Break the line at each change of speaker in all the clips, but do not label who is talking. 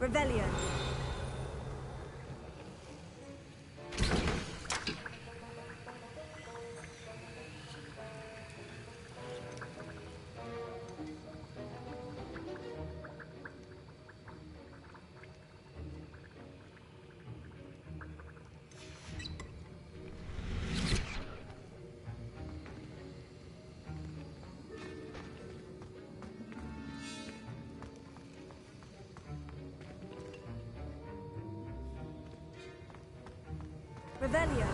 Rebellion. Rebellion.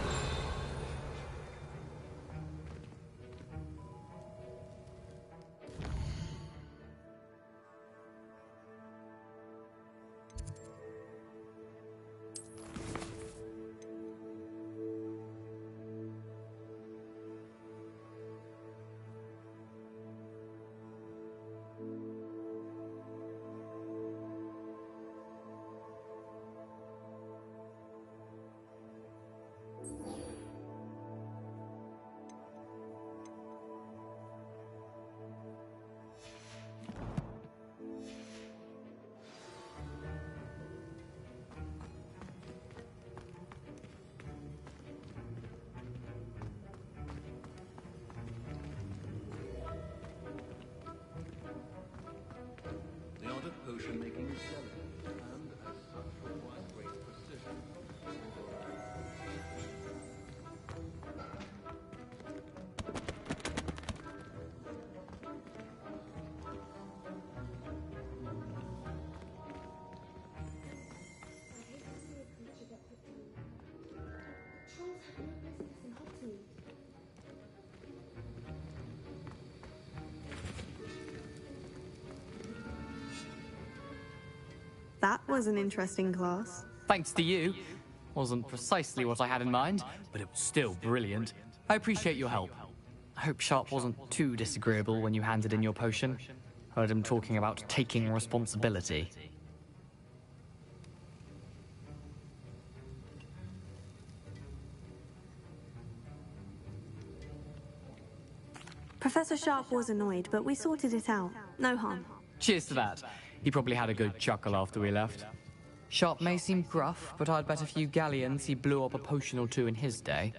The art of potion making is delicate, and as such requires great precision.
That was an interesting class.
Thanks to you. Wasn't precisely what I had in mind, but it was still brilliant. I appreciate your help. I hope Sharp wasn't too disagreeable when you handed in your potion. Heard him talking about taking responsibility.
Professor Sharp was annoyed, but we sorted it out. No harm.
Cheers to that. He probably had a good chuckle after we left. Sharp may seem gruff, but I'd bet a few galleons he blew up a potion or two in his day.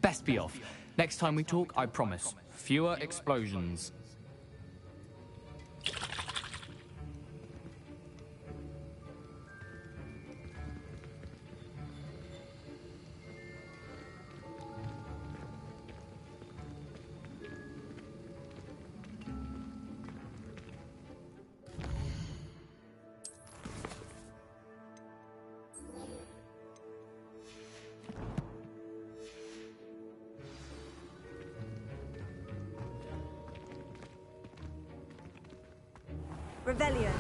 Best be off. Next time we talk, I promise. Fewer explosions.
Rebellion.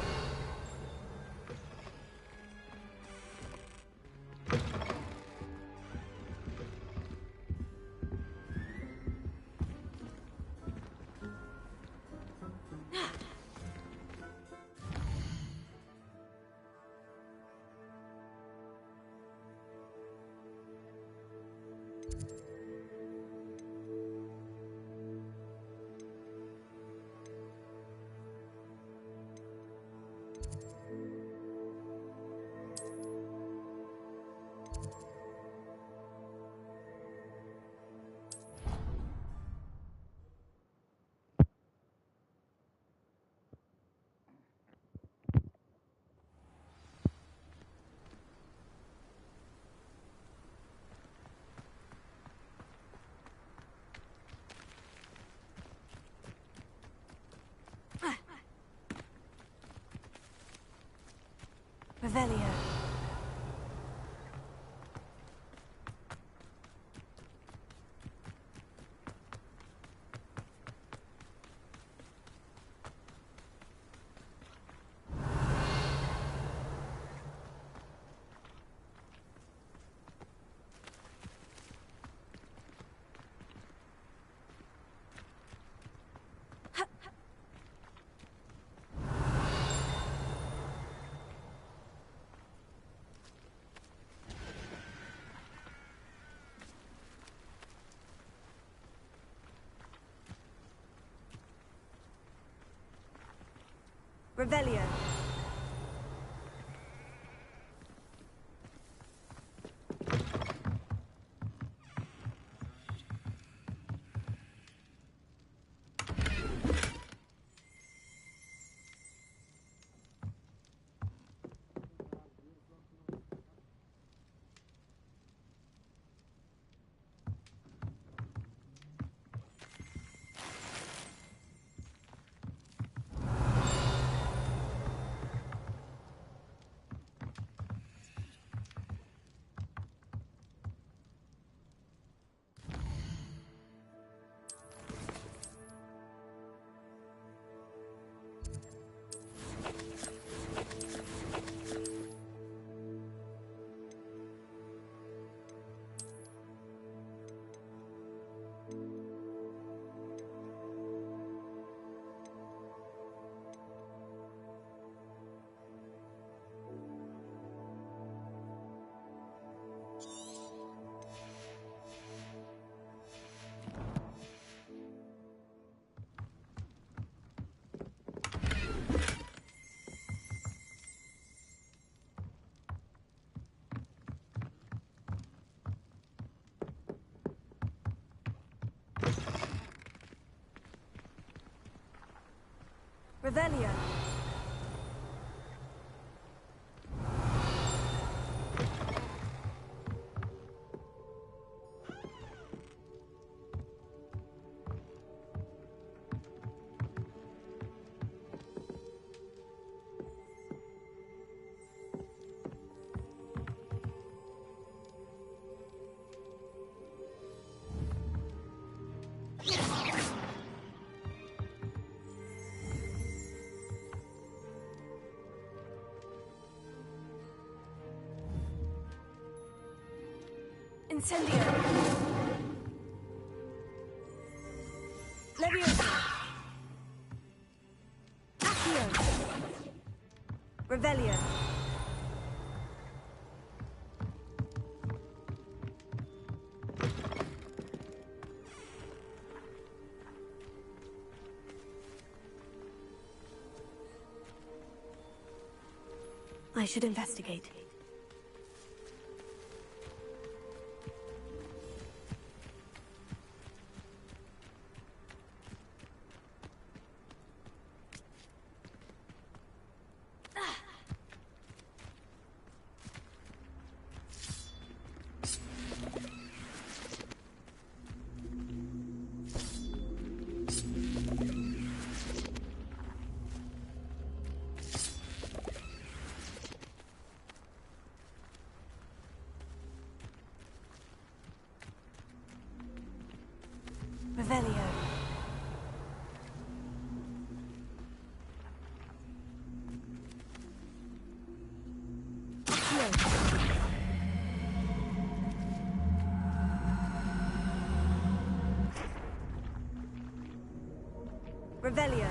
Revelio. Revelio. Revelio. Incendio. Leviosa. Accio. Revelio. I should investigate. Revelio. Revelio.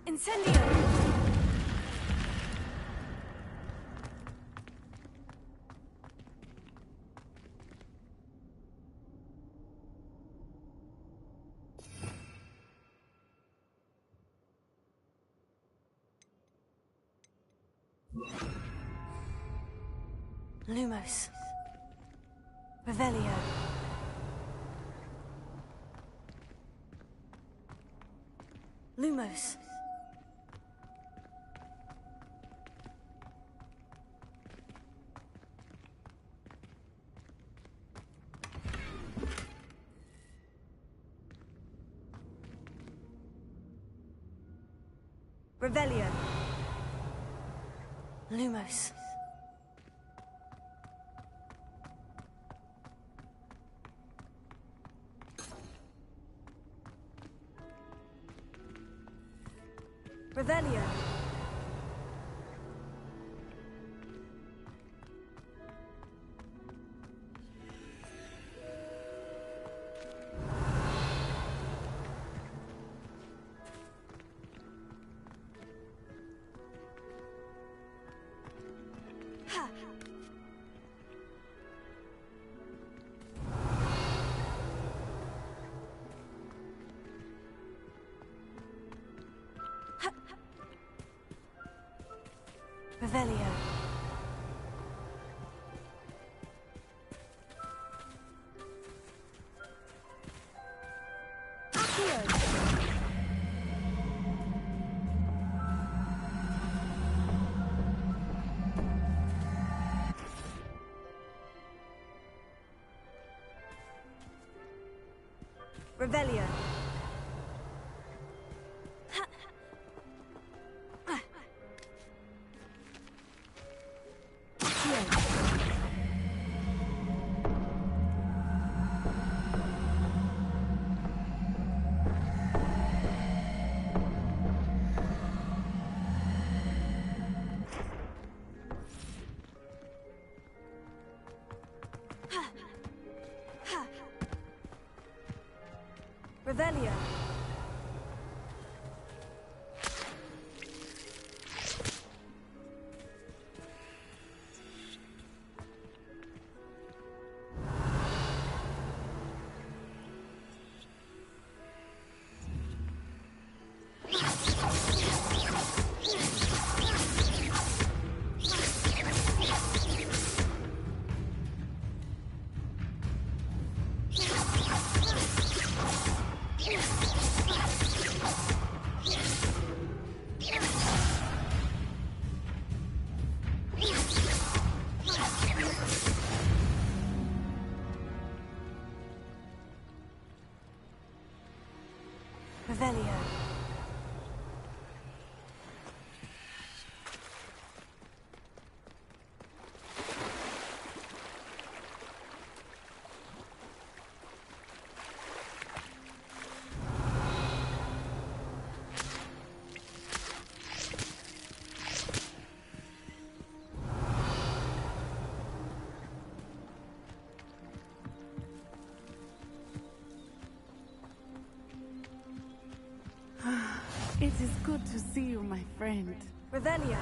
Incendio! Lumos. Revelio. Lumos. Revelio. Lumos. Revelio. Ha. Revelio. Accio. Revelio. Revelio. Revelio.
It is good to see you, my friend.
Revelio.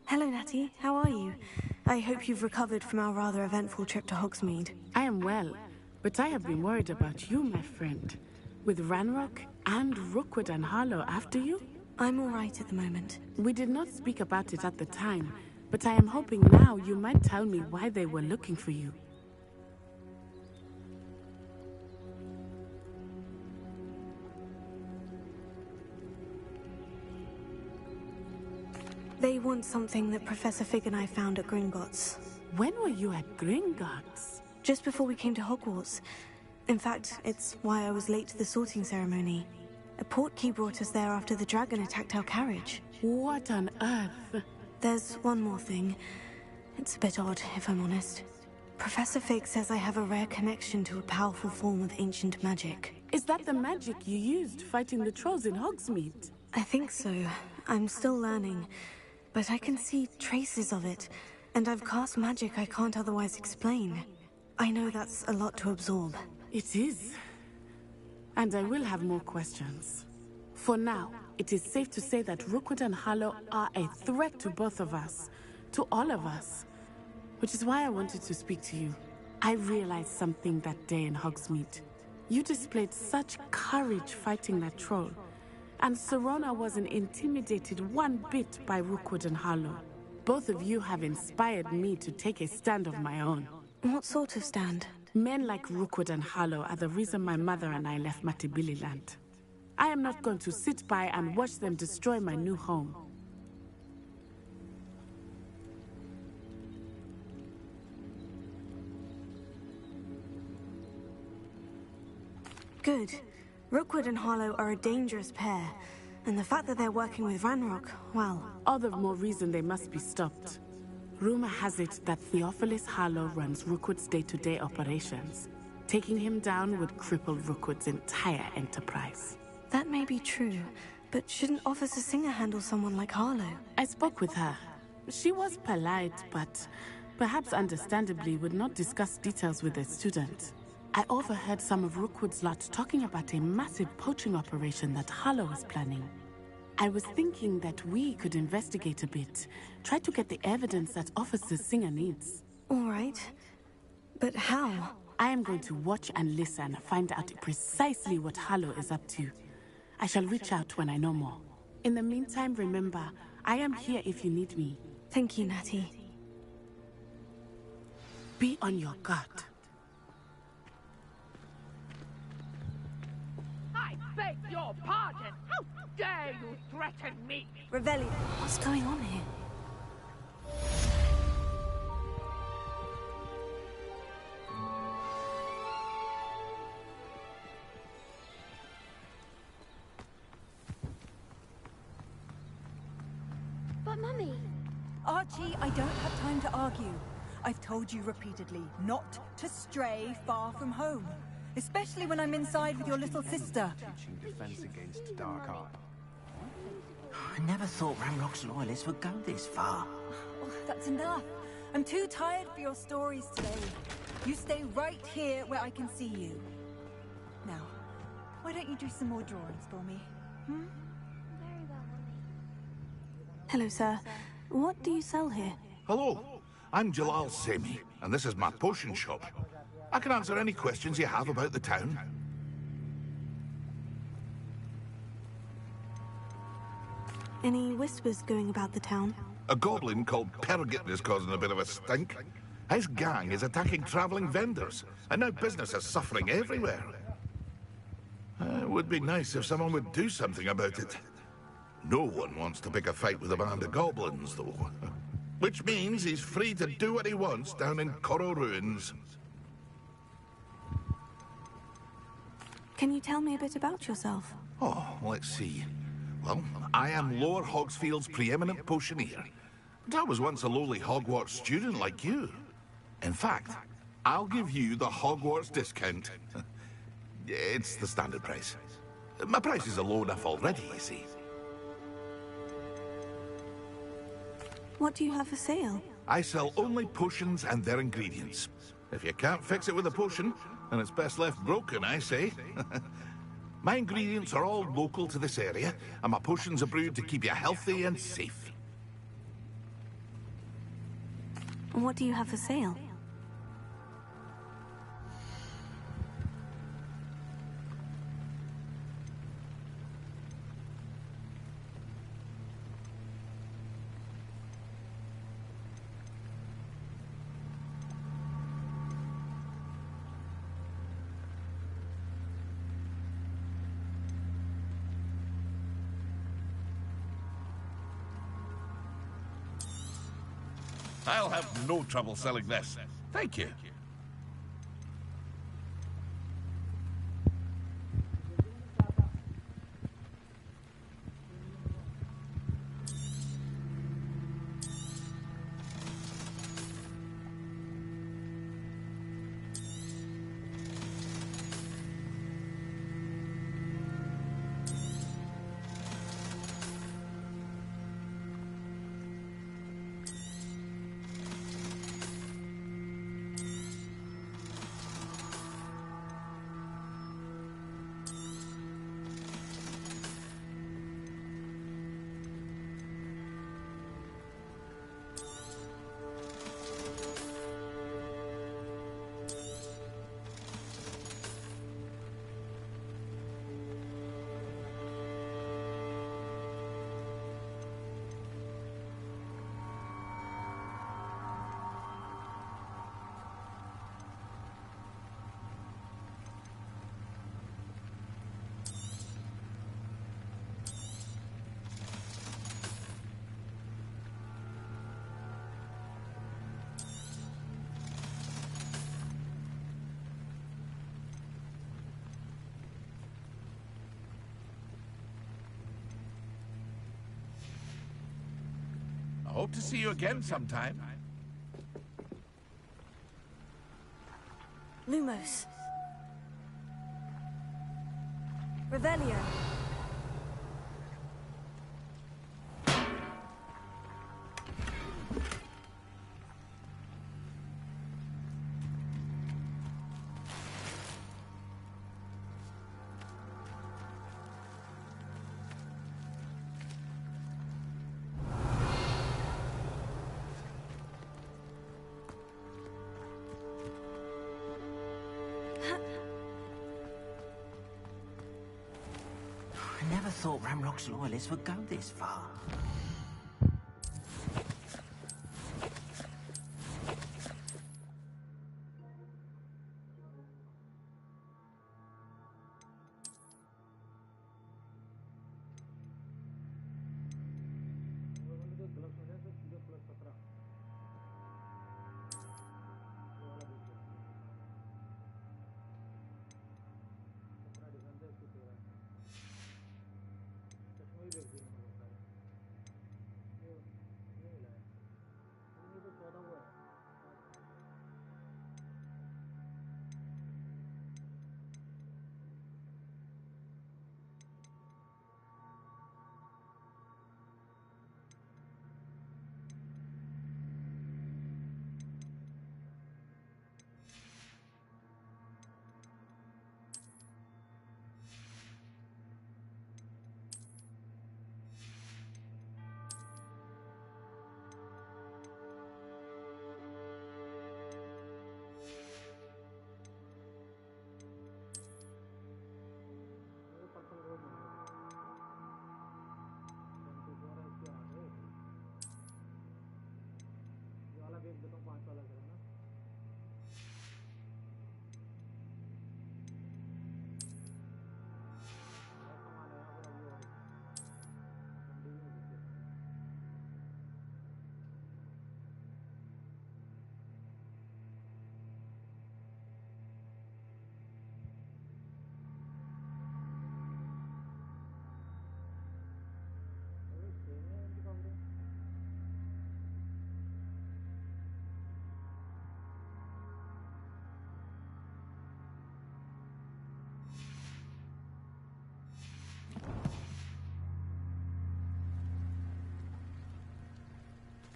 Hello, Natty. How are you? I hope you've recovered from our rather eventful trip to Hogsmeade.
I am well, but I have been worried about you, my friend. With Ranrock and Rookwood and Harlow after you?
I'm all right at the moment.
We did not speak about it at the time, but I am hoping now you might tell me why they were looking for you.
They want something that Professor Fig and I found at Gringotts.
When were you at Gringotts?
Just before we came to Hogwarts. In fact, it's why I was late to the sorting ceremony. A portkey brought us there after the dragon attacked our carriage.
What on earth?
There's one more thing. It's a bit odd, if I'm honest. Professor Fig says I have a rare connection to a powerful form of ancient magic.
Is that the magic you used fighting the trolls in Hogsmeade?
I think so. I'm still learning. But I can see traces of it. And I've cast magic I can't otherwise explain. I know that's a lot to absorb.
It is. And I will have more questions. For now, it is safe to say that Rookwood and Harlow are a threat to both of us. To all of us. Which is why I wanted to speak to you. I realized something that day in Hogsmeade. You displayed such courage fighting that troll. And Serona wasn't intimidated one bit by Rookwood and Harlow. Both of you have inspired me to take a stand of my own.
What sort of stand?
Men like Rookwood and Harlow are the reason my mother and I left Matibili land. I am not going to sit by and watch them destroy my new home.
Good. Rookwood and Harlow are a dangerous pair. And the fact that they're working with Ranrock, well...
All the more reason they must be stopped. Rumor has it that Theophilus Harlow runs Rookwood's day-to-day operations. Taking him down would cripple Rookwood's entire enterprise.
That may be true, but shouldn't Officer Singer handle someone like Harlow?
I spoke with her. She was polite, but perhaps understandably would not discuss details with a student. I overheard some of Rookwood's lot talking about a massive poaching operation that Harlow was planning. I was thinking that we could investigate a bit, try to get the evidence that Officer Singer needs.
All right. But how?
I am going to watch and listen, find out precisely what Harlow is up to. I shall reach out when I know more. In the meantime, remember, I am here if you need me.
Thank you, Natty.
Be on your guard.
I beg your pardon! How dare you threaten me?
Revelio. What's going on here?
But Mummy...
Archie, I don't have time to argue. I've told you repeatedly not to stray far from home. Especially when I'm inside with your little sister.
Teaching defense against dark art.
I never thought Ramrock's loyalists would go this far.
Oh, that's enough. I'm too tired for your stories today. You stay right here where I can see you. Now, why don't you do some more drawings for me? Hmm?
Very well, Mummy.
Hello, sir. What do you sell here?
Hello, I'm Jalal Semi, and this is my potion shop. I can answer any questions you have about the town.
Any whispers going about the town?
A goblin called Pergit is causing a bit of a stink. His gang is attacking traveling vendors, and now business is suffering everywhere. It would be nice if someone would do something about it. No one wants to pick a fight with a band of goblins, though. Which means he's free to do what he wants down in Coral Ruins.
Can you tell me a bit about yourself?
Oh, let's see. Well, I am Lower Hogsfield's preeminent potioneer. But I was once a lowly Hogwarts student like you. In fact, I'll give you the Hogwarts discount. It's the standard price. My prices are low enough already, you see.
What do you have for sale?
I sell only potions and their ingredients. If you can't fix it with a potion, then it's best left broken, I say. My ingredients are all local to this area, and my potions are brewed to keep you healthy and safe.
What do you have for sale?
I'll have no trouble selling this. Thank you. I hope to see you again sometime.
Lumos. Revelio.
I never thought Ramrock's loyalists would go this far.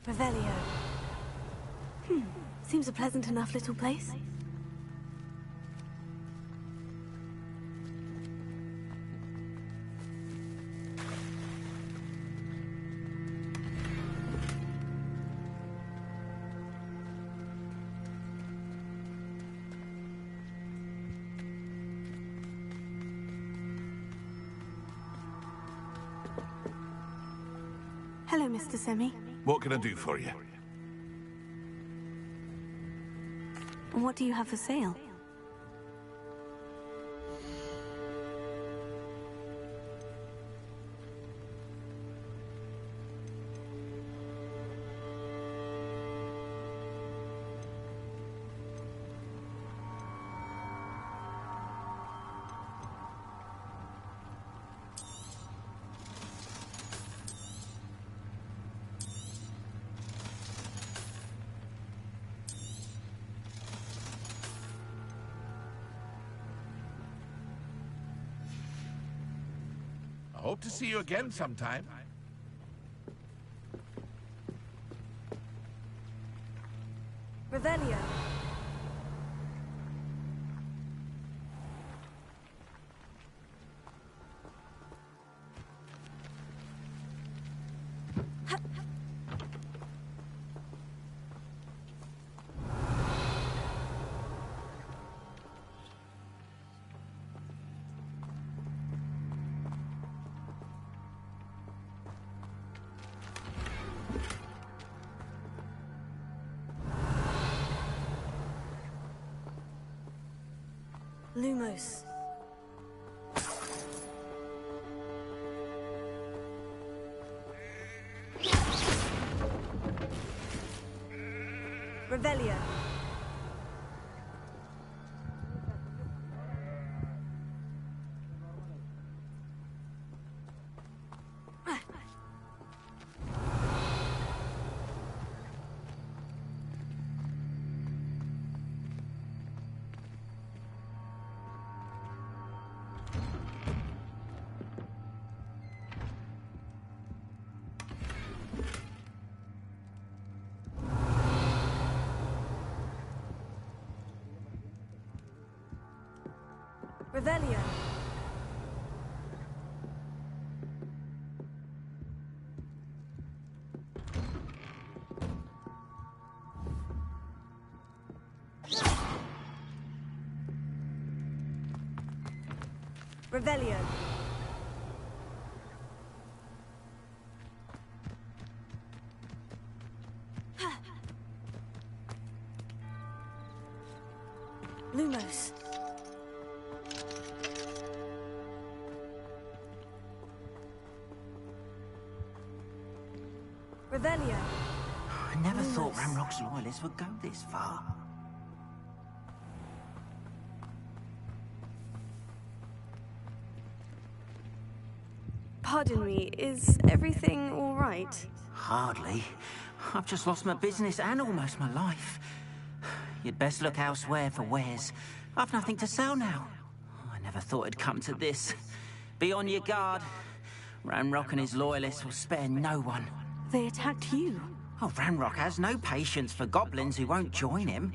Revelio. Seems a pleasant enough little place. Hello, Mr. Semi.
What can I do for you?
What do you have for sale?
Hope to see you again sometime.
Revelio. Lumos. Revelio. Revelio. Revelio. Lumos. Revelio.
I never thought Ramrock's loyalists would go this far.
Pardon me, is everything all right?
Hardly. I've just lost my business and almost my life. You'd best look elsewhere for wares. I've nothing to sell now. I never thought it'd come to this. Be on your guard. Ramrock and his loyalists will spare no one.
They attacked you.
Oh, Ramrock has no patience for goblins who won't join him.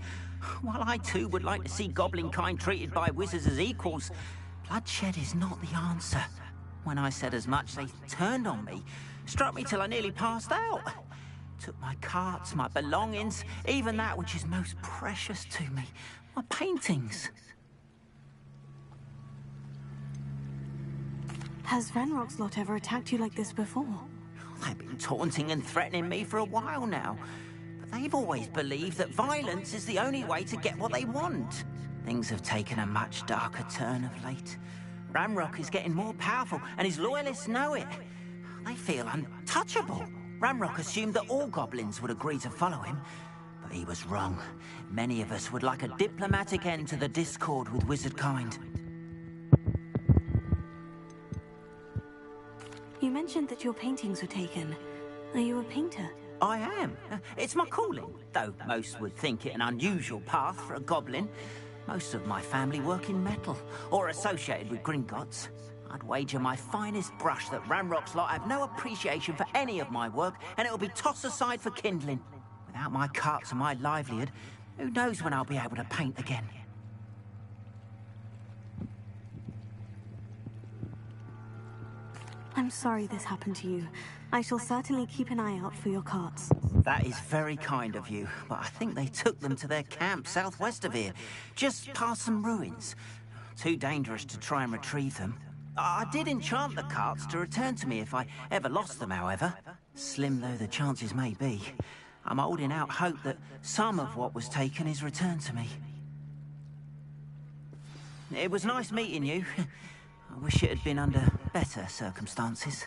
While I too would like to see goblin kind treated by wizards as equals, bloodshed is not the answer. When I said as much, they turned on me, struck me till I nearly passed out. Took my carts, my belongings, even that which is most precious to me, my paintings.
Has Ranrock's lot ever attacked you like this before?
They've been taunting and threatening me for a while now. But they've always believed that violence is the only way to get what they want. Things have taken a much darker turn of late. Ramrock is getting more powerful, and his loyalists know it. They feel untouchable. Ramrock assumed that all goblins would agree to follow him, but he was wrong. Many of us would like a diplomatic end to the discord with wizard kind.
You mentioned that your paintings were taken. Are you a painter?
I am. It's my calling, though most would think it an unusual path for a goblin. Most of my family work in metal, or associated with Gringotts. I'd wager my finest brush that Ranrock's lot have no appreciation for any of my work, and it'll be tossed aside for kindling. Without my carts and my livelihood, who knows when I'll be able to paint again?
I'm sorry this happened to you. I shall certainly keep an eye out for your carts.
That is very kind of you, but I think they took them to their camp southwest of here, just past some ruins. Too dangerous to try and retrieve them. I did enchant the carts to return to me if I ever lost them, however. Slim though the chances may be, I'm holding out hope that some of what was taken is returned to me. It was nice meeting you. I wish it had been under better circumstances.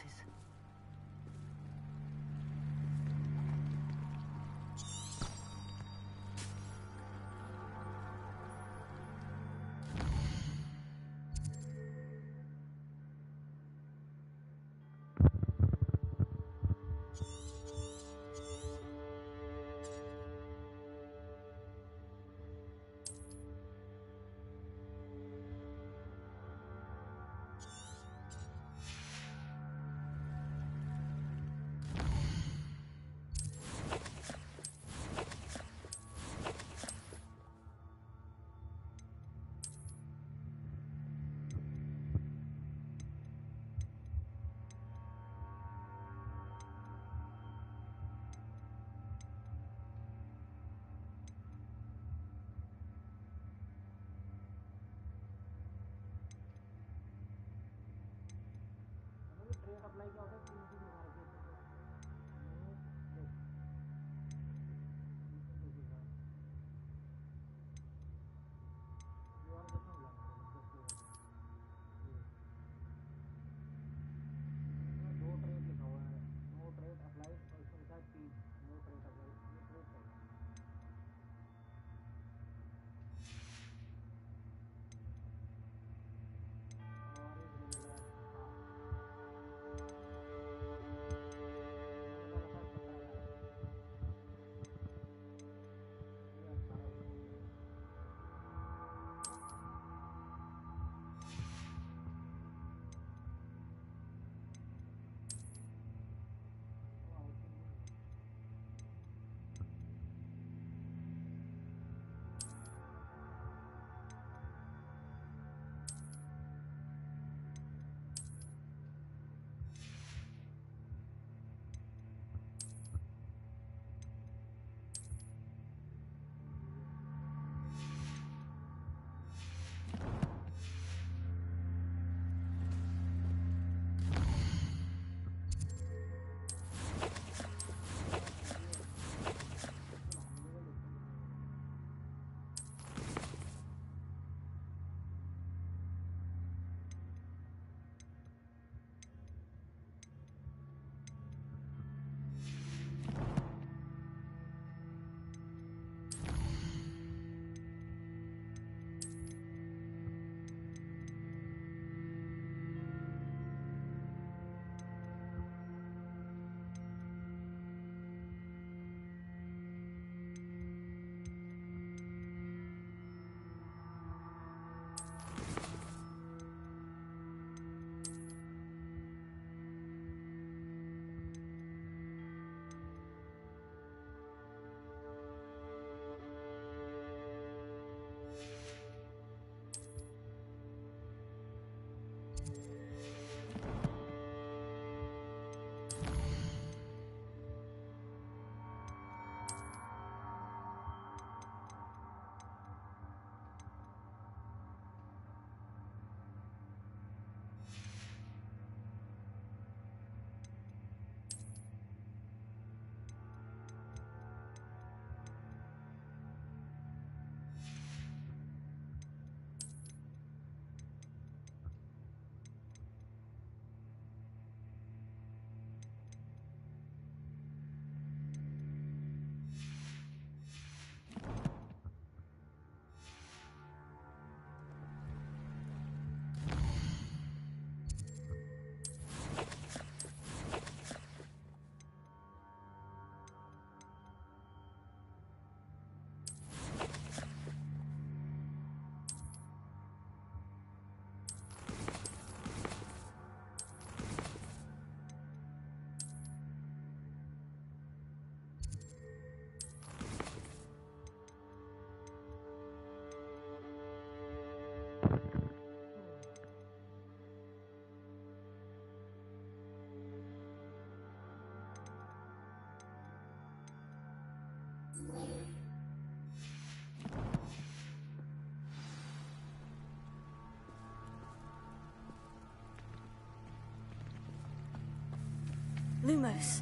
Lumos.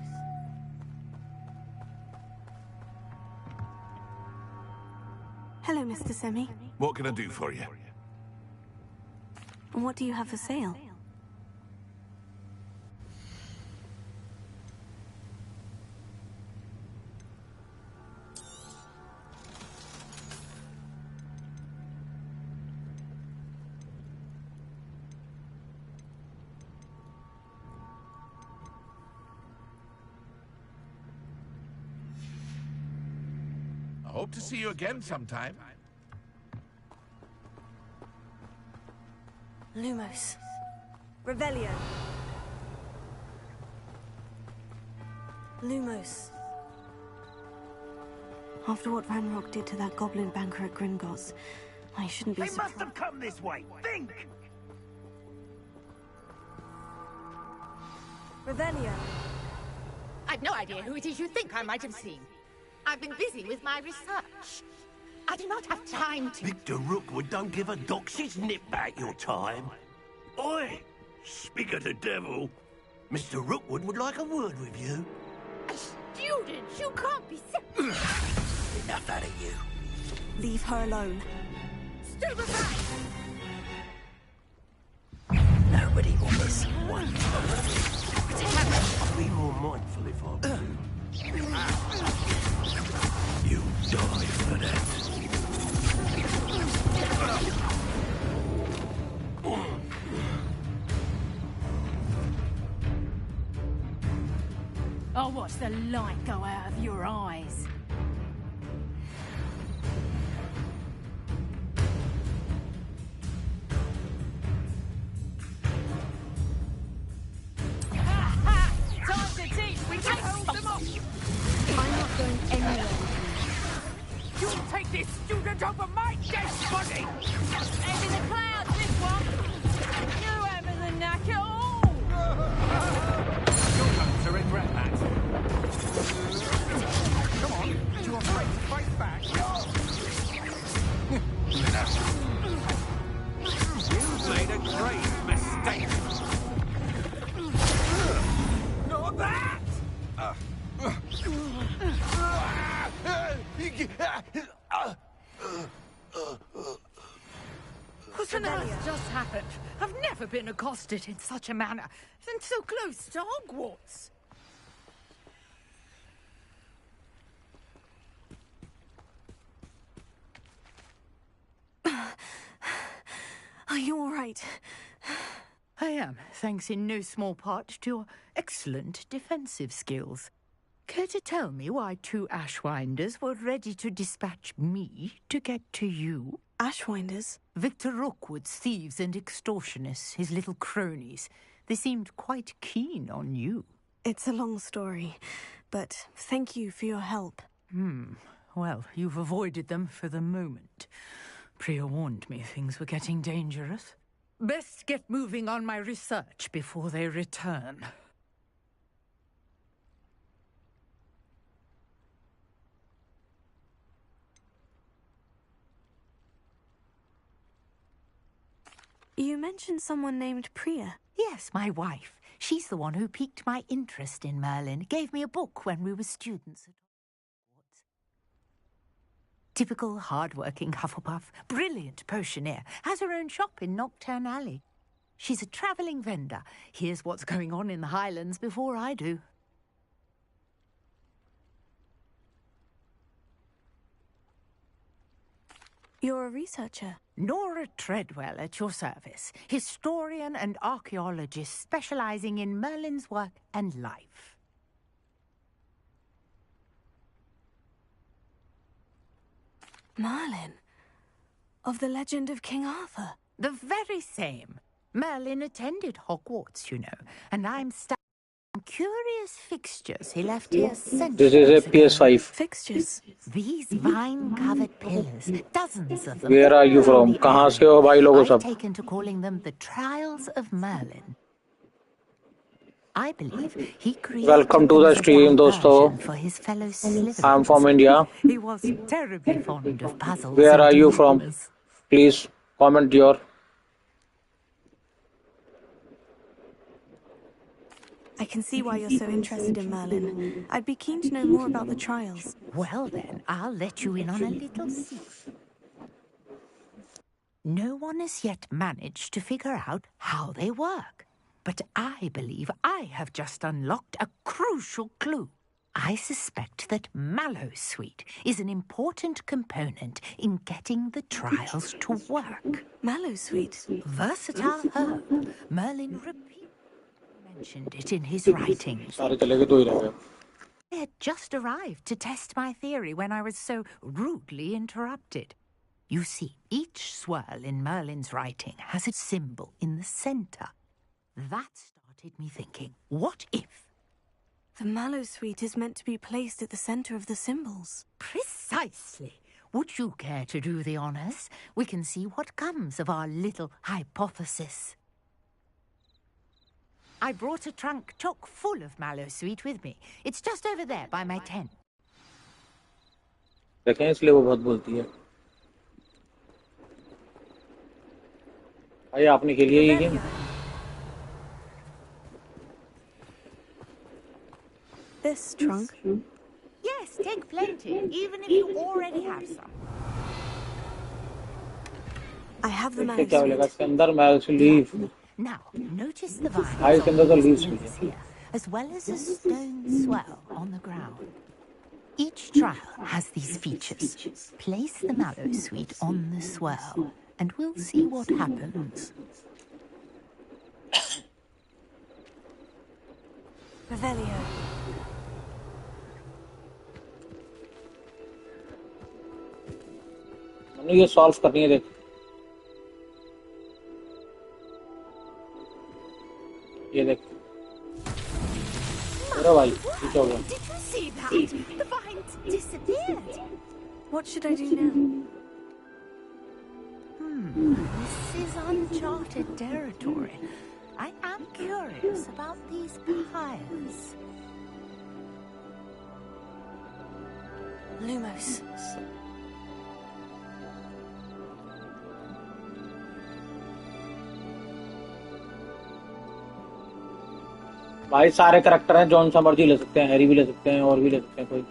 Hello, Mr. Semi.
What can I do for you?
And what do you have for sale?
I hope to see you again sometime.
Lumos. Revelio. Lumos. After what Ranrock did to that goblin banker at Gringotts, I shouldn't be surprised.
They must have come this way. Think!
Revelio.
I've no idea who it is you think I might have seen. I've been busy with my research. I do not have time to...
Victor Rookwood don't give a doxy's nip back your time. Oi! Speak of the devil. Mr. Rookwood would like a word with you.
A student? You can't be serious.
Enough out of you.
Leave her alone.
Stupefy!
Nobody will miss one I'll be more mindful if I were you. You die for that.
I'll watch the light go out of your eyes. Time to teach! We can hold them off!
I'm not going anywhere.
You'll take this student over my dead body!
End in the clouds, this one! You haven't the knack at all!
You're going to regret that. Come on, you are afraid to fight back. You made a grave mistake. Not that!
What on earth just happened? I've never been accosted in such a manner, and so close to Hogwarts.
Are you all right?
I am, thanks in no small part to your excellent defensive skills. Care to tell me why two Ashwinders were ready to dispatch me to get to you?
Ashwinders?
Victor Rookwood's thieves and extortionists, his little cronies. They seemed quite keen on you.
It's a long story, but thank you for your help.
Well, you've avoided them for the moment. Priya warned me things were getting dangerous. Best get moving on my research before they return.
You mentioned someone named Priya.
Yes, my wife. She's the one who piqued my interest in Merlin. Gave me a book when we were students at Hogwarts. Typical hard-working Hufflepuff. Brilliant potioneer. Has her own shop in Knockturn Alley. She's a travelling vendor. Hears what's going on in the Highlands before I do.
You're a researcher.
Nora Treadwell at your service. Historian and archaeologist specialising in Merlin's work and life.
Merlin? Of the legend of King Arthur?
The very same. Merlin attended Hogwarts, you know, and I'm stuck on curious fixtures he left here centuries
This is a
ago.
PS5.
Fixtures?
These vine-covered pillars, dozens of them.
Where are you
all
from?
on the
कहाँ
island.
से हो भाई लोगों
I've
सब?
taken to calling them the Trials of Merlin. I believe he created
Welcome to the stream, dosto.
for his fellow Slytherins.
I'm from India.
He was terribly fond of puzzles.
Where are
and
you from?
enigmas.
Please comment your.
I can see why you're so interested in Merlin. I'd be keen to know more about the trials.
Well then, I'll let you in on a little secret. No one has yet managed to figure out how they work. But I believe I have just unlocked a crucial clue. I suspect that Mallowsweet is an important component in getting the trials to work.
Mallowsweet?
Versatile herb. Merlin repeatedly mentioned it in his writings. I had just arrived to test my theory when I was so rudely interrupted. You see, each swirl in Merlin's writing has a symbol in the center. That started me thinking, what if?
The Mallowsweet is meant to be placed at the center of the symbols.
Precisely. Would you care to do the honors? We can see what comes of our little hypothesis. I brought a trunk chock full of Mallowsweet with me. It's just over there by my tent.
देखें इसलिए वो बहुत बोलती है भाई आपने खेली है ये game
This trunk?
Yes, take plenty, even if you already have some.
I have the
क्या बोलेगा इसके अंदर मैं उसे leave
Now, notice the vines
भाई इसके अंदर तो लीव्स भी है
here, as well as a stone swell on the ground. Each trial has these features. Place the Mallowsweet on the swirl, and we'll see what happens.
Revelio.
मैंने ये solve करनी है देख ये देख अरे भाई कुछ हो गया
Did you see that? The vines disappeared.
What should I do now?
This is uncharted territory. I am curious about these pyres.
Lumos.
भाई सारे करैक्टर हैं जॉन सा मर्जी ले सकते हैं हैरी भी ले सकते हैं और भी ले सकते हैं कोई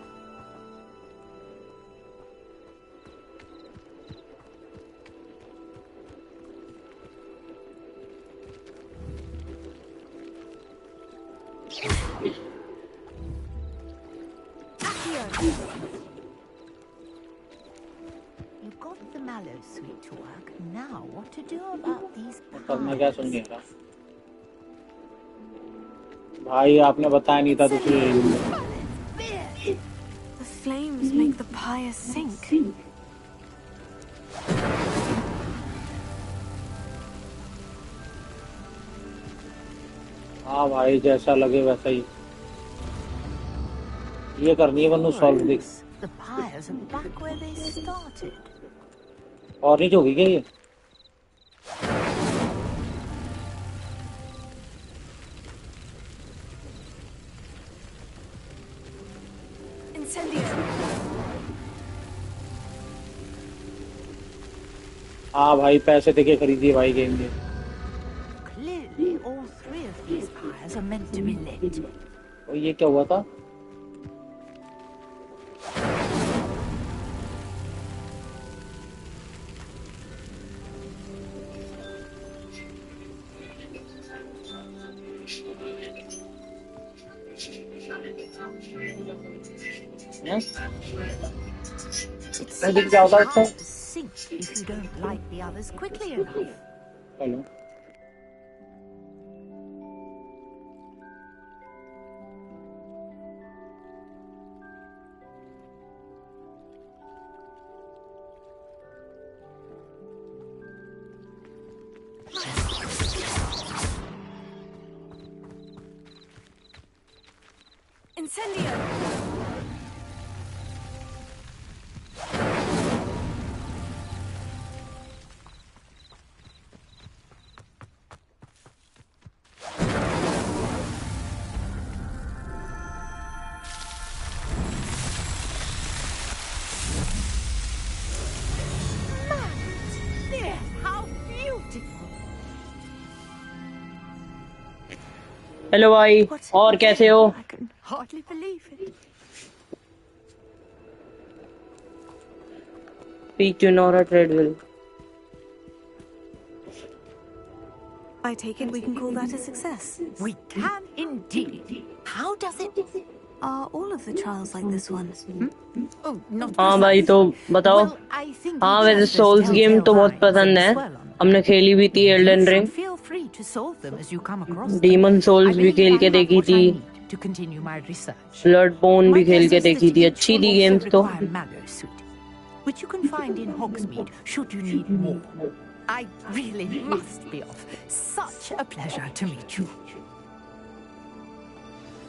You got the Mallowsweet to work. Now, what to do about these
करना क्या समझ नहीं आ रहा भाई आपने बताया नहीं था तो
The flames make the pyre sink.
हाँ भाई जैसा लगे वैसा ही ये करनी है वरना सॉल्व देख
The pyres are back where they started.
और नहीं होगी क्या ये हाँ भाई पैसे देके खरीदिए भाई गेम में
Clearly, all three of these pyres are meant to be lit.
और ये क्या हुआ था
It's
क्या होता है
hard to sink if you don't light the others quickly enough.
Hello
Incendio!
Hello भाई, और कैसे हो?
I can hardly believe it.
Speak to Nora Treadwell.
I take it we can call that a success.
We can indeed. How does it?
Are all of the trials like this one?
Oh, not
हाँ भाई, तो बताओ.
Well, I think
हाँ,
we
वैसे
have the
Souls game
telltale
तो बहुत
vines
पसंद
and
है.
swirl on.
हमने खेली भी थी
You
Elden
should
ring.
feel free to solve them as you come across them.
Demon's
I
Souls भी
believe
खेल
I
के
have
देखी
what I
थी.
need to continue my research.
ब्लडबोर्न
My
भी खेल
guess
के
is that
देखी थी.
each
अच्छी
will
थी
also
गेम्स तो.
require mallow suit, which you can find in Hogsmeade should you need more. I really must be off. Such a pleasure to meet you.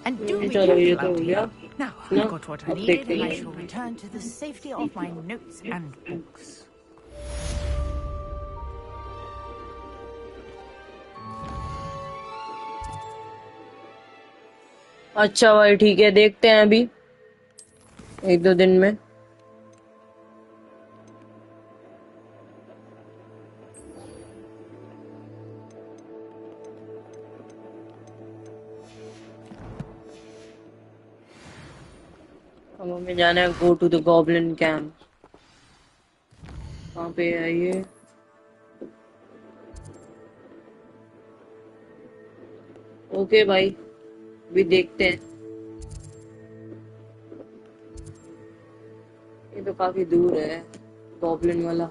And do be
चलो, ये
careful
तो
out
हो
here.
गया.
Now
ना,
I've got what I
अब
needed
देखते
and I
हैं.
shall return to the safety of my notes and books.
अच्छा भाई, ठीक है, देखते हैं अभी 1-2 दिन में. अब हमें जाना है go to the goblin camp. कहाँ पे है ये? ओके भाई, भी देखते हैं. ये तो काफी दूर है गॉब्लिन वाला.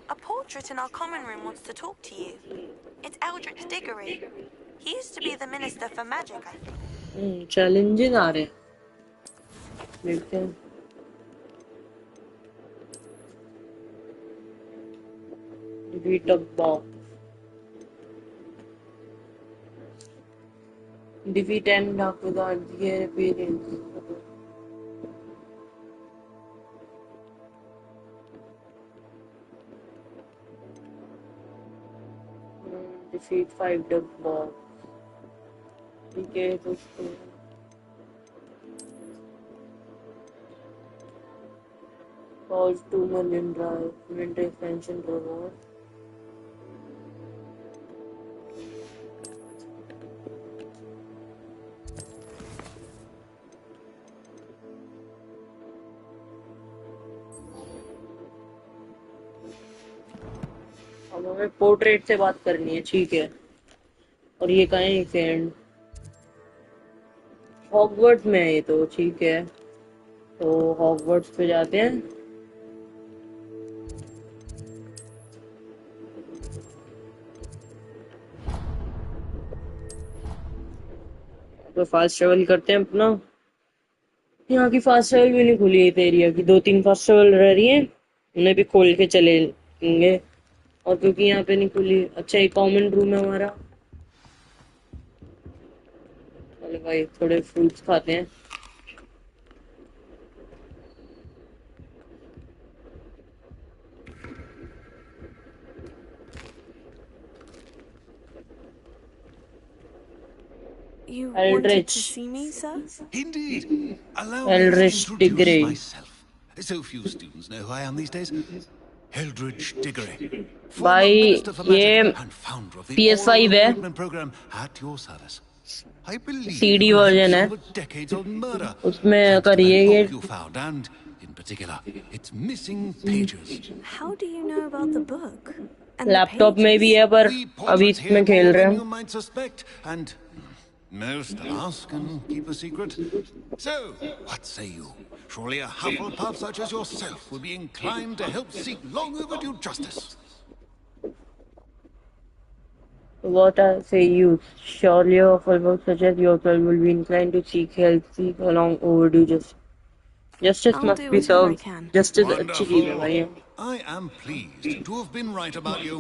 A portrait in our common room wants to talk to you. It's Eldritch Diggory. He used to be the Minister for Magic, I think.
Challenging आ रहे हैं. देखते हैं. Defeat a boss. Defeat 10 dark without their appearance. Defeat 5 duck boss. ठीक है, तो cause 2 million drive. Mint expansion reward. अब हमें पोर्ट्रेट से बात करनी है, ठीक है. और ये कहाँ है फ्रेंड? हॉगवर्ट्स में है ये तो, ठीक है. तो हॉगवर्ट्स पे जाते हैं. तो फास्ट ट्रेवल करते हैं अपना. यहाँ की फास्ट ट्रेवल भी नहीं खुली है इस एरिया की. 2-3 फास्ट ट्रेवल रह रही हैं, उन्हें भी खोल के चलेंगे. और क्योंकि यहाँ पे नहीं खुली. अच्छा, एक कॉमन रूम है हमारा. चलो भाई, थोड़े फ्रूट्स खाते हैं.
You wanted
Eldritch.
to see me, sir?
Indeed. Allow me to
Eldritch
introduce
Diggory.
myself. So few students know who I am these days. Eldritch Diggory.
भाई, ये PS5 है.
Program at your service. I believe
CD version है.
decades of murder.
उसमें करिए ये.
You found, and in particular, its missing pages.
How do you know about the book?
Laptop में भी है, पर अभी इसमें खेल रहे हैं.
You might suspect, and most ask and keep a secret. So, what say you? Surely a Hufflepuff such as yourself would be inclined to help seek long overdue justice.
What I say you? Surely a Hufflepuff such as yourself will be inclined to seek help, seek along overdue justice. Justice
I'll
must
do
be
whatever I
served.
can.
Justice अच्छी चीज है भाई.
I am pleased to have been right about you.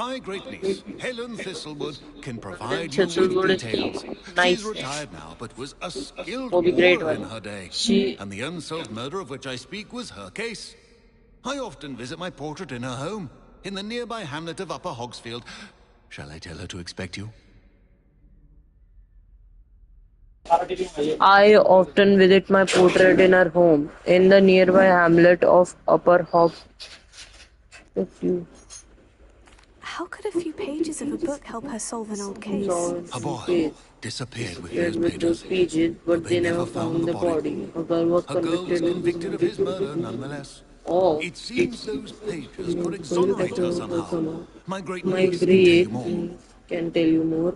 My great niece, Helen Thistlewood, can provide you with
Thistlewood is
details.
nice.
She's retired now, but was a skilled
Will be great
warrior in
one.
her day.
She-
And the unsolved murder of which I speak was her case. I often visit my portrait in her home, in the nearby hamlet of Upper Hogsfield. Shall I tell her to expect you?
I often visit my portrait in her home, in the nearby hamlet of Upper Hogsfield.
How could a few pages of a book help her solve an old case?
A boy disappeared with those
those
pages,
pages, but they never found the body. A girl was
A girl was
convicted
convicted of his murder nonetheless.
Oh,
It seems those pages could
could
exonerate her
somehow.
somehow. My great
My
niece can tell you
great
more.
can tell you more.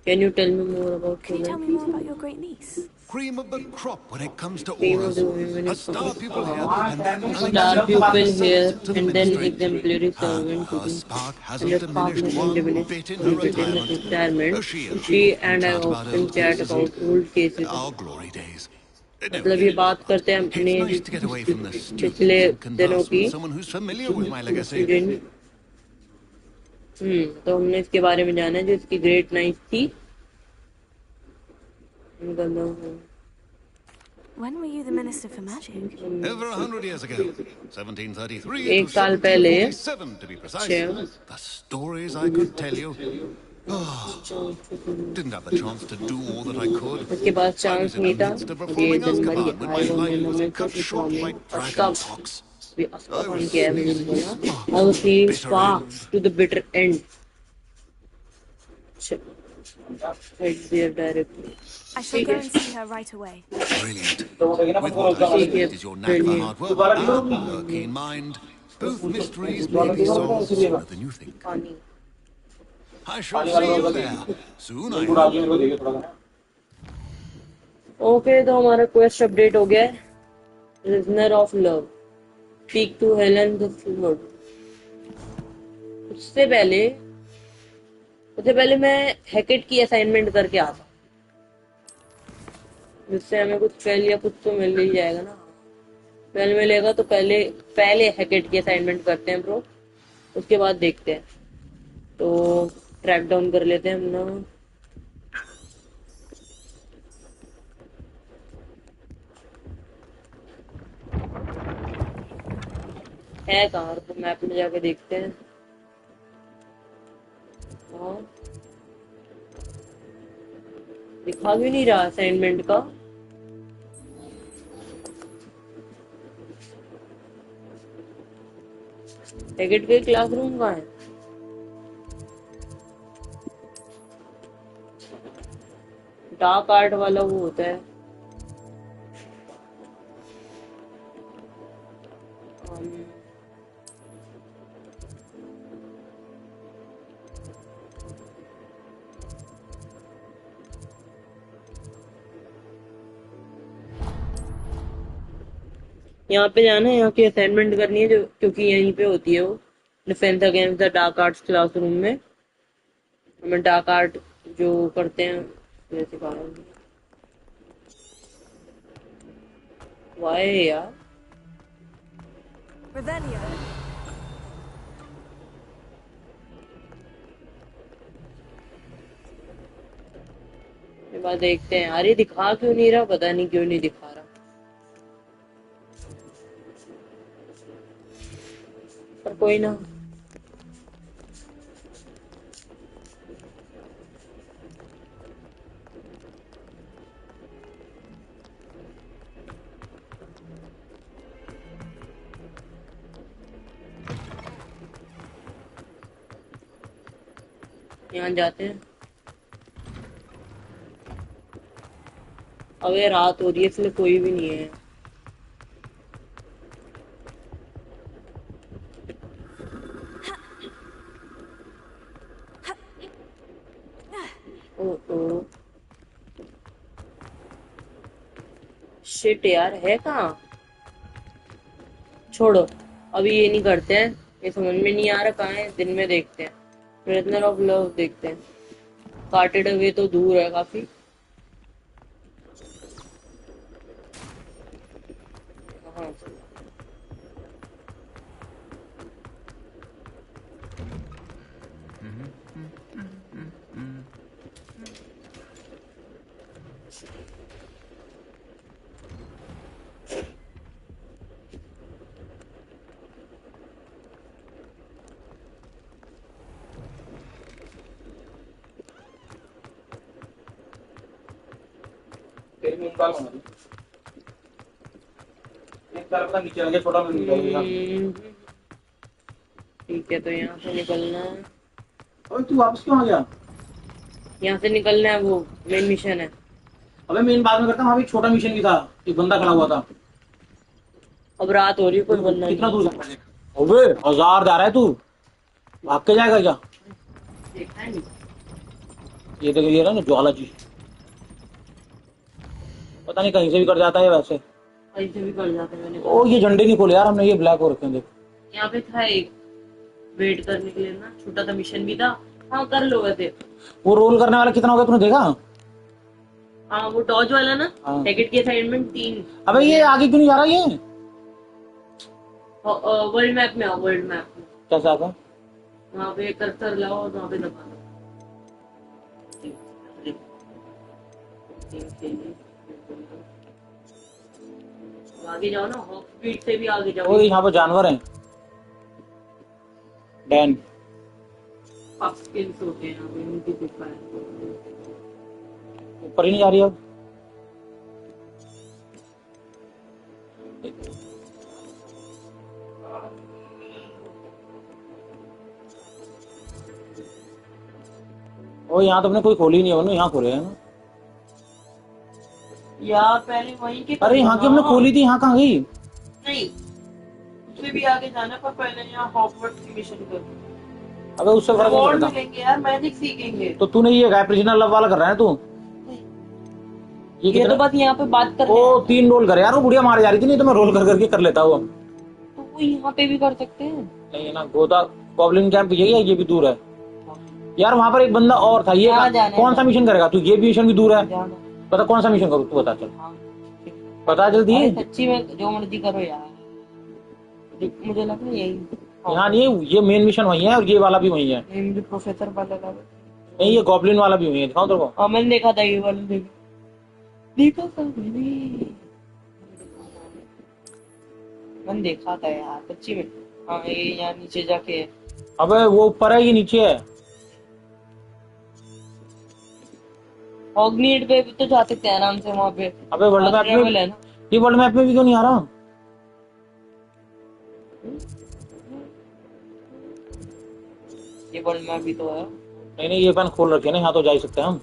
Can you tell me more about
Can you tell me more about your great niece?
Cream of the crop when it comes to
Cream of
auras.
the women
A
is
star pupil here, and then
a
an
star pupil
exemplary
here,
servant to the
and then
ministry.
exemplary servant to
Her
the
spark
and
hasn't
her spark
diminished
hasn't
one
diminished
bit in
one
her
bit in her
retirement.
retirement.
She and
She
I
and I
often chat about
often
old
chat
cases,
about old cases.
our glory days. No,
मतलब ये बात करते हैं
it's
अपने
nice to get away from the
पिछले
students and
दिनों
converse
की
with someone who's familiar with my legacy.
तो हमने इसके बारे में जाना है जो इसकी ग्रेट नाइट थी.
When were you the Minister for Magic?
Over 100 years ago, 1733
एक
to
साल पहले
1747 to be precise. The stories I could tell you. Didn't have the chance to do all that I could.
उसके पास
I
chance
was in
नहीं
the
था.
midst of
ये
performing
January
Azkaban when my life was
आए
cut short by dragon talks.
भी अस्काबान के है मुझे बोला. I was feeling sparks to the bitter end. Right there directly.
I shall go and see her right away.
Brilliant. With what I suspect is your knack for hard work and her keen mind, both mysteries may be solved sooner than you think. I shall see you there soon, I hope.
Okay, तो हमारा quest update हो गया है. Prisoner of Love. Speak to Helen the Flood. उससे पहले मैं हैकेट की assignment करके आता. जिससे हमें कुछ फेल या कुछ तो मिल ही जाएगा ना. फेल मिलेगा तो पहले हैकेट की असाइनमेंट करते हैं ब्रो. उसके बाद देखते हैं. तो ट्रैक डाउन कर लेते हैं हम ना. है कहाँ तो मैप में जाके देखते हैं. हाँ दिखा भी नहीं रहा असाइनमेंट का. टिकट के क्लासरूम कहाँ है. डार्क आर्ट वाला वो होता है. यहाँ पे जाना है. यहाँ की असाइनमेंट करनी है जो क्योंकि यहीं पे होती है वो. Defence against the dark arts classroom में हमें डार्क आर्ट जो करते हैं जैसे वाह यार. ये बात देखते हैं. अरे दिखा क्यों नहीं रहा. पता नहीं क्यों नहीं दिखा रहा. पर कोई ना. यहाँ जाते हैं. अब ये रात हो रही है इसलिए कोई भी नहीं है. शिट यार है कहाँ. छोड़ो अभी ये नहीं करते हैं. ये समझ में नहीं आ रहा कहाँ है. दिन में देखते हैं. प्रिजनर ऑफ लव देखते हैं. कार्टेड अवे तो दूर है काफी. ठीक ठीक है, तो यहाँ से निकलना है।
अबे तू वापस क्यों आ गया?
यहाँ से निकलना है, वो मेन मिशन है।
अबे मेन बाद में करता हूँ, वहाँ भी एक छोटा मिशन भी था, एक बंदा खड़ा हुआ था।
अब रात हो रही है, कोई बंदा
कितना
नहीं
दूर जा? अबे 1000 जा रहा है तू, भाग के जाएगा क्या?
देखा है नहीं।
ये देख, ये रहा ना ज्वाला जी, पता नहीं कहीं से भी कर जाता है वैसे।
कहीं से भी कर जाते हैं मैंने।
ओ ये झंडे नहीं खोले यार हमने, ये ब्लैक हो रखे हैं देख।
यहाँ पे था एक वेट करने के लिए ना, छोटा सा मिशन भी था। हाँ कर लो वैसे।
वो रोल करने वाला कितना हो गया तूने देखा?
हाँ वो डॉज वाला ना,
हाँ।
टिकट की असाइनमेंट 3।
अबे ये आगे क्यों नहीं जा रहा ये?
वर्ल्ड मैप में आओ, वर्ल्ड मैप में।
कैसे आता?
वहाँ पे कर्सर लाओ और वहाँ पे दबा दो। आगे जाओ ना, हॉक स्पीड से भी आगे जाओ।
ओ यहाँ पे जानवर हैं, डैन।
स्किल्स होते हैं यहाँ पे, उनकी गुफा है।
ऊपर ही नहीं जा रही अब। ओ यहाँ तो अपने कोई खोली नहीं है, यहाँ खोले है ना
यार पहले वहीं के।
अरे यहाँ की हमने खोली थी, यहाँ कहाँ गई?
नहीं, उससे भी आगे जाना, पर पहले यहाँ हॉगवर्ट्स की मिशन करो।
अबे उससे फर्क नहीं पड़ता।
मिलेंगे यार, मैजिक सीखेंगे।
तो तूने ये गाय प्रिजनर लव वाला कर रहा है तू?
ये तो बस यहाँ पे बात कर।
ओ 3 रोल कर यार, वो बुढ़िया मारे जा रही थी, नहीं तो मैं रोल कर करके कर लेता हूँ।
तो वो यहाँ पे भी कर सकते हैं।
नहीं है ना, गोदा गॉब्लिन कैंप ये भी दूर है यार। वहाँ पर एक बंदा और था, ये कौन सा मिशन करेगा तू? ये भी मिशन भी दूर है, पता कौन सा मिशन करूँ तू बता? चल पता जल्दी।
सच्ची में जो मर्जी करो यार, मुझे लगा यही।
यहाँ नहीं, ये मेन मिशन वही है और ये वाला भी वही है।
मुझे प्रोफेसर वाला लगा।
नहीं ये गॉब्लिन वाला भी वही है, दिखाऊं तेरे को?
हाँ मैंने देखा था, ये वाला देखा था मैंने देखा था यार, सच्ची में। हाँ ये यहाँ नीचे जाके।
अबे वो ऊपर है, ये नीचे है।
हॉगनीड पे भी तो जा सकते हैं आराम से वहाँ पे।
अबे वर्ल्ड मैप में, ये वर्ल्ड मैप में भी क्यों नहीं आ रहा?
ये वर्ल्ड मैप भी तो है।
नहीं ये पेन खोल रखे ना, यहाँ तो जा ही सकते हैं हम।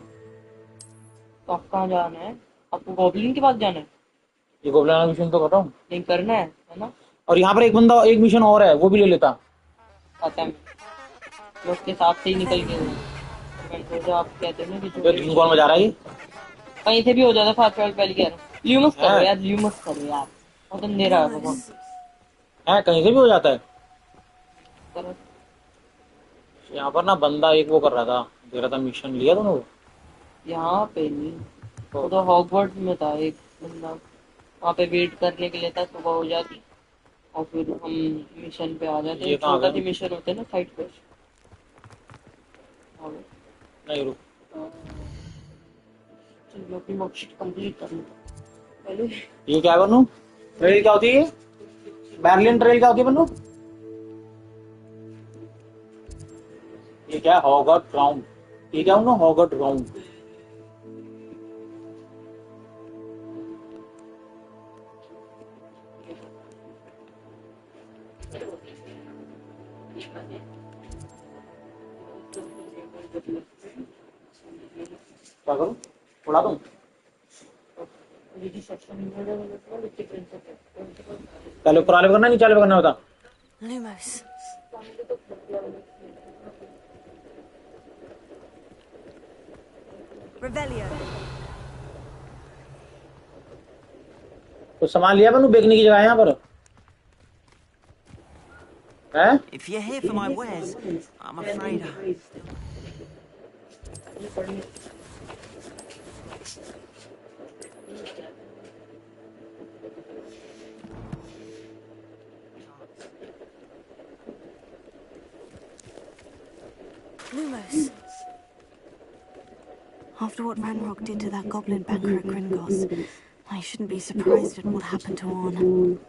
तो आप कहाँ जाना है? आपको गॉब्लिन के पास जाना है?
ये गॉब्लिन वाला मिशन तो कर रहा हूँ।
नहीं करना है ना? और
यहाँ पर एक बंदा, एक मिशन और है, वो भी ले लेता।
पता है, मैं उसके साथ से ही निकल गया। आप कहते हैं ना कि
कौन बजा रहा है ये?
कहीं से भी हो जाता। फास्ट ट्रैवल पहले कह रहा हूँ, ल्यूमस करो यार, ल्यूमस करो यार, बहुत अंधेरा है भगवान।
है कहीं से भी हो जाता है। यहाँ पर ना बंदा एक वो कर रहा था, दे रहा था मिशन, लिया दोनों वो।
यहाँ पे नहीं, वो तो हॉगवर्ट्स में था एक बंदा, वहाँ पे वेट करने के लिए था, सुबह हो जाती और फिर हम मिशन पे आ जाते हैं। छोटा सी मिशन होते हैं ना साइड पे।
नहीं रुक,
चलो अपनी वर्कशीट कंप्लीट कर लो पहले।
ये क्या बनू? ट्रेल क्या होती है? बैरलियन ट्रेल क्या होती है बनू? ये क्या है? Hogwarts round. ये क्या हूँ? Hogwarts round. क्या करूं? उड़ा दूं? पहले ऊपर वाले पे करना, नीचे वाले पे करना होता?
Lumos. Revelio.
कुछ सामान लिया बनू? बेचने की जगह है यहाँ पर? हैं?
If you're here for my wares, I'm afraid.
Lumos. After what Ranrock did to that goblin banker at Gringotts, I shouldn't be surprised at what happened to Orn.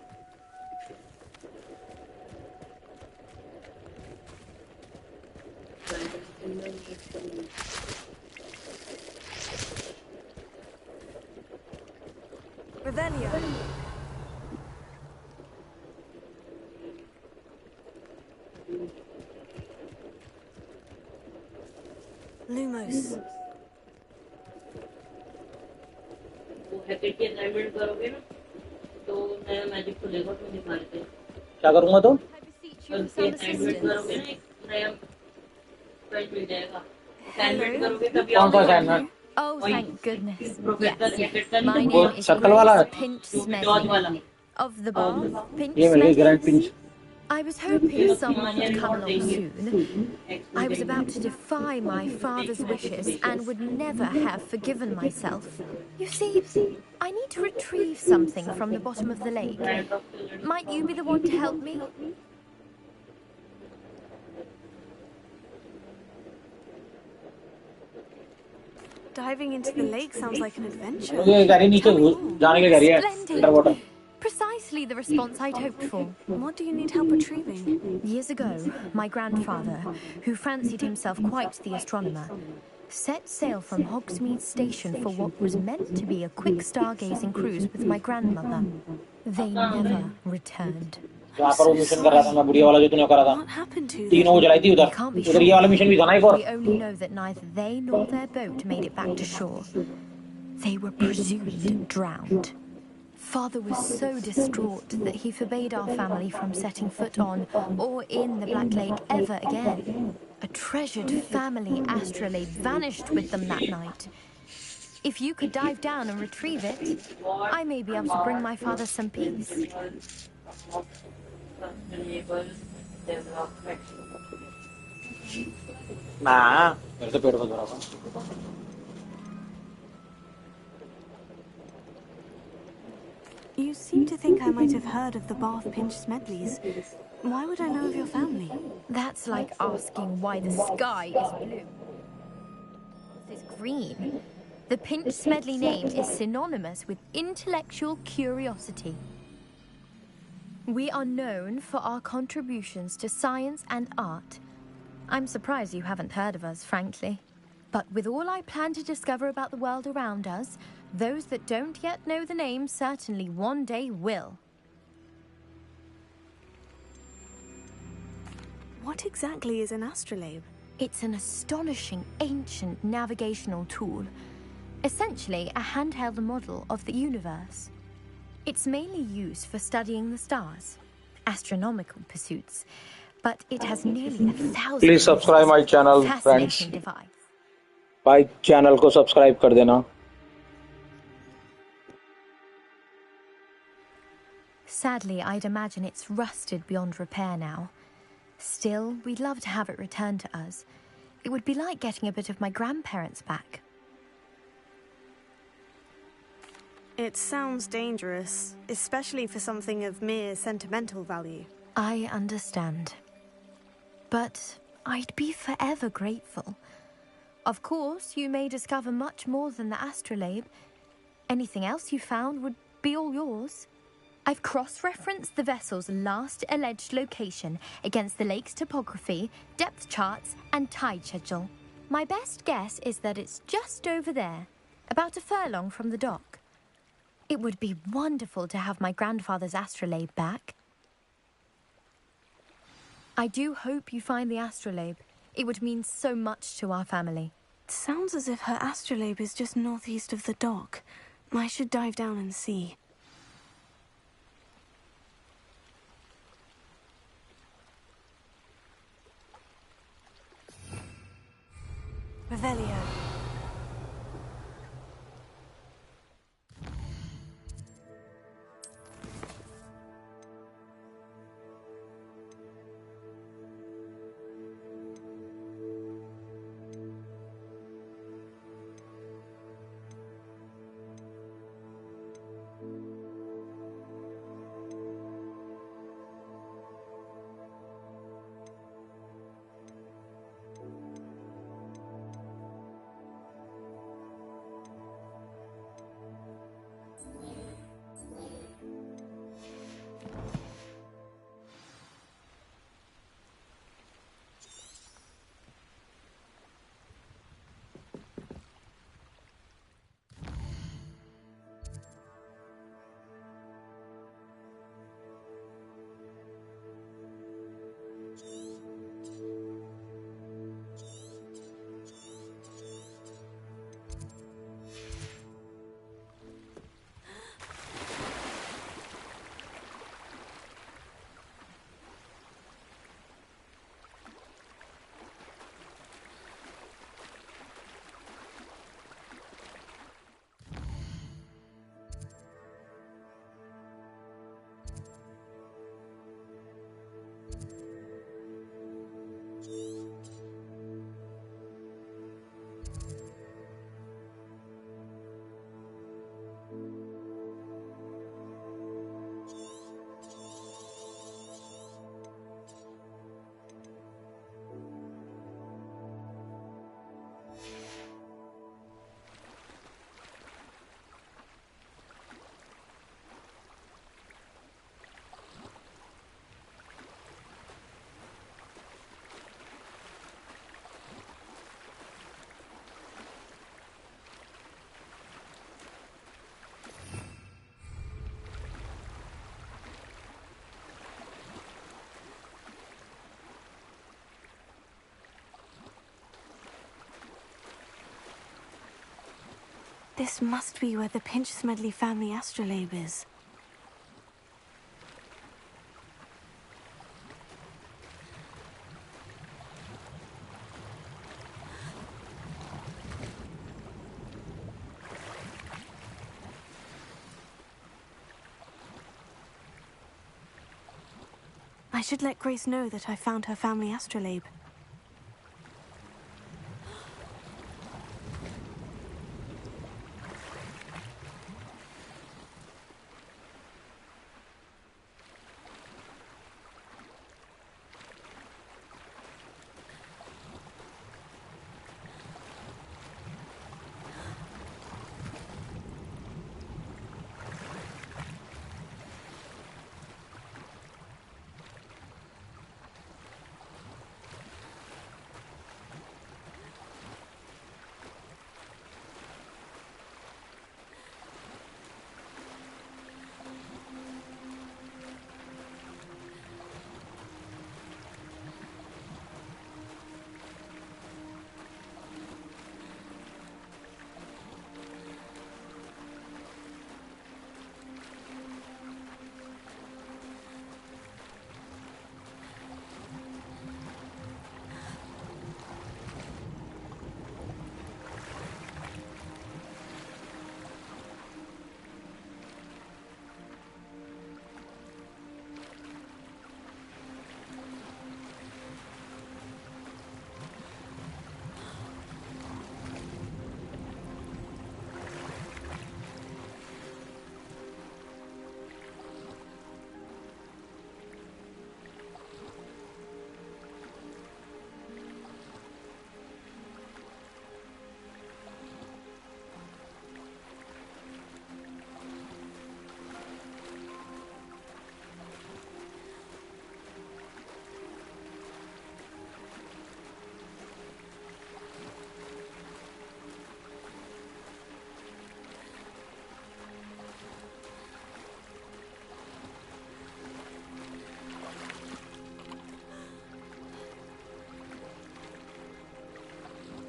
Revelio. Lumos.
क्या करूँगा तो? कौन सा assignment?
Oh, thank goodness. Yes. My
वो
name is
circle वाला है?
Grace Pinch Smedley. Of the Bath, Pinch
ये मिल गई grand
Smedleys.
Pinch.
I was hoping someone would come along soon. I was about to defy my father's wishes and would never have forgiven myself. You see, I need to retrieve something from the bottom of the lake. Might you be the one to help me?
Diving into the lake sounds like an adventure.
मुझे कह रही नीचे जाने के कह रही है under water.
Precisely the response I'd hoped for.
What do you need help retrieving?
Years ago, my grandfather, who fancied himself quite the astronomer, set sail from Hogsmeade Station for what was meant to be a quick stargazing cruise with my grandmother. They never returned.
जहाँ पर वो mission कर रहा था मैं बुढ़िया वाला जो तूने करा था 3 वो जलाई थी उधर ये वाला मिशन भी था ना एक और.
We only know that neither they nor their boat made it back to shore. They were presumed drowned. Father was so distraught that he forbade our family from setting foot on or in the Black Lake ever again. A treasured family astrolabe vanished with them that night. If you could dive down and retrieve it, I may be able to bring my father some peace.
Nah, मेरे से पेट बहुत भरा हुआ.
You seem to think I might have heard of the Bath Pinch Smedleys. Why would I know of your family?
That's like asking why the sky is blue. Is green. The Pinch Smedley name is synonymous with intellectual curiosity. We are known for our contributions to science and art. I'm surprised you haven't heard of us, frankly. But with all I plan to discover about the world around us, those that don't yet know the name certainly one day will.
What exactly is an astrolabe?
It's an astonishing ancient navigational tool. Essentially a handheld model of the universe. It's mainly used for studying the stars, astronomical pursuits, but it has nearly 1,000.
Please subscribe my channel, friends. भाई channel को subscribe कर देना.
Sadly, I'd imagine it's rusted beyond repair now. Still, we'd love to have it returned to us. It would be like getting a bit of my grandparents back.
It sounds dangerous, especially for something of mere sentimental value.
I understand. But I'd be forever grateful. Of course, you may discover much more than the astrolabe. Anything else you found would be all yours. I've cross-referenced the vessel's last alleged location against the lake's topography, depth charts, and tide schedule. My best guess is that it's just over there, about a furlong from the dock. It would be wonderful to have my grandfather's astrolabe back. I do hope you find the astrolabe. It would mean so much to our family.
It sounds as if her astrolabe is just northeast of the dock. I should dive down and see. Revelio. This must be where the Pinch Smedley family astrolabe is. I should let Grace know that I found her family astrolabe.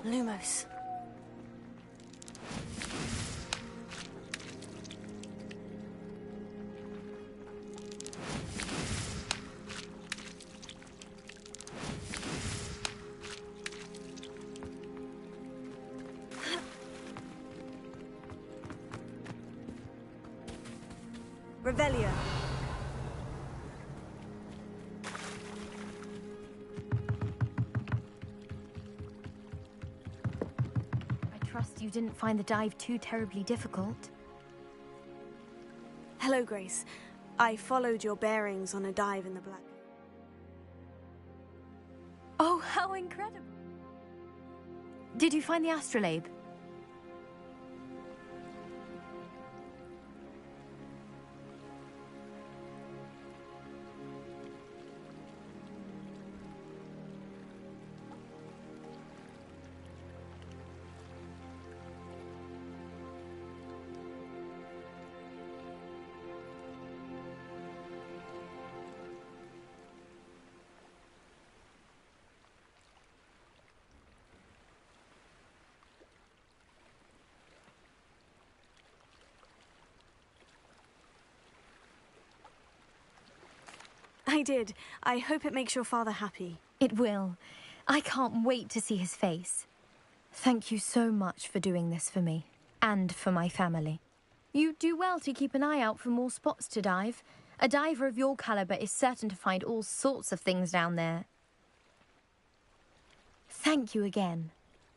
Lumos.
Revelio.
I trust you didn't find the dive too terribly difficult.
Hello, Grace. I followed your bearings on a dive in the Black.
Oh, how incredible! Did you find the astrolabe?
I did. I hope it makes your father happy.
It will. I can't wait to see his face. Thank you so much for doing this for me, and for my family. You do well to keep an eye out for more spots to dive. A diver of your caliber is certain to find all sorts of things down there. Thank you again.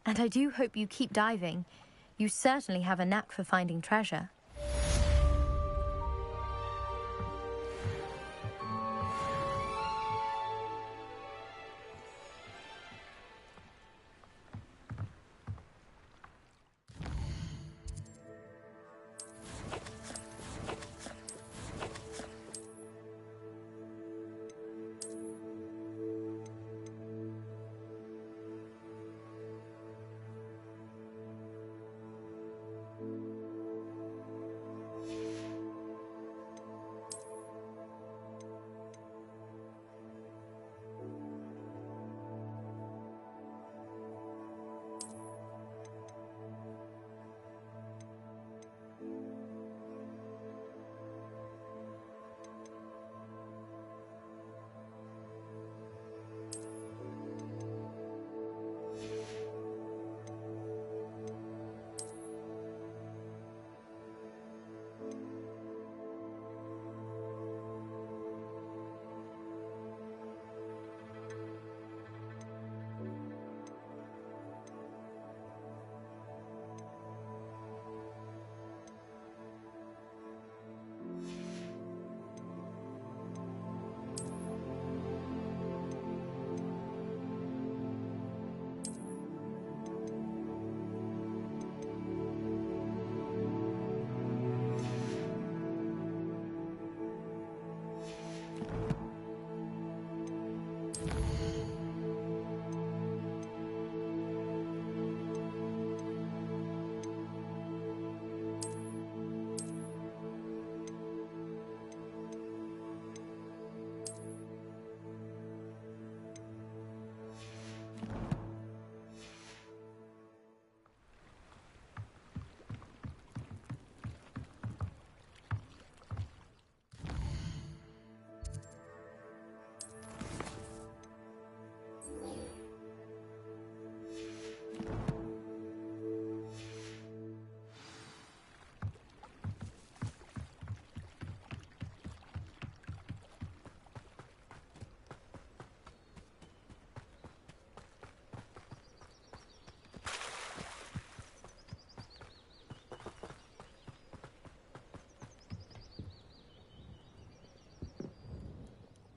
And I do hope you keep diving. You certainly have a knack for finding treasure.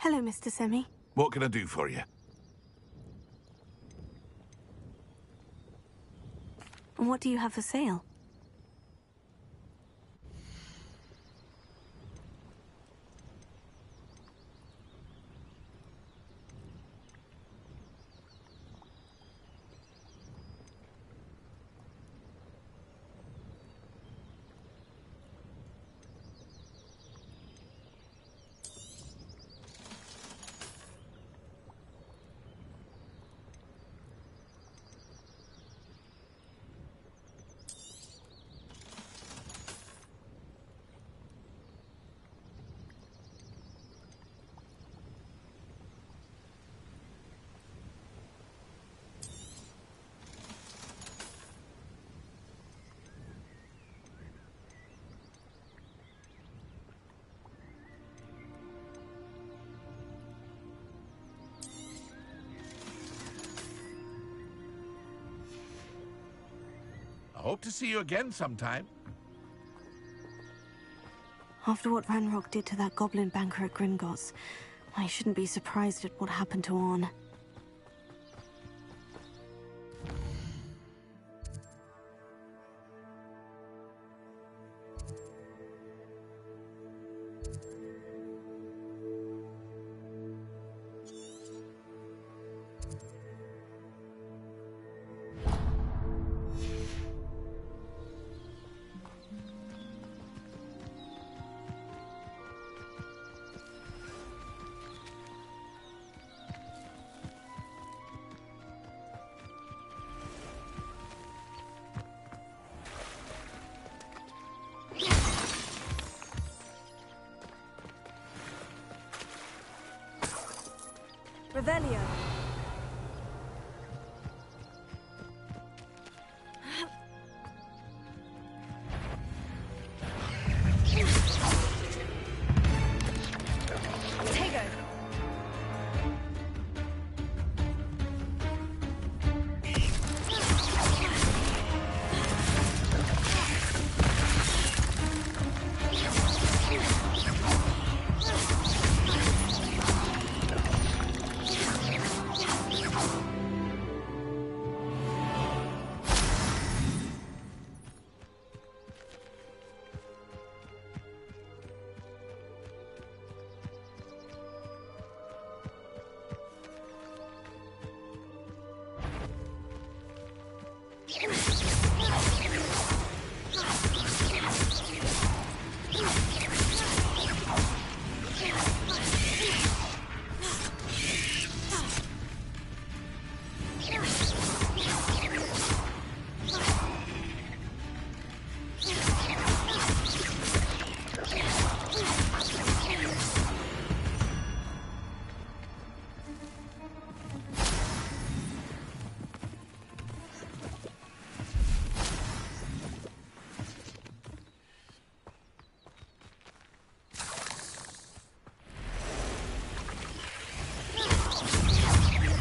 Hello, Mr. Semi.
What can I do for you?
And what do you have for sale?
I hope to see you again sometime.
After what Ranrock did to that goblin banker at Gringotts, I shouldn't be surprised at what happened to Orn.
Revelio.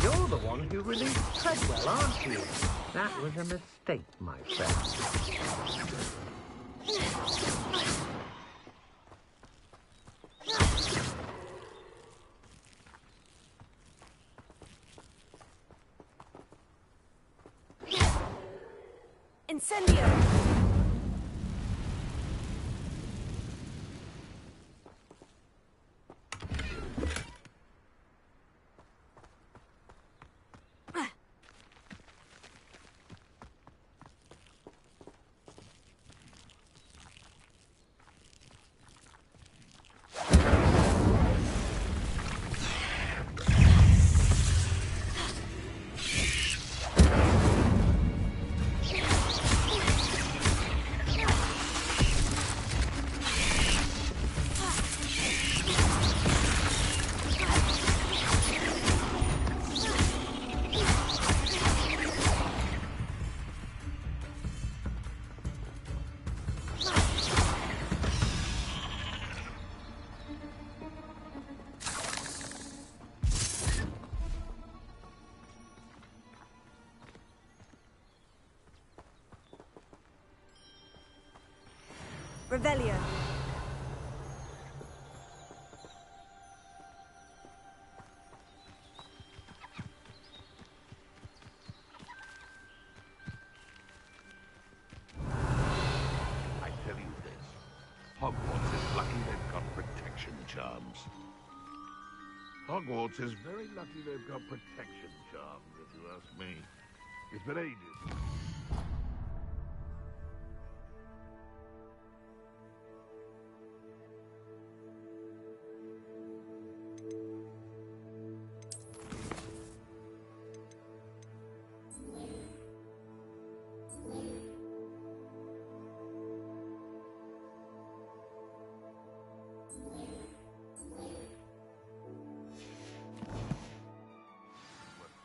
You're the one who released Treadwell, aren't you? That was a mistake, my friend.
Incendio! Revelio.
protection charms.
Hogwarts is very lucky they've got protection charms, if you ask me. It's been ages.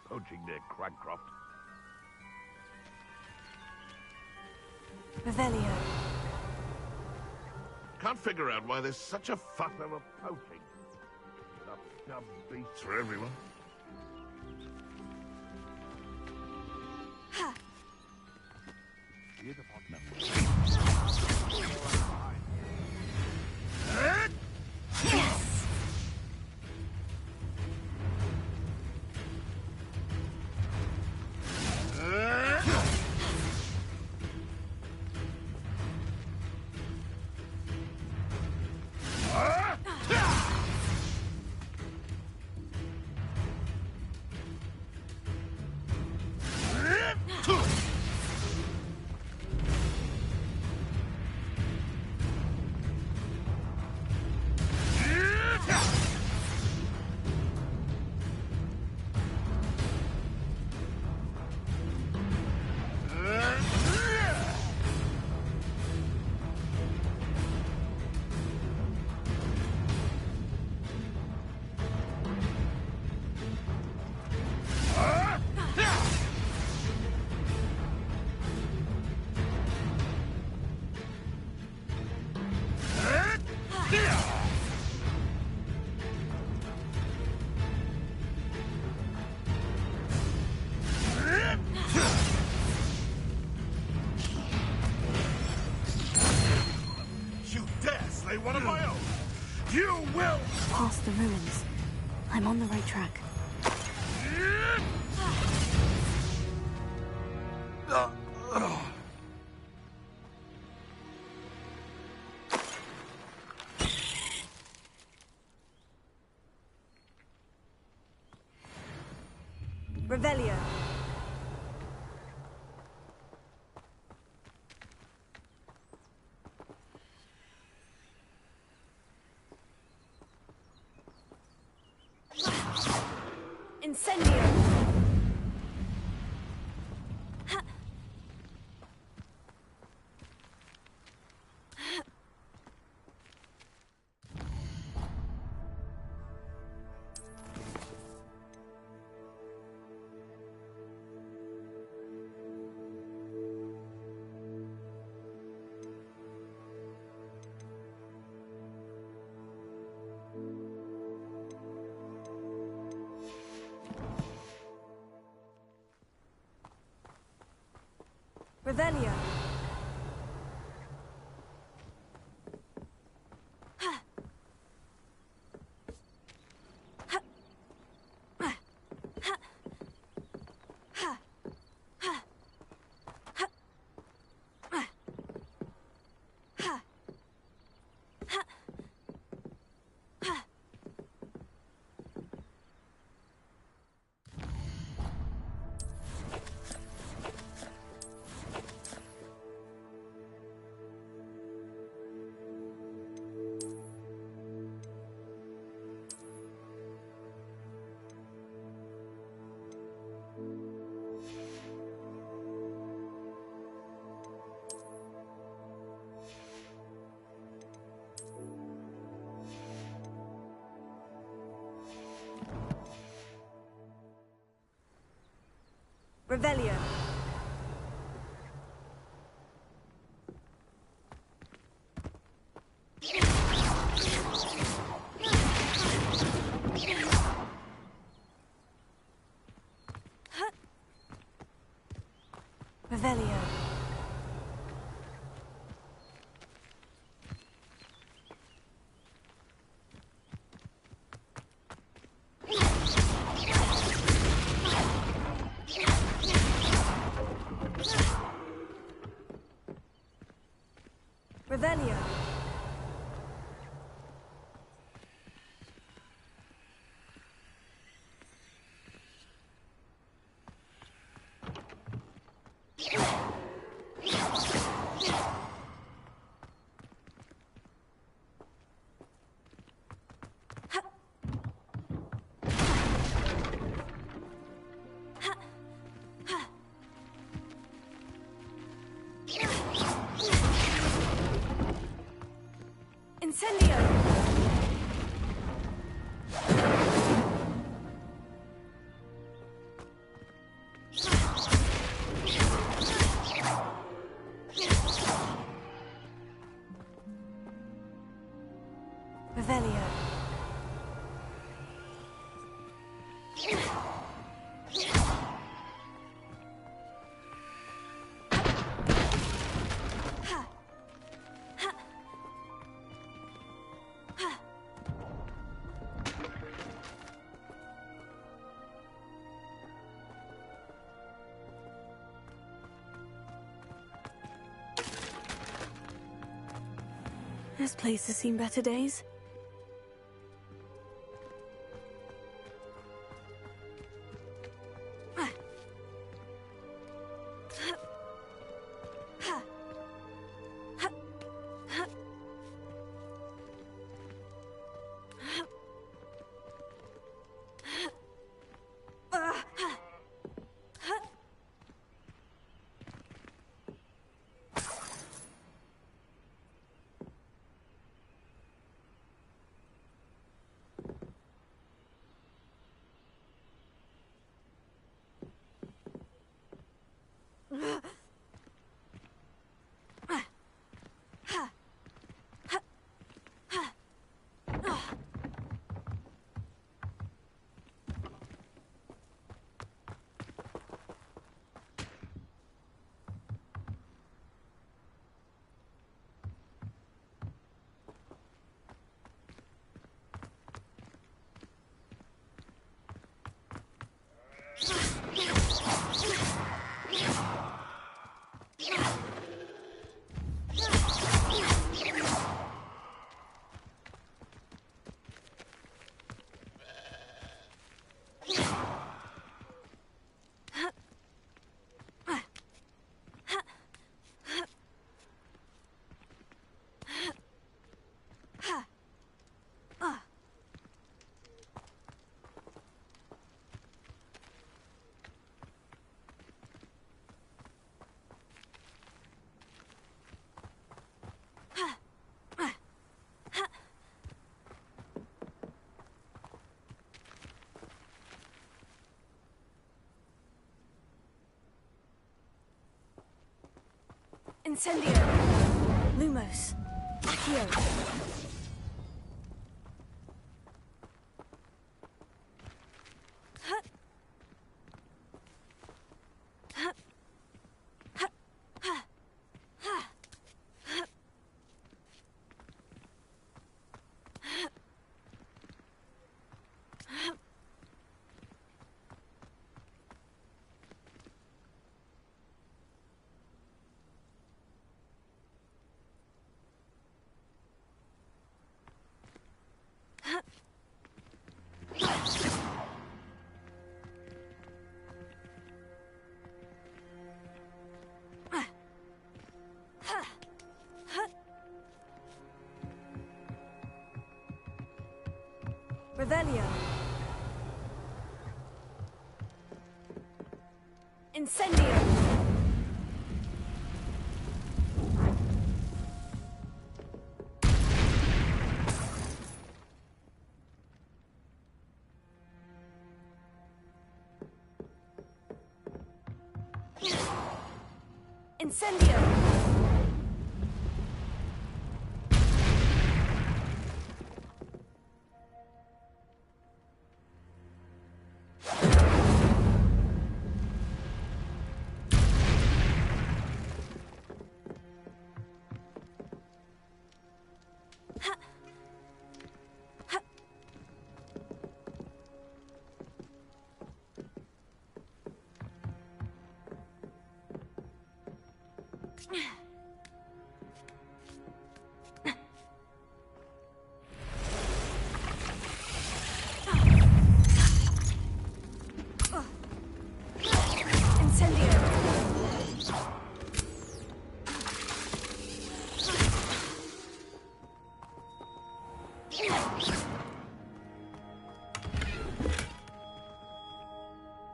Poaching near Cragcroft.
Revelio.
Can't figure out why there's such a fuss over poaching. Enough dumb beasts for everyone.
Ha!
Here's a pot number.
Yes!
One of my own. You will
Past the ruins. I'm on the right track. Revelio. Incendio! Ha. Revelio. Revelio. Revelio. Revelio. Incendio! Revelio. This place has seen better days. Incendio! Lumos! Accio! Revelio. Incendio. Incendio.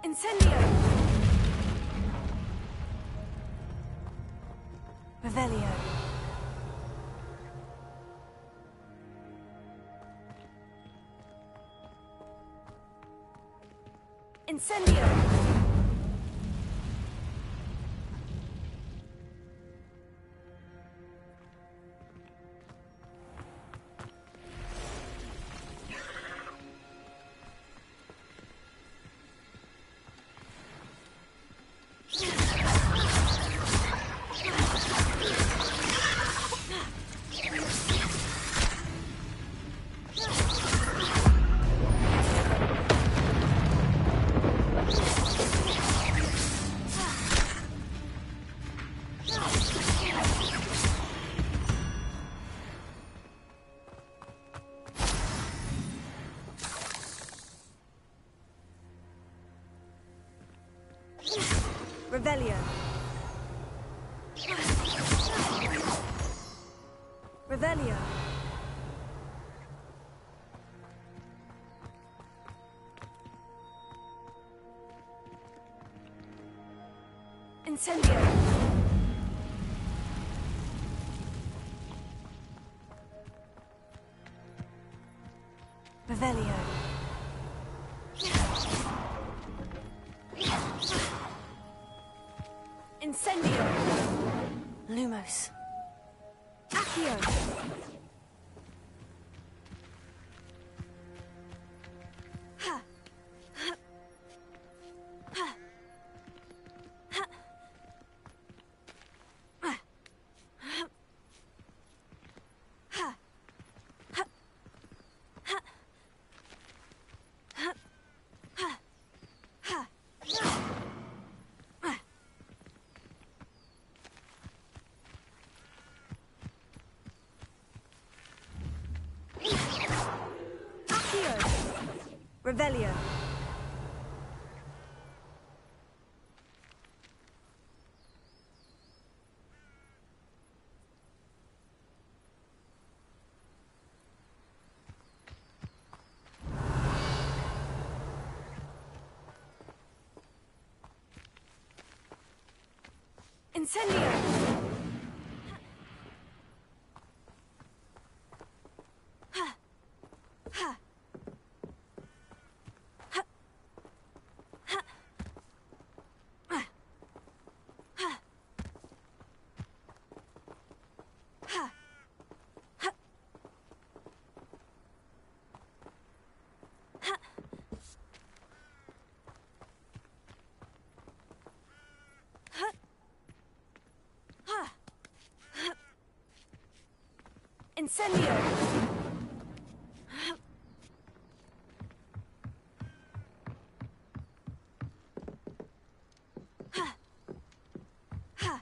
Incendio! Revelio.
Incendio! Revelio. Revelio. Incendio. Revelio. Incendio! Lumos. Accio! Ha! Ha! Ha! Ha! Ha! Ha! Ha! Ha! Ha! Ha! Ha! Revelio. Incendio. Ha. Ha. Incendio! Ha! Ha!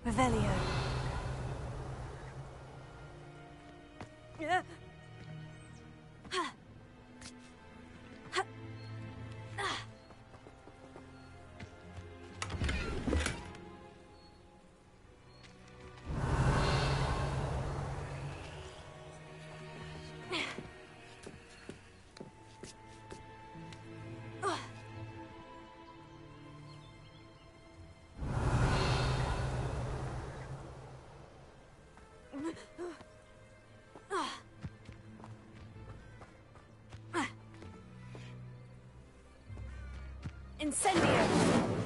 Revelio. Incendio!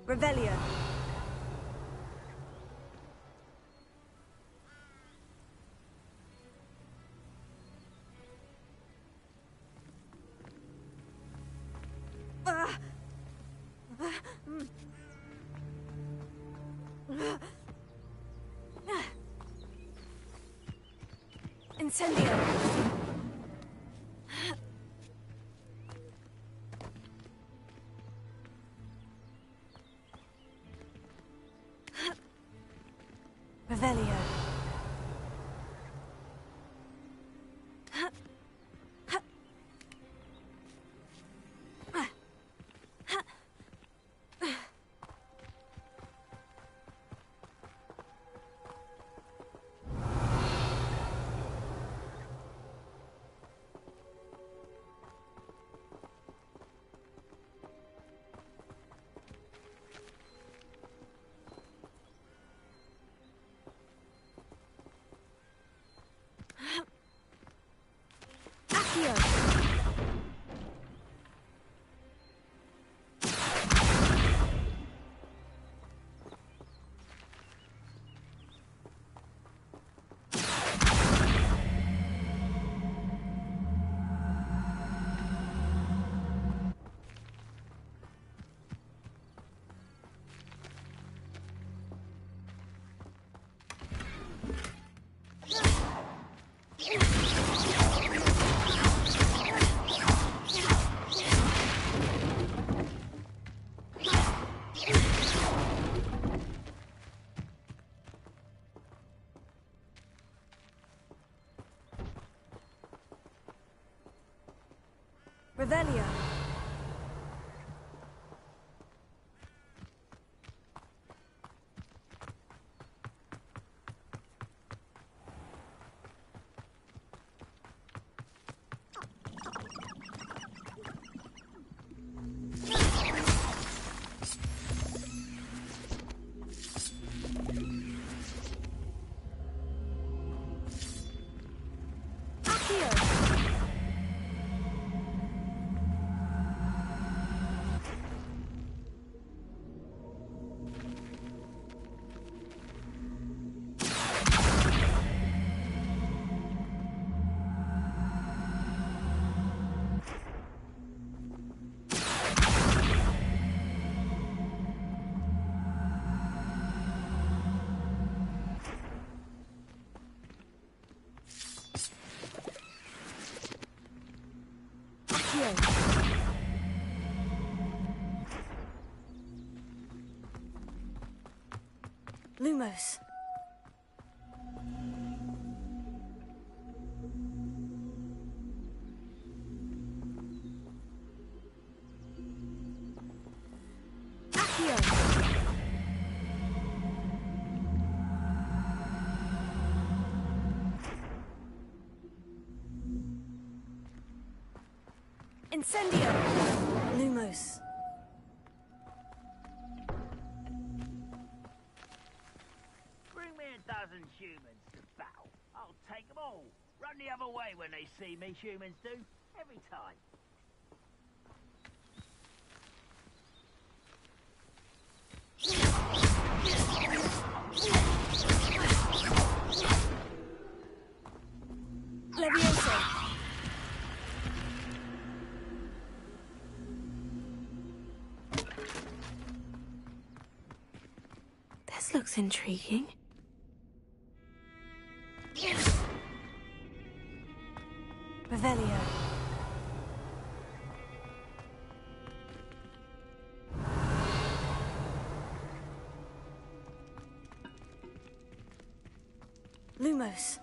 Revelio. Incendio. Revelio. Revelio. Lumos. Incendio! Lumos.
Bring me a dozen humans to battle. I'll take them all. Run the other way when they see me, humans do. Every time.
Levioso.
This looks intriguing.
Revelio. Lumos.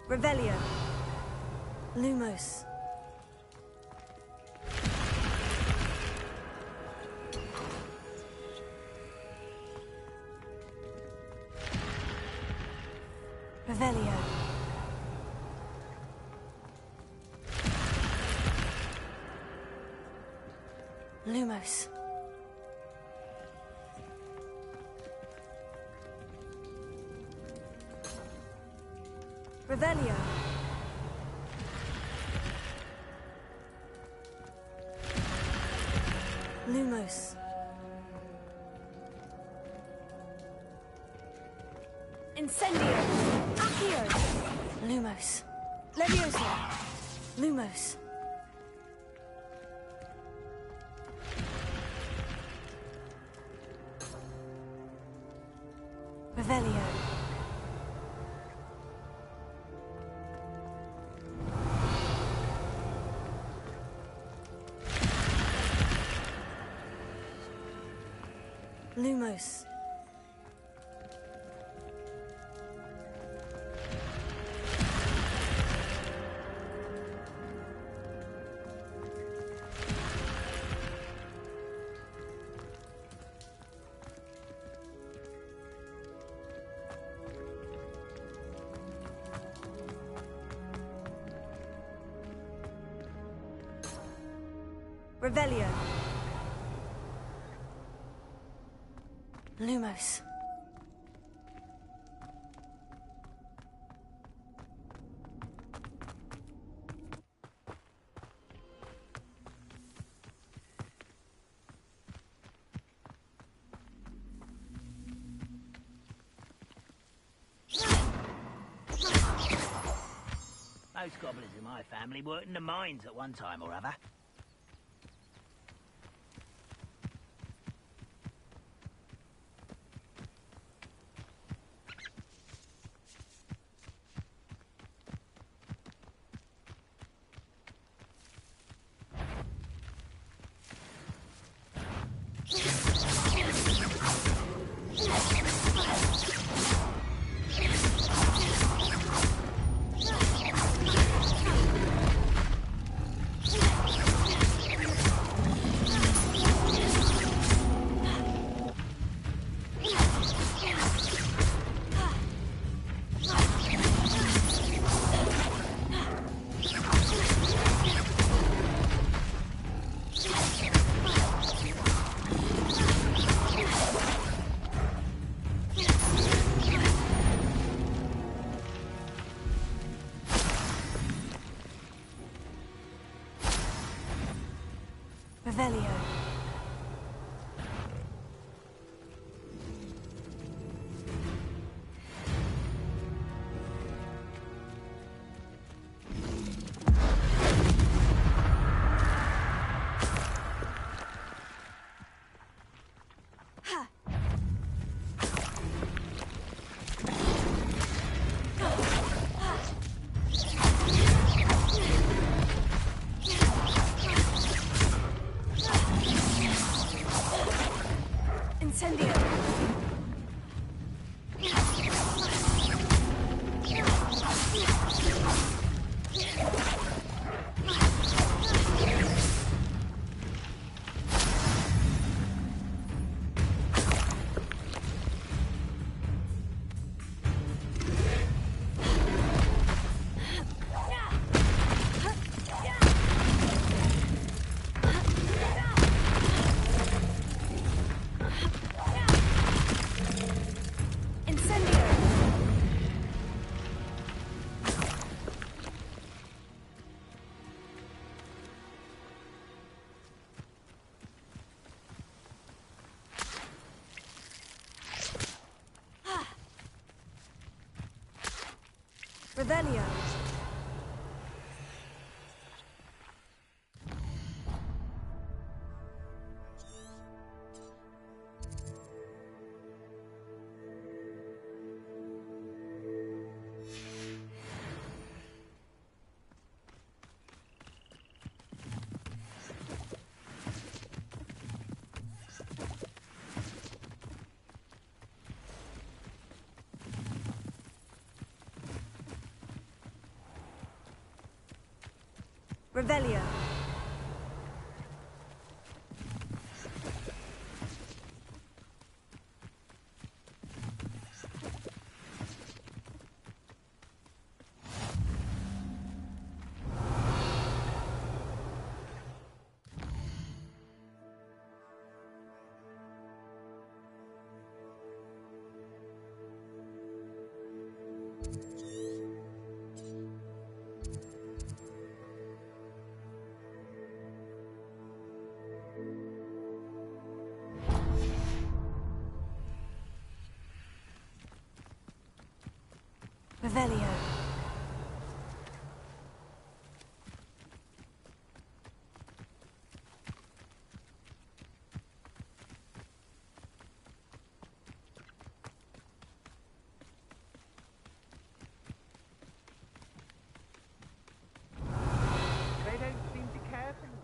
Revelio. Lumos. Revelio. Lumos. Revelio. Lumos. Incendio. Accio. Lumos. Levioso. Lumos. Revelio. Lumos. Revelio. Lumos.
Most goblins in my family worked in the mines at one time or other. Revelio. Incendio. Revelio. Revelio. Revelio.
They don't seem to care for me.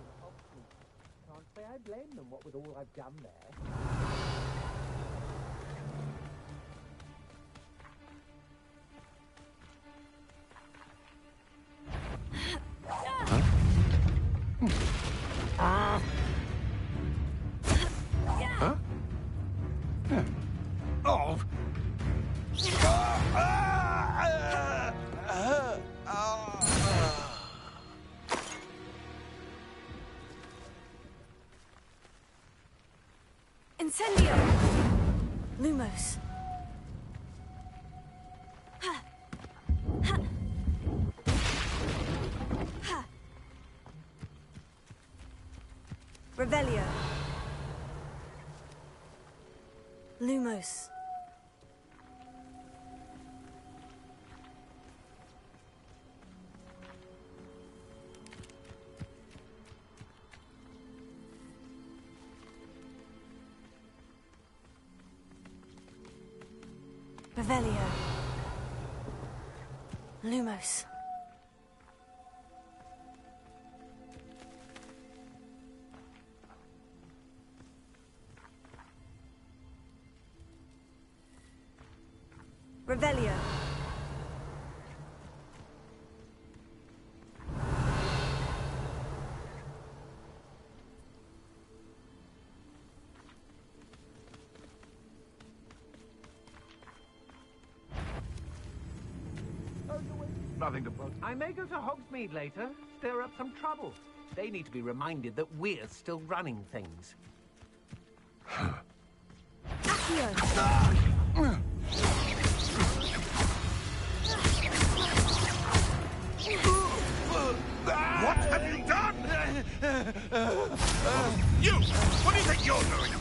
Can't say I blame them, what with all I've done there.
Incendio! Lumos. Revelio. Lumos. Revelio. Lumos. Revelio.
Nothing to boast.
I may go to Hogsmeade later, stir up some trouble. They need to be reminded that we're still running things.
What have you done? You! What do you think you're doing?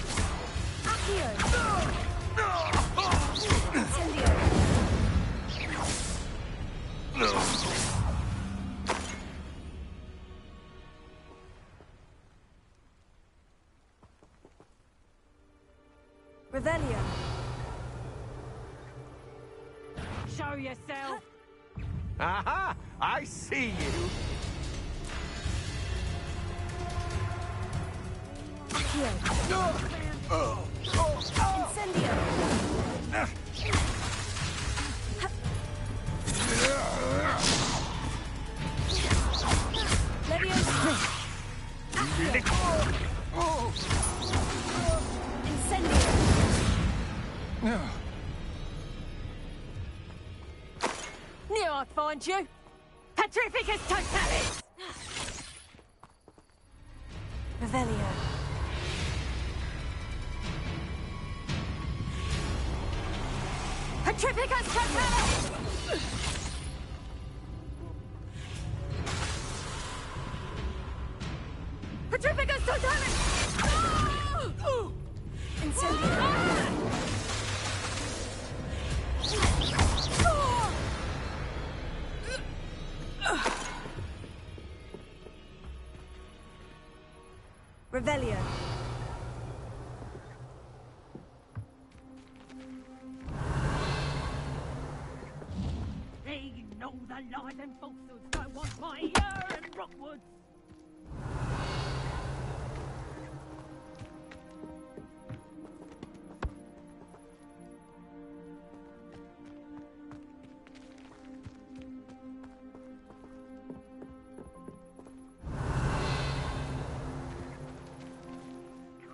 Revelio.
Show yourself!
Aha! I see you!
Incendio.
Knew I'd find you! Petrificus Totalis!
Revelio.
Petrificus Totalis! Petrificus Totalis!
Incendio. Revelio.
They know the lies and falsehoods I want my ear and Rockwoods!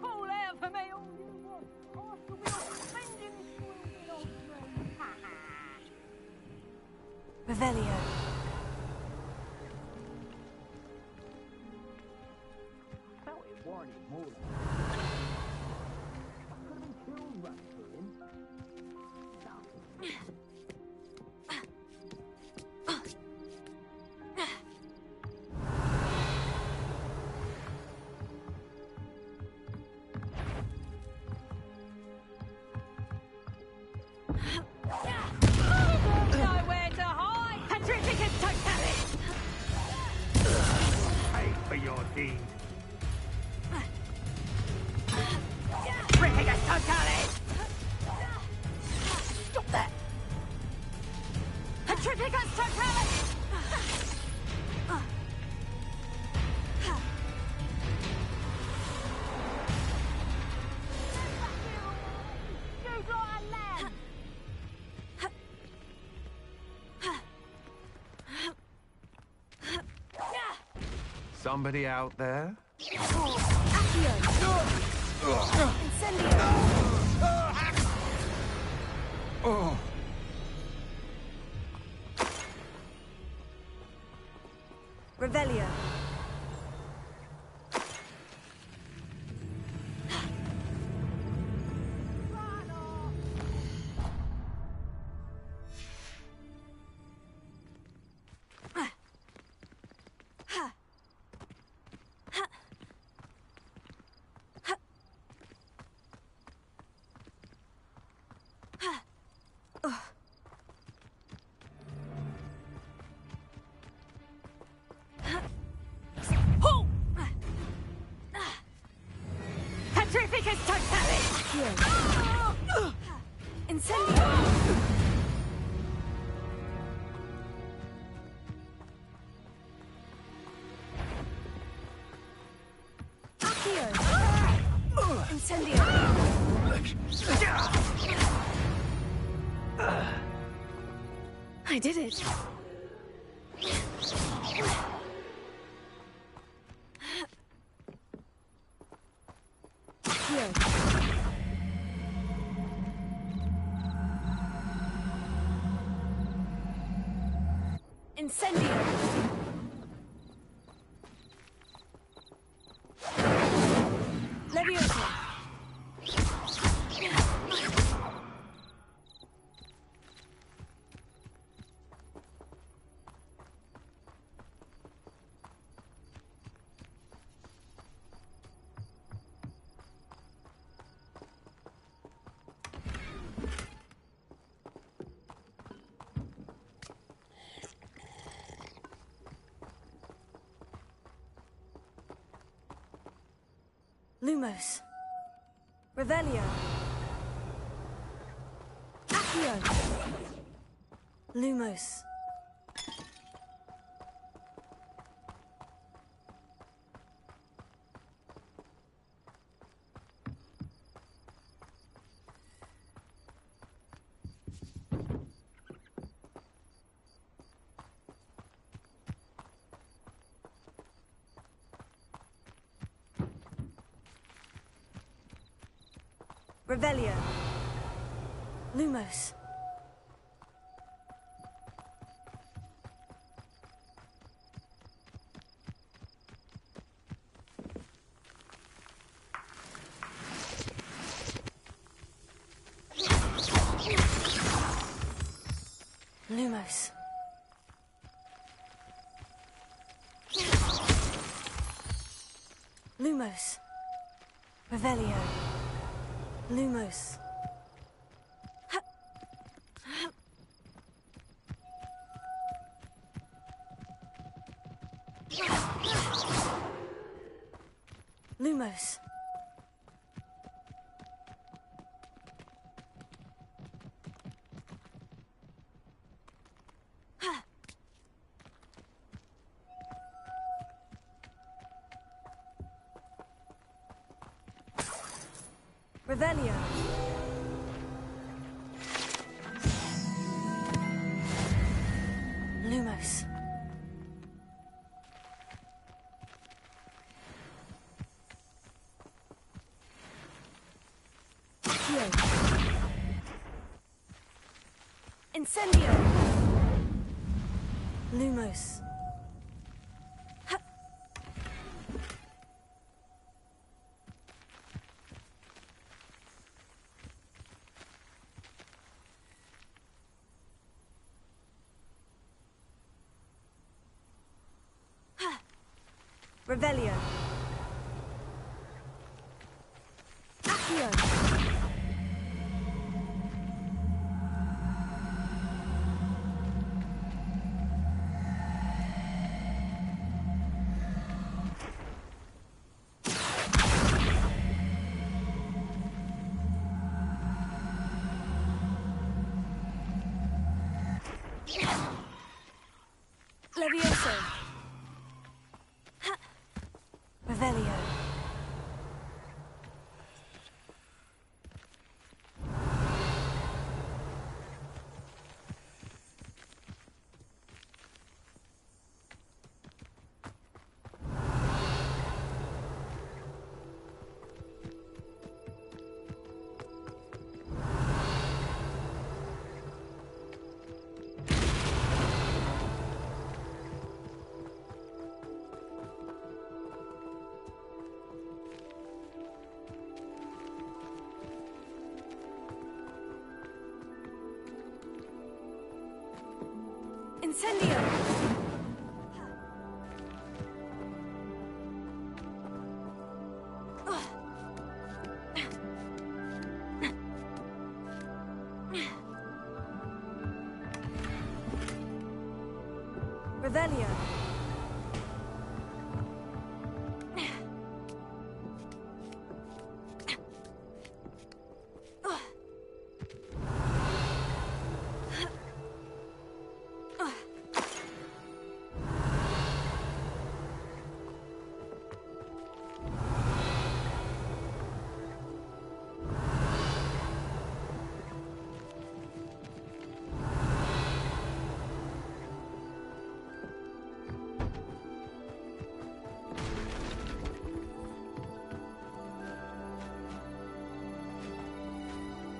Call out for me all you want! I shall be spending this world in Osprey! Ha ha!
Revelio.
Felt it warning more than I could have been killed right through him.
Nowhere to hide! Petrificus Totalis!
Pay for your deed.
Petrificus Totalis! Stop that! Petrificus Totalis! You got a lamb!
Somebody out there?
Oh. Revelio.
Incendio!
I did it.
Here. Incendio! Leviosa! Lumos. Revelio. Accio. Lumos. Revelio. Lumos. Lumos. Lumos. Revelio. Lumos. Lumos. Revelio. Lumos. Accio. Incendio. Lumos. Revelio. Accio. Levioso. Revelio. Incendio! Revelio.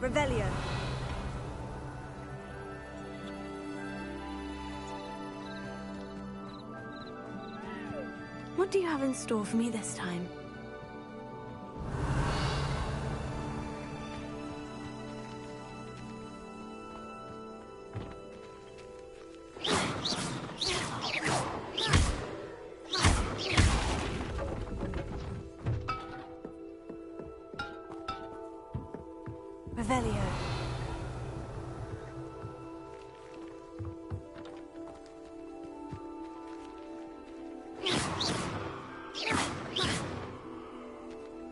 Revelio.
What do you have in store for me this time? Revelio.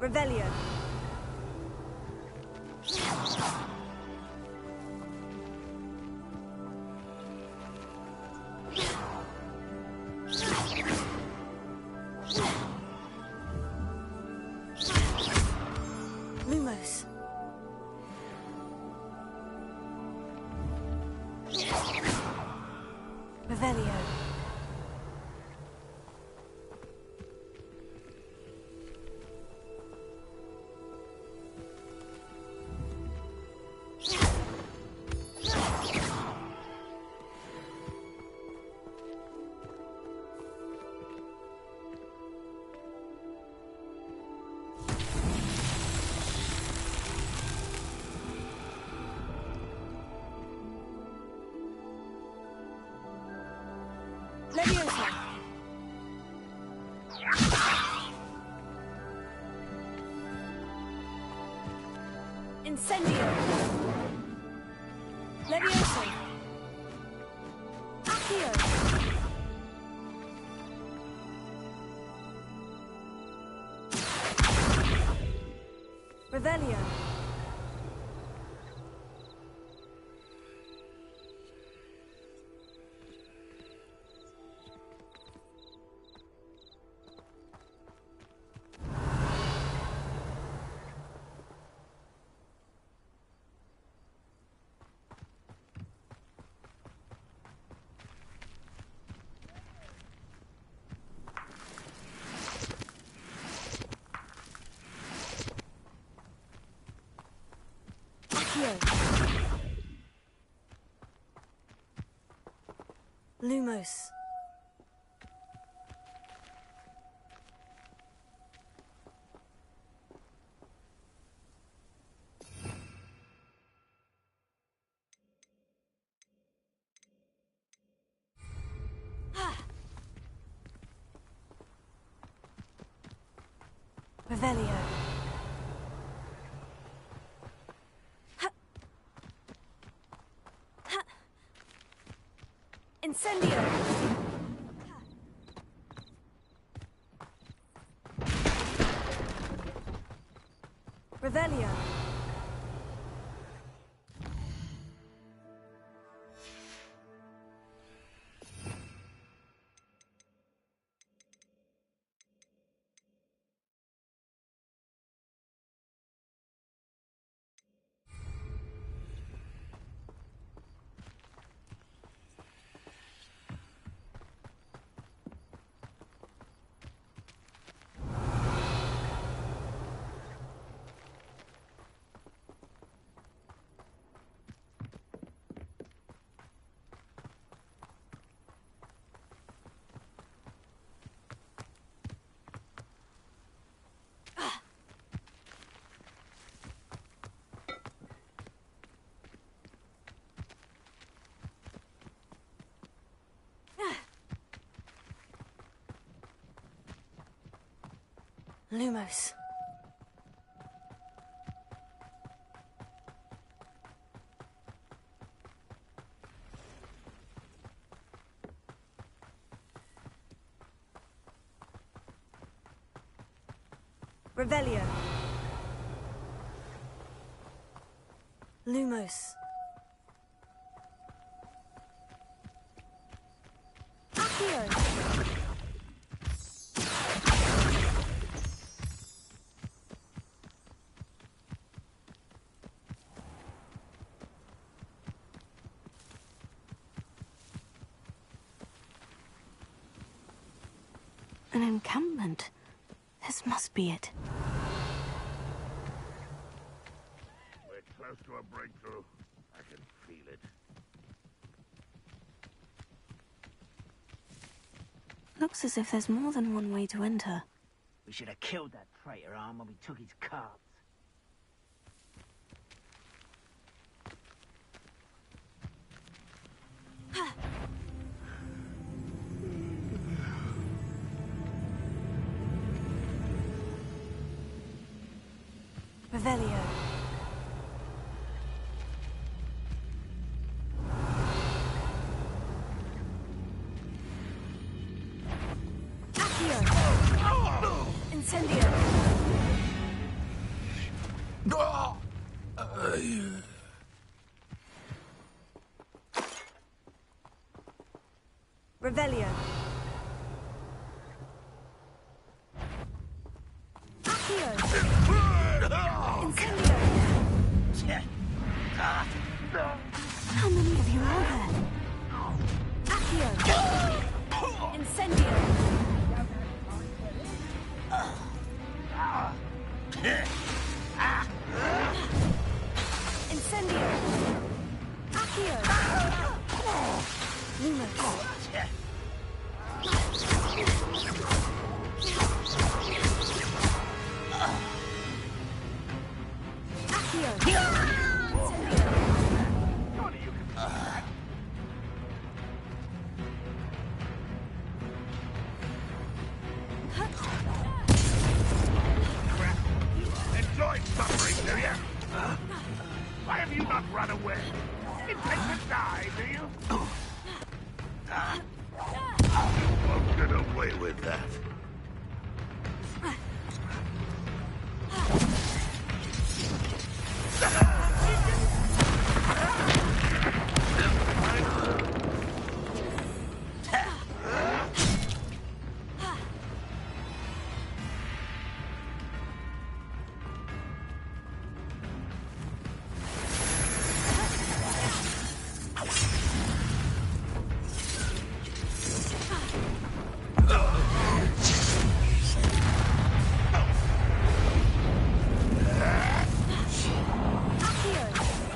Revelio. Lumos. Revelio. Leviosa. Incendio. Leviosa. Accio. Revelio. Lumos. Revelio. Incendio. Revelio. Lumos. Revelio. Lumos. Accio. An encampment. This must be it.
We're
close to a breakthrough. I can feel it.
Looks as if there's more than one way to enter.
We should have killed that traitor arm when we took his cards.
Revelio. Accio. Incendio. Revelio. Accio. Incendio. How many of you are there? Accio. Incendio. Incendio. Accio. Lumos.
Enjoy suffering, do you? Why have you not run away? Intend to die, do you? You won't get away with that.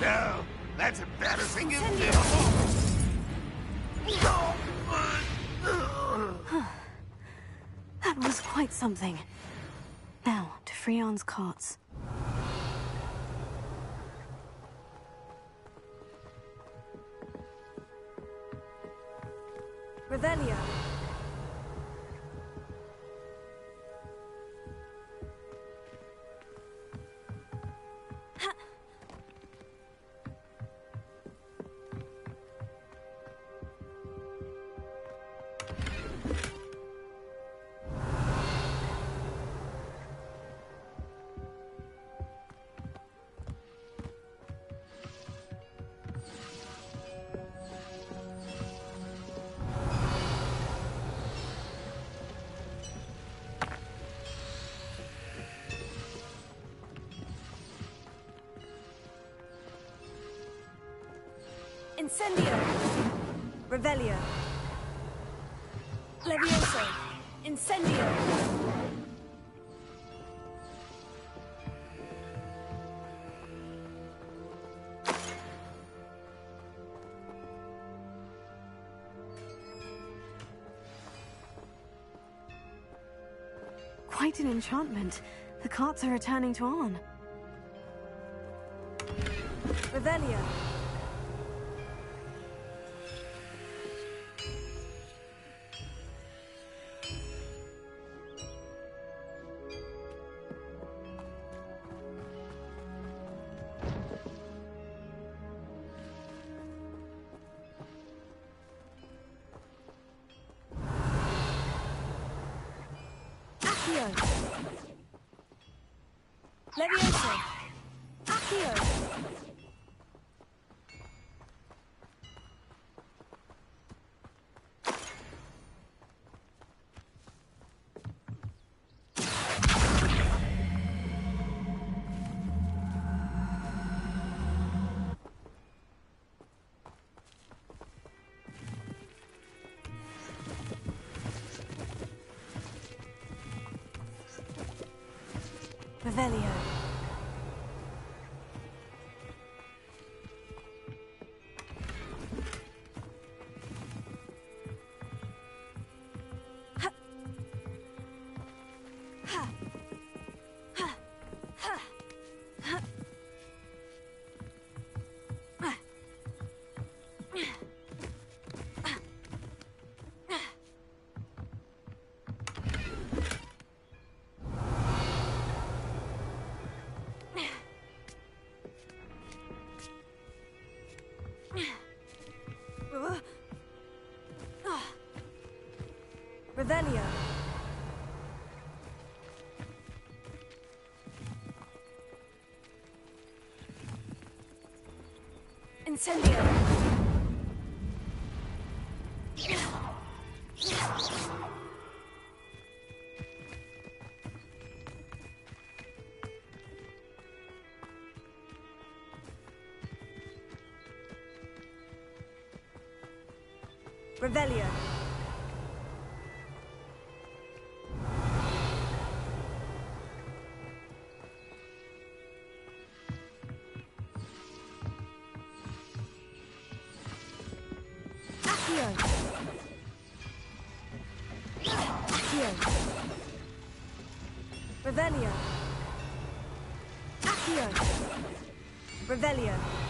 No, that's embarrassing, isn't it?
That was quite something. Now, to Freon's carts.
Revelio. Incendio. Revelio. Levioso. Incendio.
Quite an enchantment. The carts are returning to Arn.
Revelio. Accio. Levioso. Accio. Revelio. Revelio. Incendio. Revelio. Accio. Accio. Revelio. Accio. Revelio.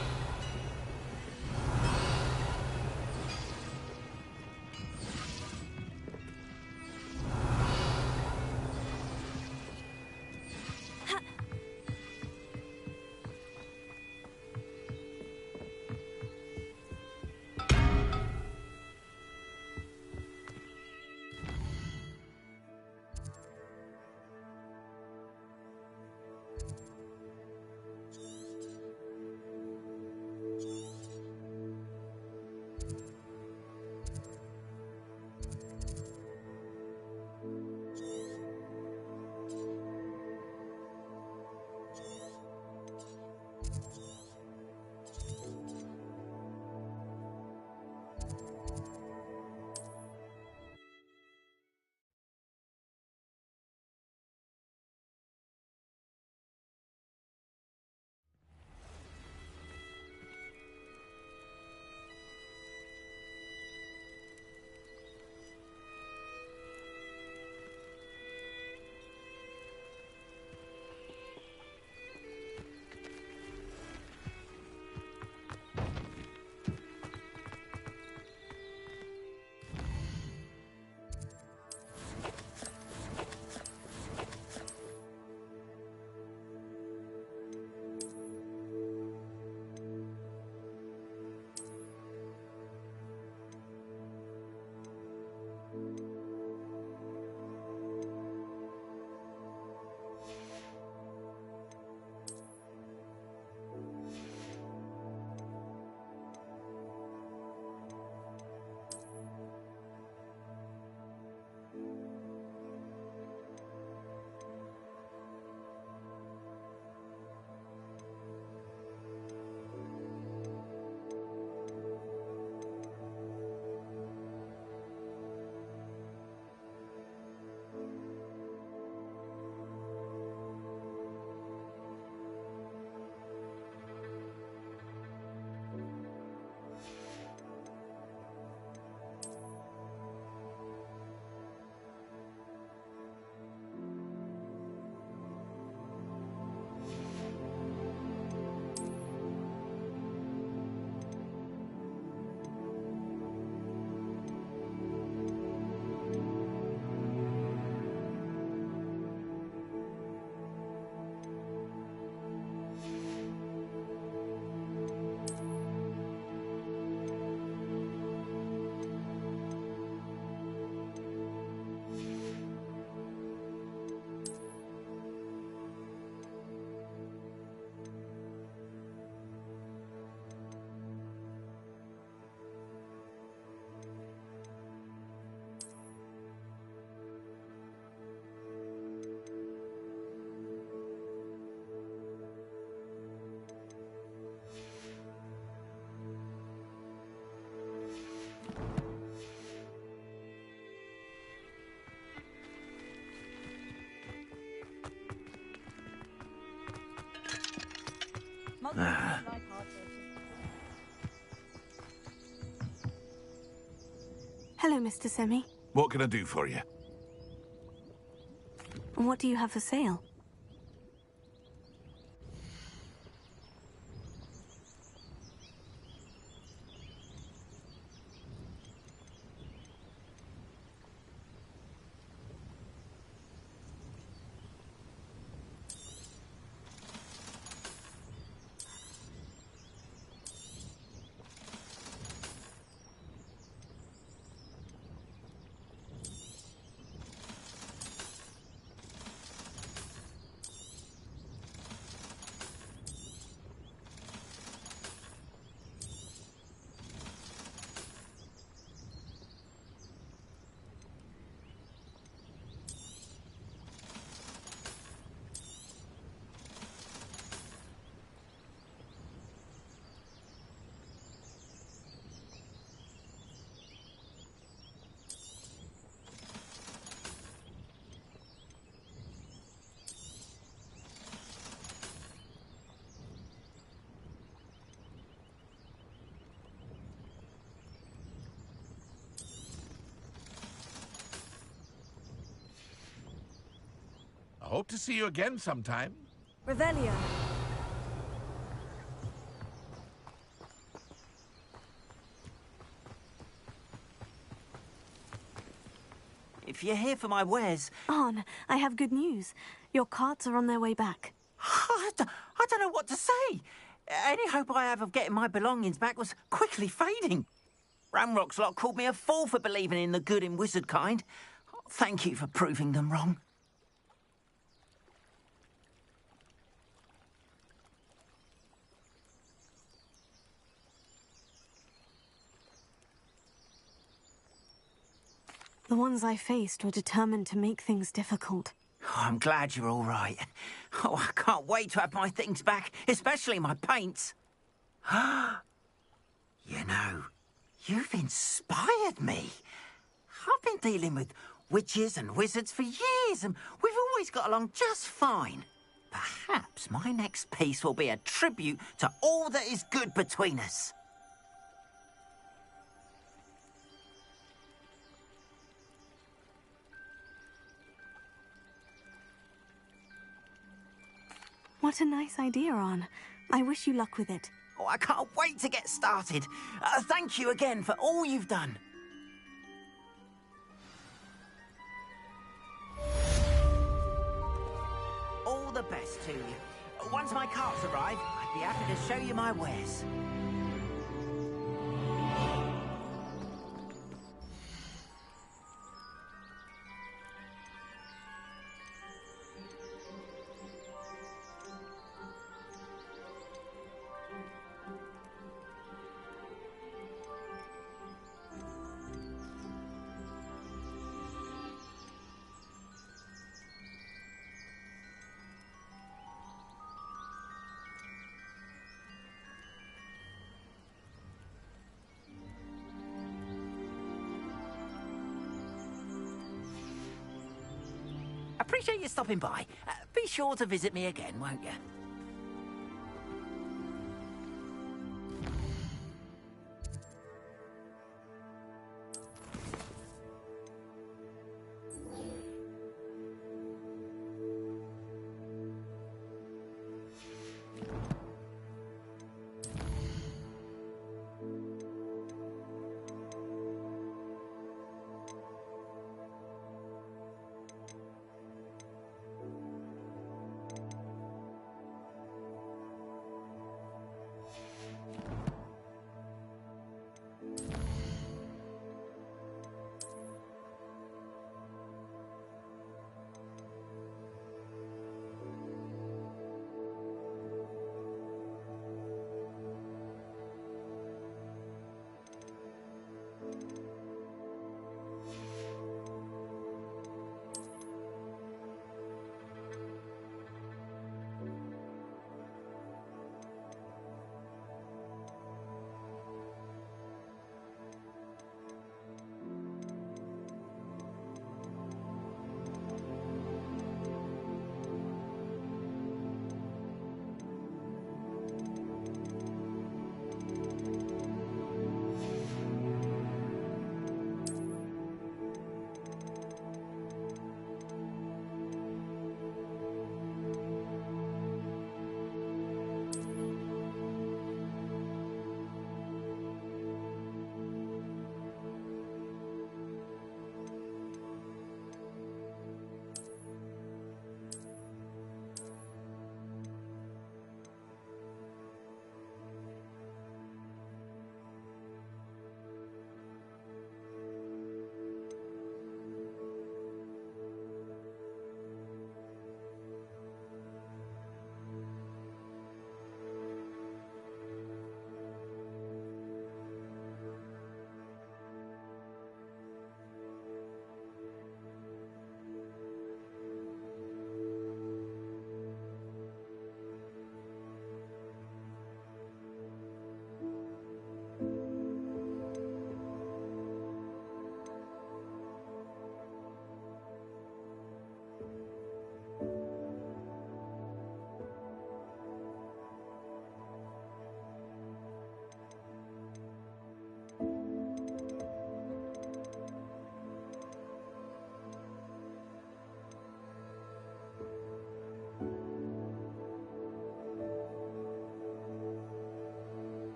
Hello, Mr. Semi.
What can I do for you?
And what do you have for sale?
Hope to see you again sometime.
Revelio.
If you're here for my wares...
Arn, I have good news. Your carts are on their way back.
I don't know what to say. Any hope I have of getting my belongings back was quickly fading. Ramrock's lot called me a fool for believing in the good in wizard kind. Thank you for proving them wrong.
The ones I faced were determined to make things difficult.
Oh, I'm glad you're all right. Oh, I can't wait to have my things back, especially my paints. You know, you've inspired me. I've been dealing with witches and wizards for years, and we've always got along just fine. Perhaps my next piece will be a tribute to all that is good between us.
What a nice idea, Arn. I wish you luck with it.
Oh, I can't wait to get started. Thank you again for all you've done. All the best to you. Once my carts arrive, I'd be happy to show you my wares. Appreciate you stopping by. Be sure to visit me again, won't you?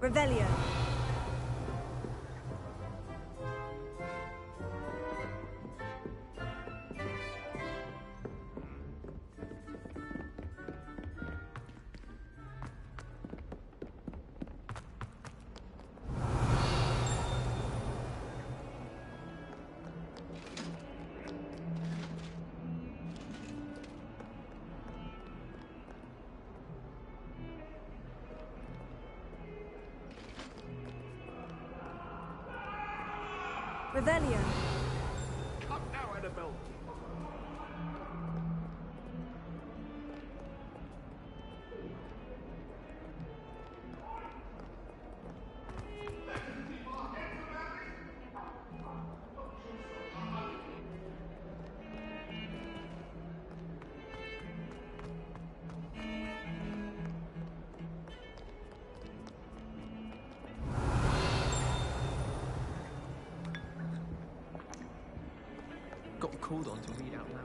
Revelio. Revelio.
Up now, Annabelle.
Got called on to read out loud.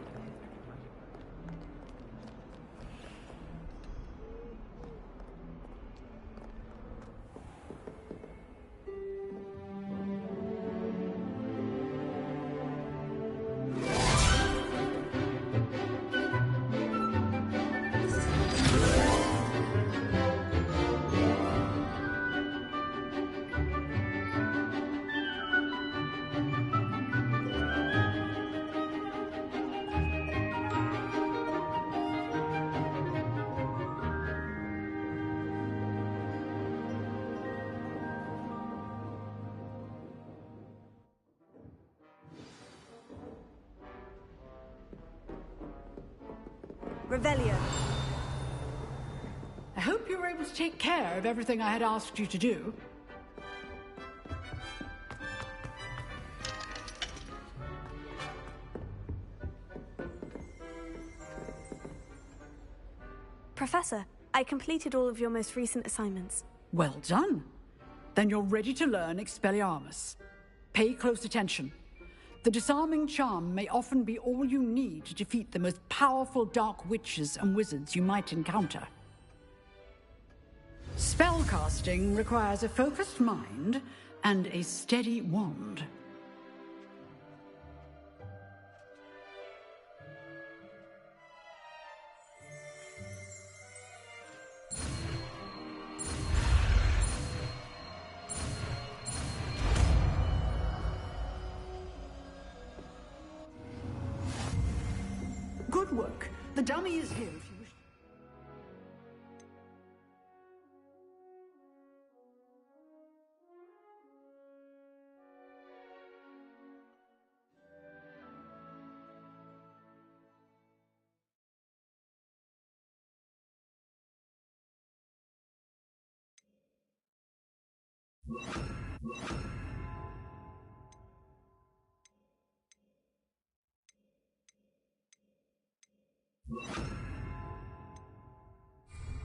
Revelio.
I hope you were able to take care of everything I had asked you to do.
Professor, I completed all of your most recent assignments.
Well done. Then you're ready to learn Expelliarmus. Pay close attention. The disarming charm may often be all you need to defeat the most powerful dark witches and wizards you might encounter. Spellcasting requires a focused mind and a steady wand. Good work. The dummy is here if you wish.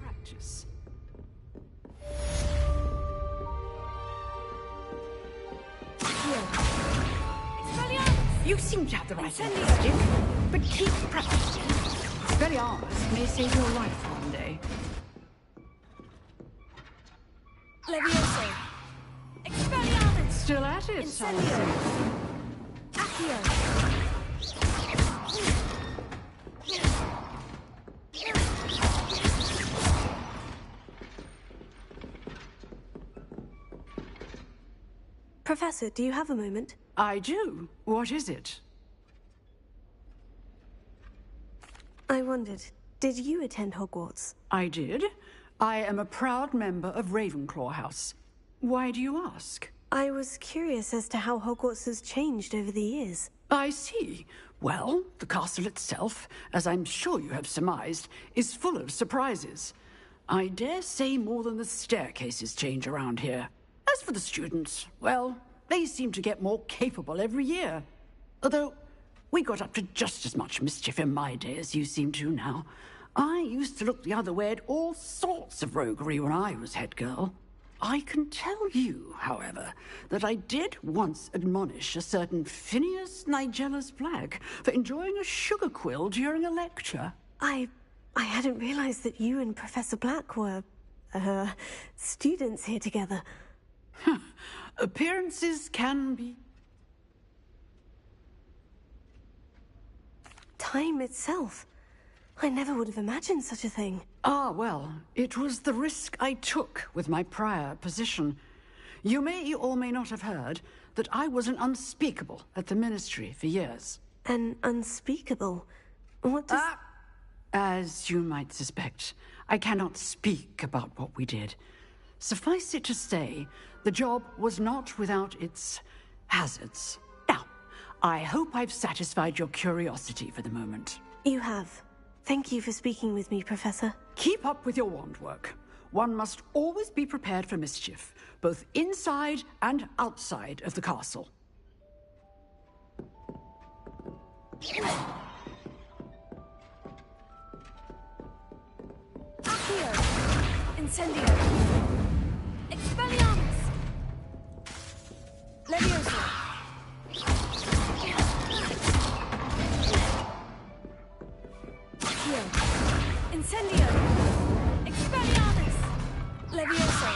Practice. You seem to have the right stick, but keep practicing. Expelliarmus may save your life one day.
Levioso. Expelliarmus.
Still at it,
Incendio. Accio.
Professor, do you have a moment?
I do. What is it?
I wondered, did you attend Hogwarts?
I did. I am a proud member of Ravenclaw House. Why do you ask?
I was curious as to how Hogwarts has changed over the years.
I see. Well, the castle itself, as I'm sure you have surmised, is full of surprises. I dare say more than the staircases change around here. As for the students, well, they seem to get more capable every year. Although, we got up to just as much mischief in my day as you seem to now. I used to look the other way at all sorts of roguery when I was head girl. I can tell you, however, that I did once admonish a certain Phineas Nigellus Black for enjoying a sugar quill during a lecture.
I hadn't realized that you and Professor Black were students here together.
Appearances can be...
Time itself. I never would have imagined such a thing.
Ah, well, it was the risk I took with my prior position. You may or may not have heard that I was an unspeakable at the Ministry for years.
An unspeakable? What does...
As you might suspect, I cannot speak about what we did. Suffice it to say, the job was not without its hazards. Now, I hope I've satisfied your curiosity for the moment.
You have. Thank you for speaking with me, Professor.
Keep up with your wand work. One must always be prepared for mischief, both inside and outside of the castle.
Accio! Incendio! Expelliarmus! Levioso! Accio! Incendio! Expelliarmus! Levioso!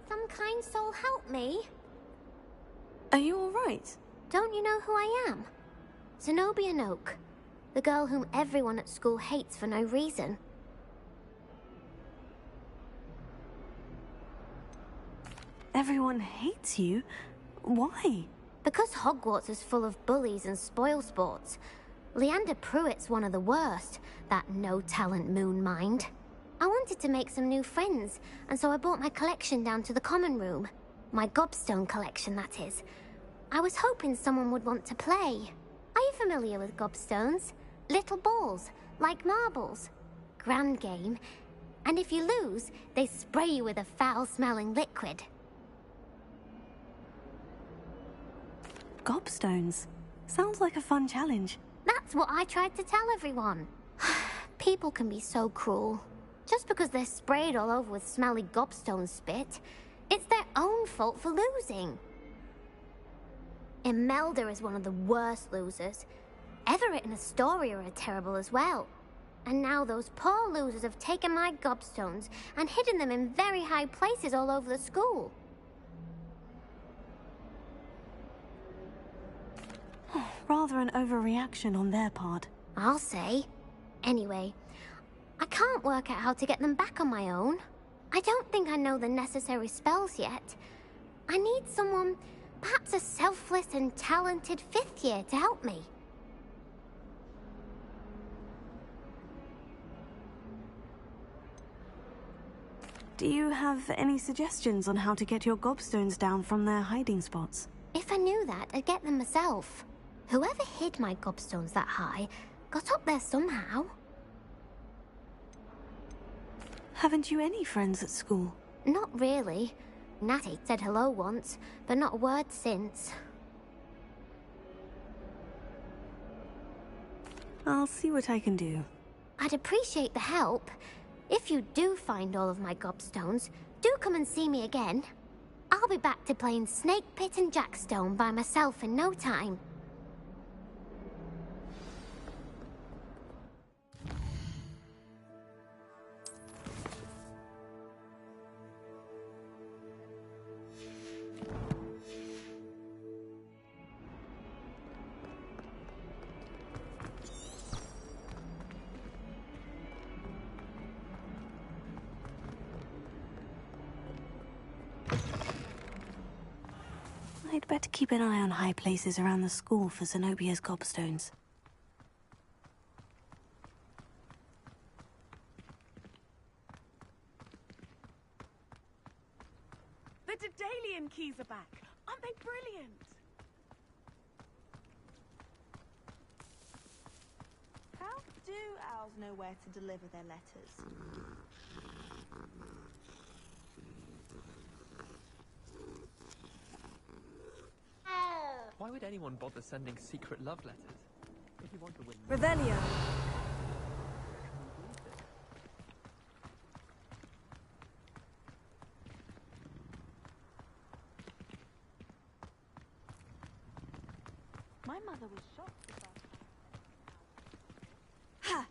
Some kind soul help me?
Are you all right?
Don't you know who I am? Zenobia Noak, the girl whom everyone at school hates for no reason.
Everyone hates you? Why?
Because Hogwarts is full of bullies and spoilsports. Leander Pruitt's one of the worst, that no-talent moon mind. I wanted to make some new friends, and so I brought my collection down to the common room. My gobstone collection, that is. I was hoping someone would want to play. Are you familiar with gobstones? Little balls, like marbles. Grand game. And if you lose, they spray you with a foul-smelling liquid.
Gobstones? Sounds like a fun challenge.
That's what I tried to tell everyone. People can be so cruel. Just because they're sprayed all over with smelly gobstone spit, it's their own fault for losing. Imelda is one of the worst losers. Everett and Astoria are terrible as well. And now those poor losers have taken my gobstones and hidden them in very high places all over the school.
Rather an overreaction on their part.
I'll say. Anyway, I can't work out how to get them back on my own. I don't think I know the necessary spells yet. I need someone, perhaps a selfless and talented fifth year to help me.
Do you have any suggestions on how to get your gobstones down from their hiding spots?
If I knew that, I'd get them myself. Whoever hid my gobstones that high got up there somehow.
Haven't you any friends at school?
Not really. Natty said hello once, but not a word since.
I'll see what I can do.
I'd appreciate the help. If you do find all of my gobstones, do come and see me again. I'll be back to playing Snake Pit and Jackstone by myself in no time.
I'd better keep an eye on high places around the school for Zenobia's gobstones.
The Daedalian keys are back. Aren't they brilliant?
How do owls know where to deliver their letters?
would anyone bother sending secret love letters? If you want to win...
Revelio.
My mother was shocked about
Ha!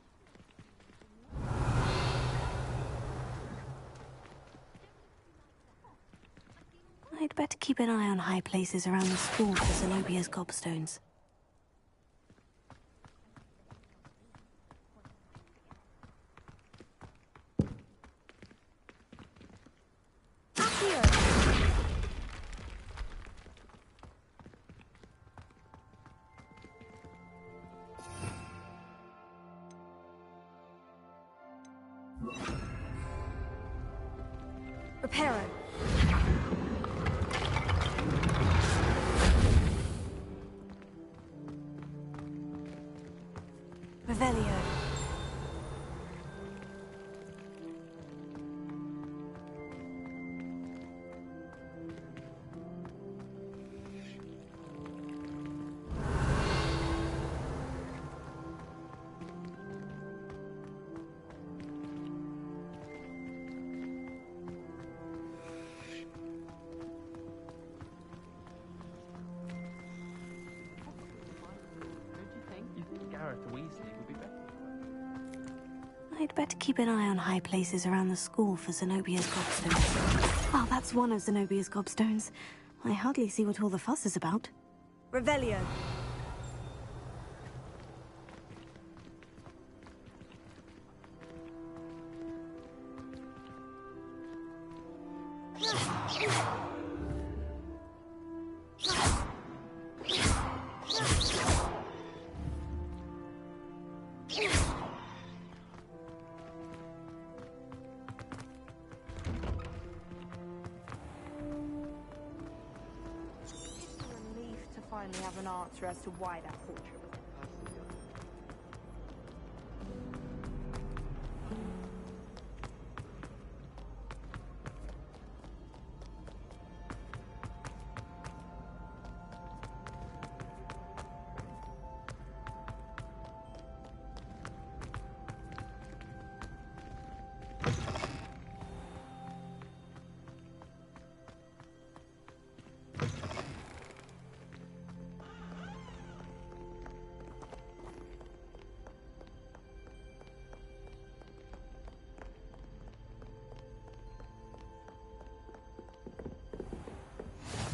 I'd better keep an eye on high places around the school for Zenobia's gobstones.
Reparo. Revelio.
You think Gareth Weasley would be better?
I'd better keep an eye on high places around the school for Zenobia's gobstones. Oh, that's one of Zenobia's gobstones. I hardly see what all the fuss is about.
Revelio.
relief to finally have an answer as to why that portrait was.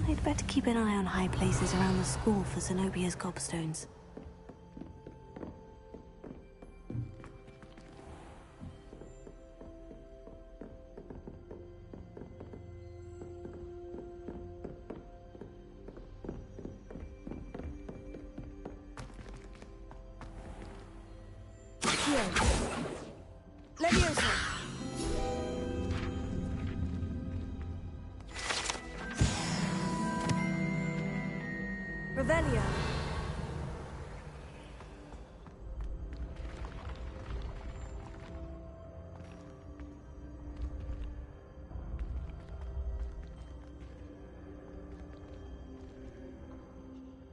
I'd better keep an eye on high places around the school for Zenobia's gobstones.
Leviosa. Revelio.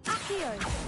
Accio.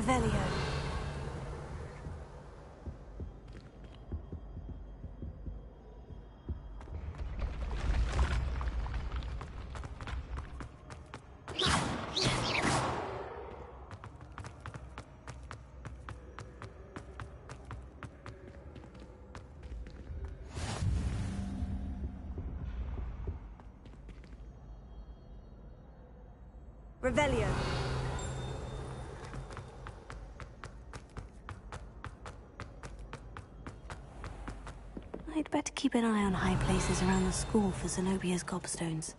Revelio. Revelio.
I'd better keep an eye on high places around the school for Zenobia's gobstones.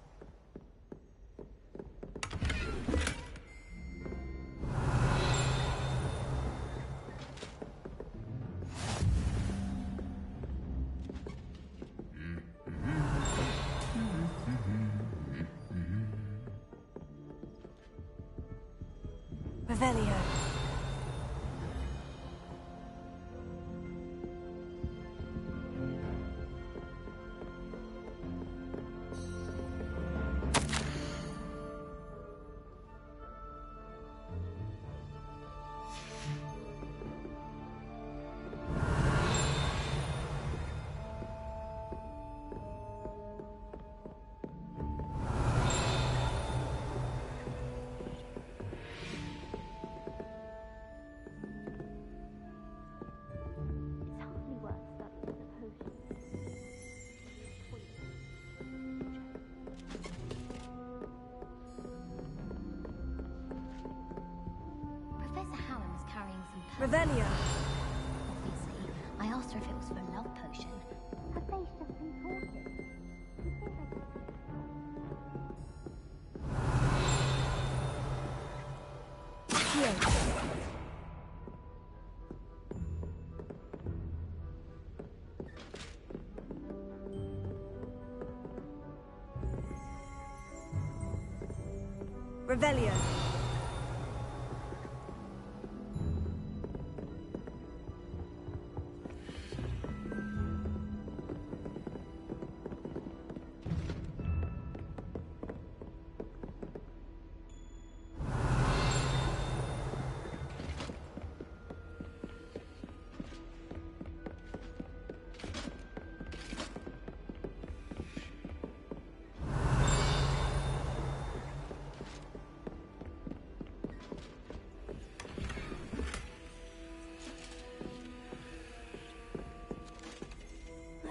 Revelio. Revelio.
Obviously, I asked her if it was for a love potion. Her face just contorted.
Revelio.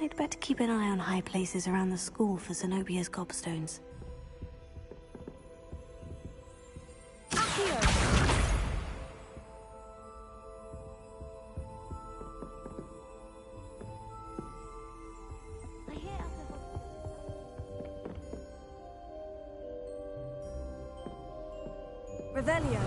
I'd better keep an eye on high places around the school for Zenobia's gobstones.
Revelio.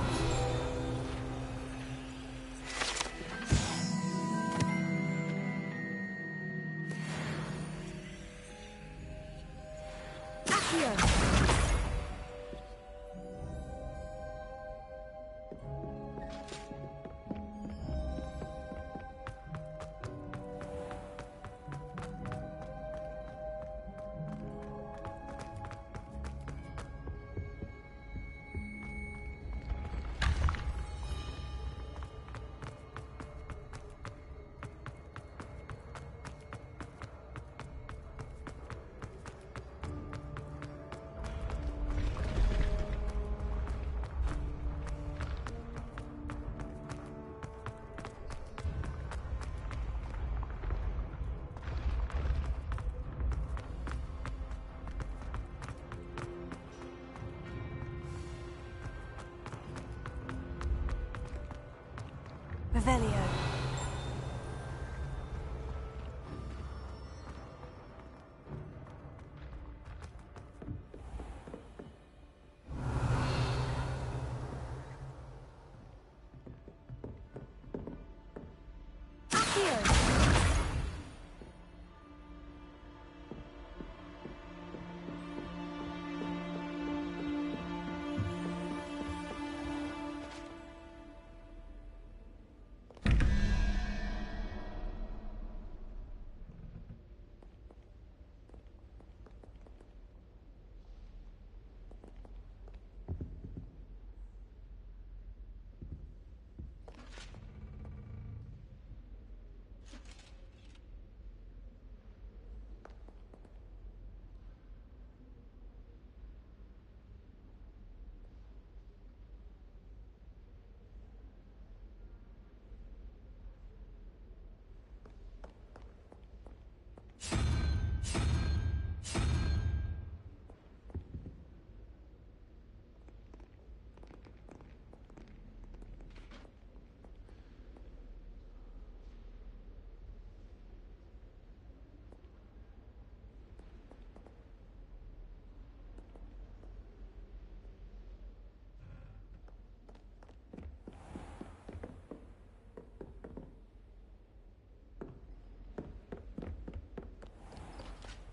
Revelio.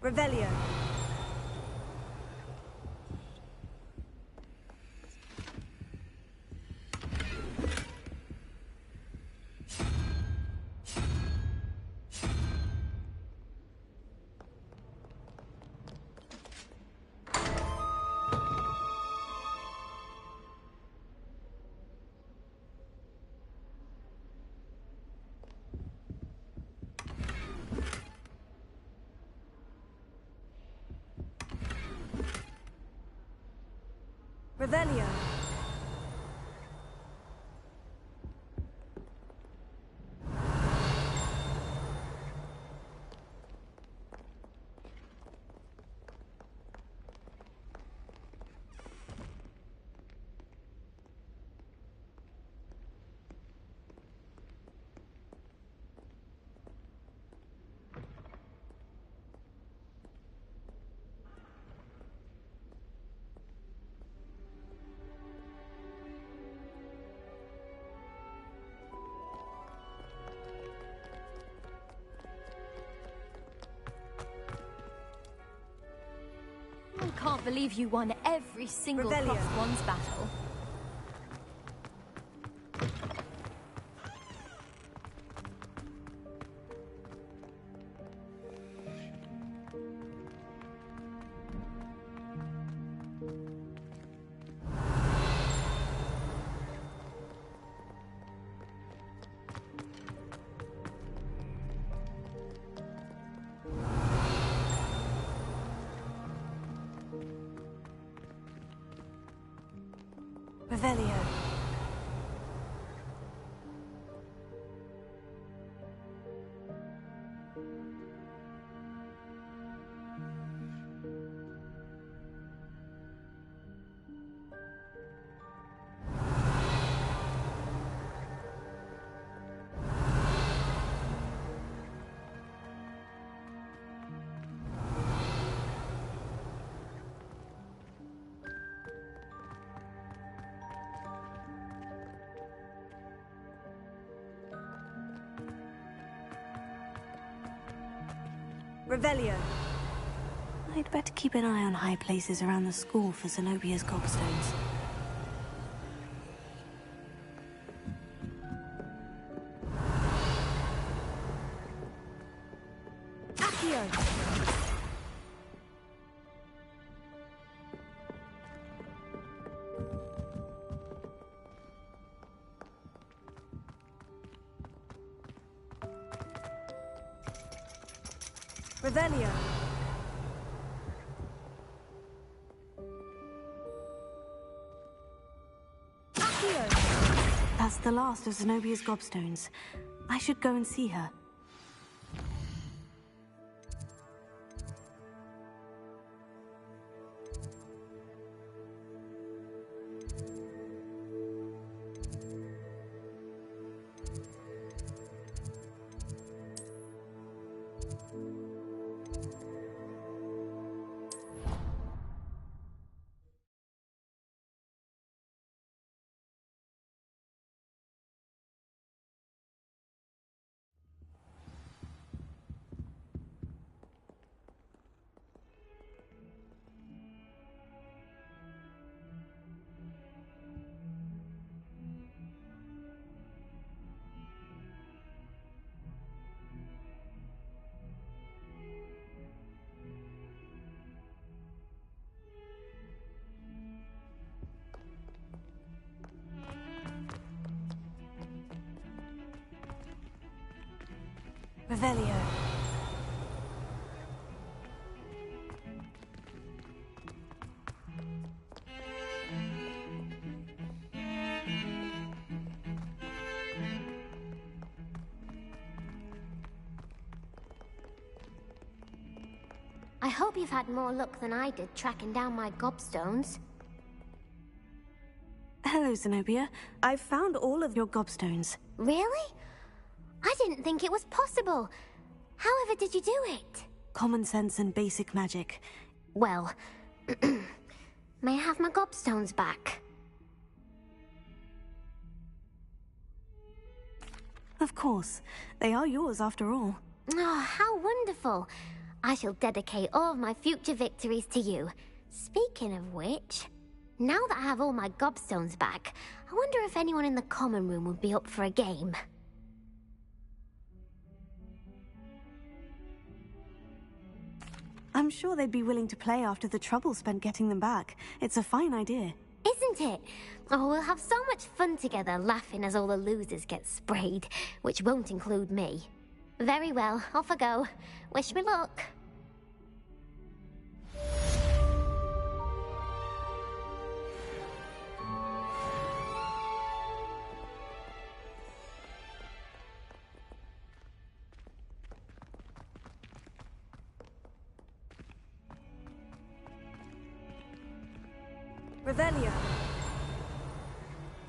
Revelio. Revelio.
I can't believe you won every single
Revelio.
Crossed Wands battle.
Revelio. Revelio.
I'd better keep an eye on high places around the school for Zenobia's gobstones.
Accio. Revelio. Accio.
That's the last of Zenobia's gobstones. I should go and see her.
Revelio.
I hope you've had more luck than I did tracking down my gobstones.
Hello, Zenobia. I've found all of your gobstones.
Really? I didn't think it was possible. However did you do it?
Common sense and basic magic.
Well, may I have my gobstones back?
Of course. They are yours after all.
Oh, how wonderful. I shall dedicate all of my future victories to you. Speaking of which, now that I have all my gobstones back, I wonder if anyone in the common room would be up for a game.
I'm sure they'd be willing to play after the trouble spent getting them back. It's a fine idea.
Isn't it? Oh, we'll have so much fun together, laughing as all the losers get sprayed, which won't include me. Very well, off I go. Wish me luck.
Revelio.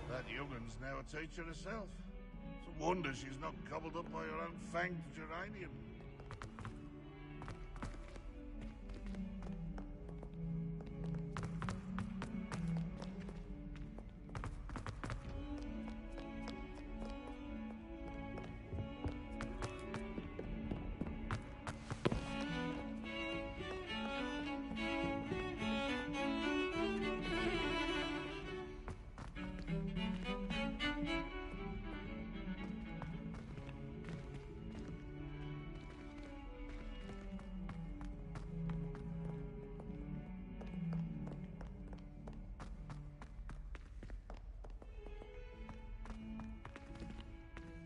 That young'un's now a teacher herself. It's a wonder she's not gobbled up by her own fanged geranium.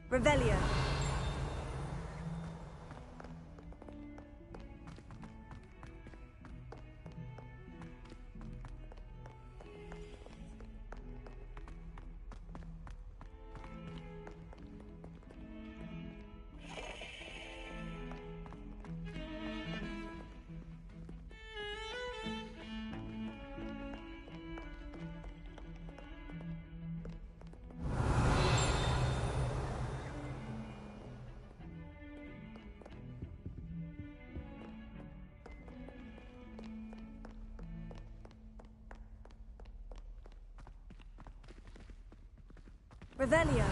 Revelio. Revelio.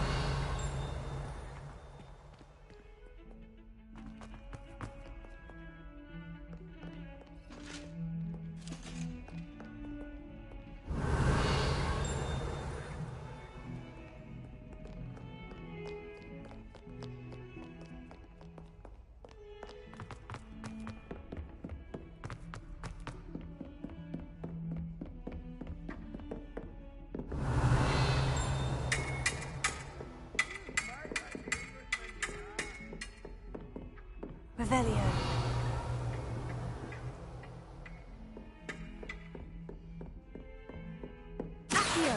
Revelio. Accio.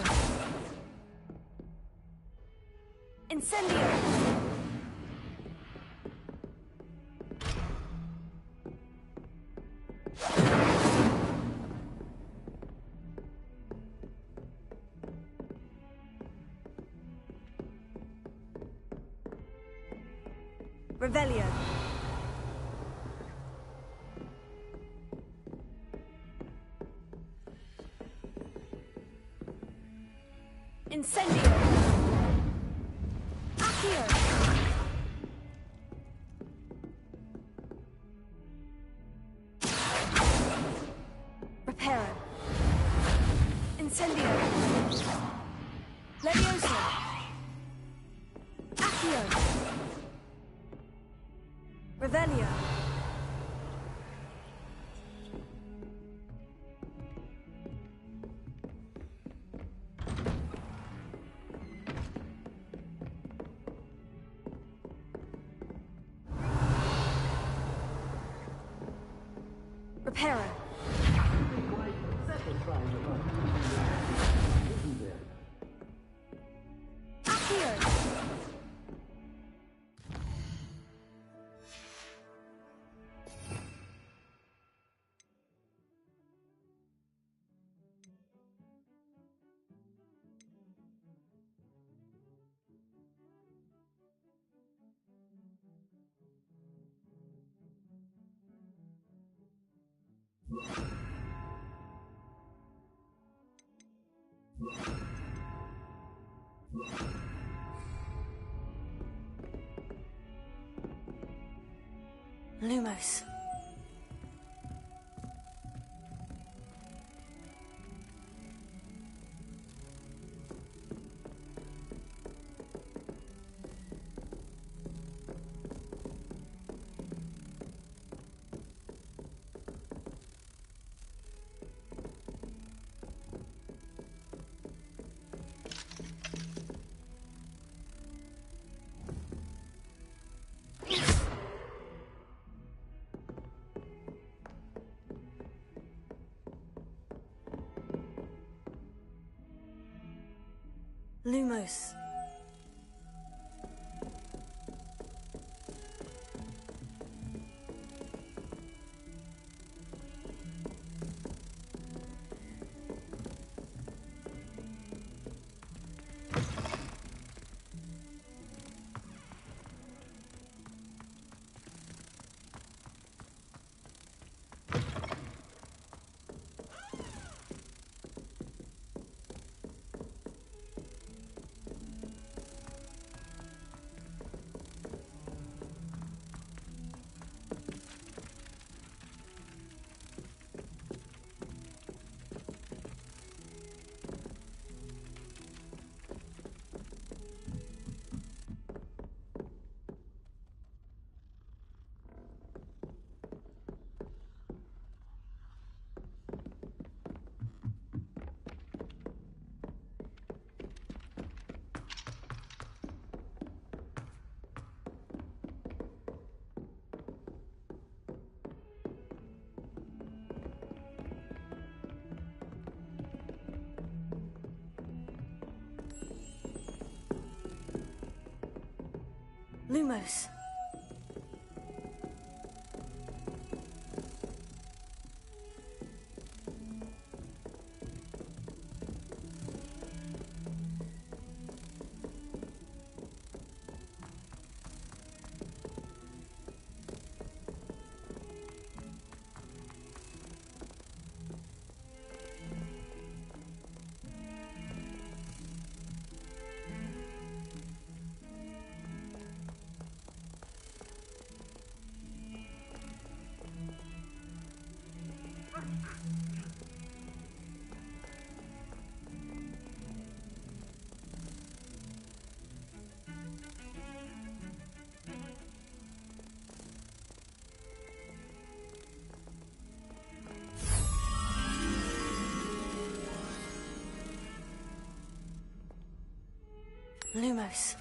Incendio. Revelio. Incendio. Accio. Reparo. Incendio. Levioso. Accio. Revelio. Reparo. Accio. Lumos. Lumos. Lumos. Lumos.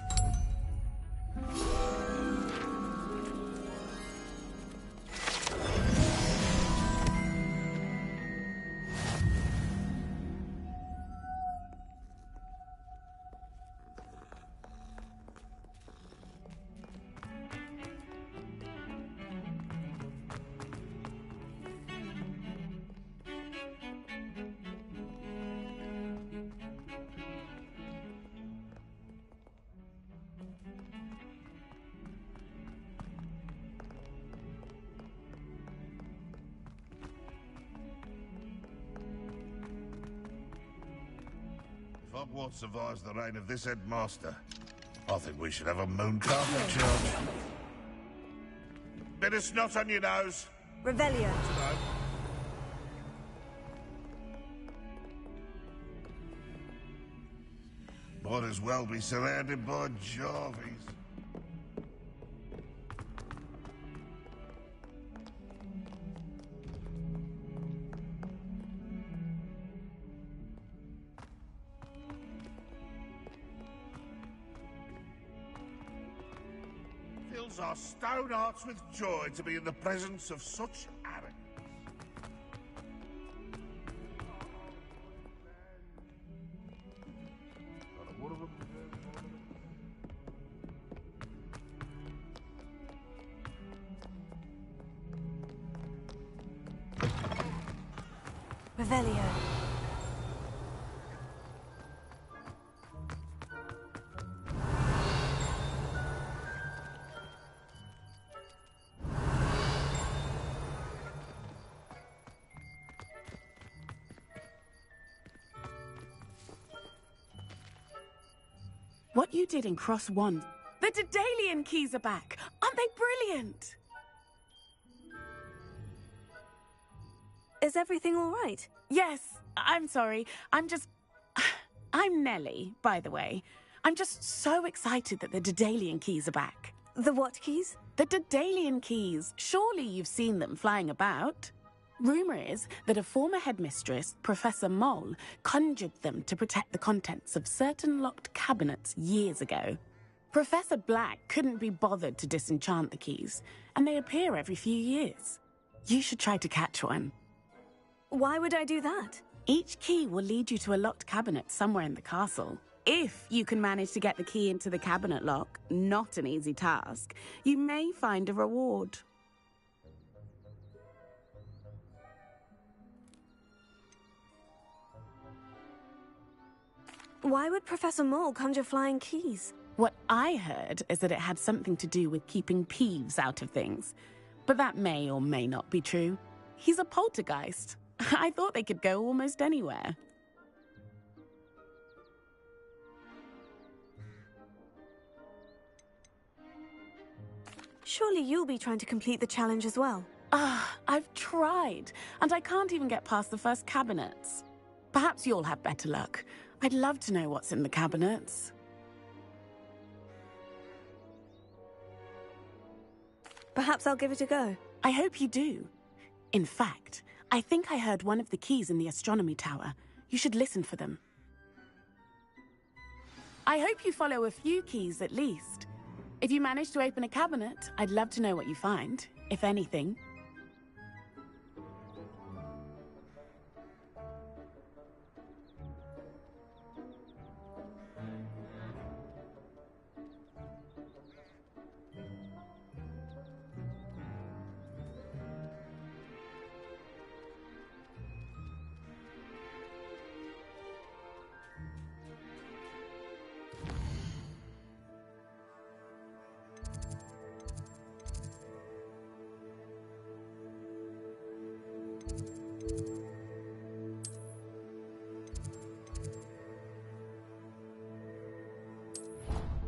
If Hogwarts survives the reign of this headmaster, I think we should have a moon carpet charge. Bit of snot on your nose.
Revelio.
Might as well be surrounded by Jarvies. Fills our stone hearts with joy to be in the presence of such arrogance.
Revelio.
What you did in Cross 1, the Daedalian keys are back! Aren't they brilliant?
Is everything all right?
Yes, I'm sorry. I'm Nellie, by the way. I'm just so excited that the Daedalian keys are back.
The what keys?
The Daedalian keys. Surely you've seen them flying about. Rumour is that a former headmistress, Professor Mole, conjured them to protect the contents of certain locked cabinets years ago. Professor Black couldn't be bothered to disenchant the keys, and they appear every few years. You should try to catch one.
Why would I do that?
Each key will lead you to a locked cabinet somewhere in the castle. If you can manage to get the key into the cabinet lock, not an easy task, you may find a reward.
Why would Professor Mole conjure flying keys?
What I heard is that it had something to do with keeping Peeves out of things. But that may or may not be true. He's a poltergeist. I thought they could go almost anywhere.
Surely you'll be trying to complete the challenge as well.
I've tried, and I can't even get past the first cabinets. Perhaps you'll have better luck. I'd love to know what's in the cabinets.
Perhaps I'll give it a go.
I hope you do. In fact, I think I heard one of the keys in the astronomy tower. You should listen for them. I hope you follow a few keys at least. If you manage to open a cabinet, I'd love to know what you find, if anything.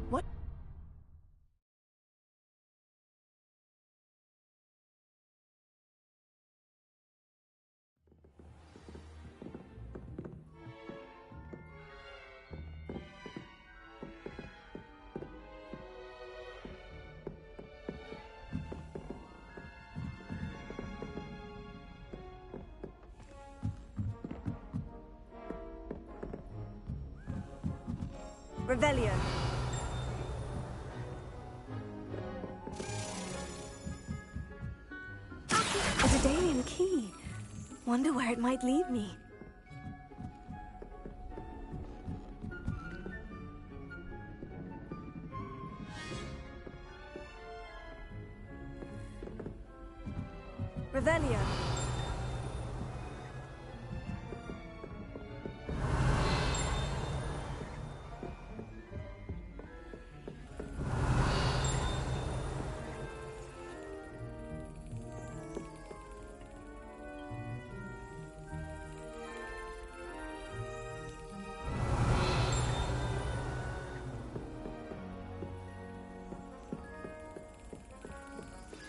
What?
Revelio. A Daedalian key. Wonder where it might lead me. Revelio.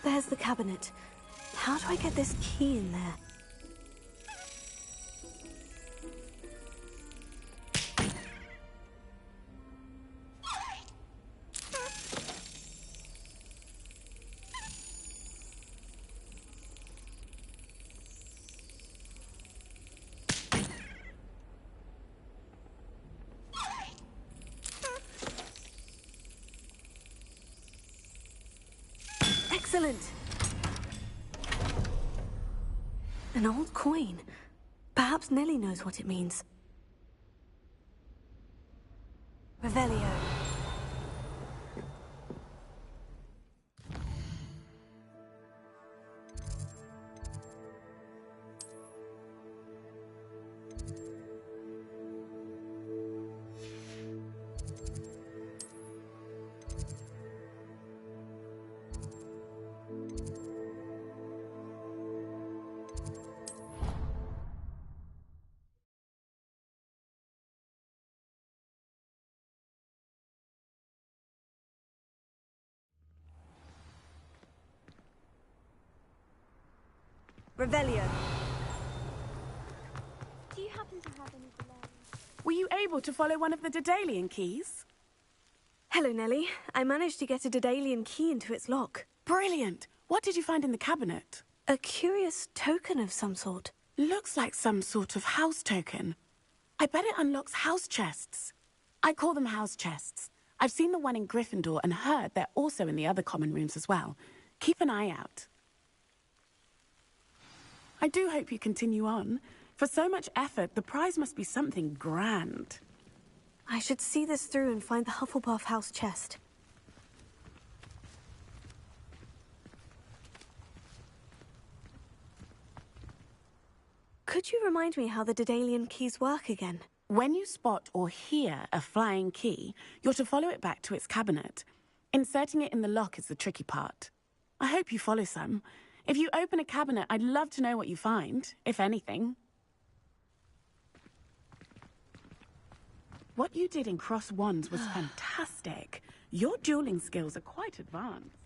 There's the cabinet. How do I get this key in there? Excellent! An old coin. Perhaps Nellie knows what it means. Revelio. Revelio.
Do you happen to have any belongings?
Were you able to follow one of the Daedalian keys?
Hello, Nellie. I managed to get a Daedalian key into its lock.
Brilliant! What did you find in the cabinet?
A curious token of some sort.
Looks like some sort of house token. I bet it unlocks house chests. I call them house chests. I've seen the one in Gryffindor and heard they're also in the other common rooms as well. Keep an eye out. I do hope you continue on. For so much effort, the prize must be something grand.
I should see this through and find the Hufflepuff house chest. Could you remind me how the Daedalian keys work again?
When you spot or hear a flying key, you're to follow it back to its cabinet. Inserting it in the lock is the tricky part. I hope you follow some. If you open a cabinet, I'd love to know what you find, if anything. What you did in Cross Wands was fantastic. Your dueling skills are quite advanced.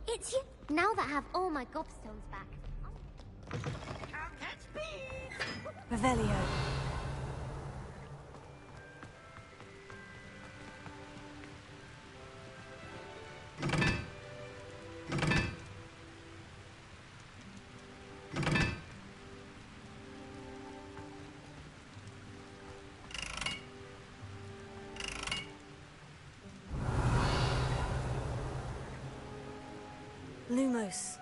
It's you! Now that I have all my gobstones back.
Revelio. Lumos.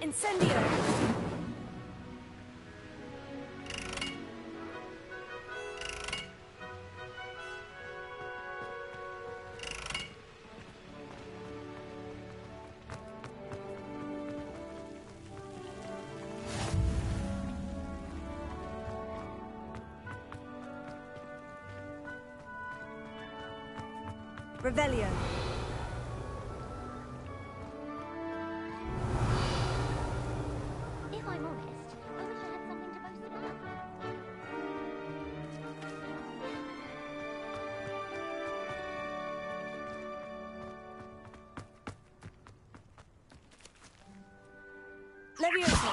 Incendio! Revelio.
If I'm honest, I wish I had something to boast about.
Leviosa.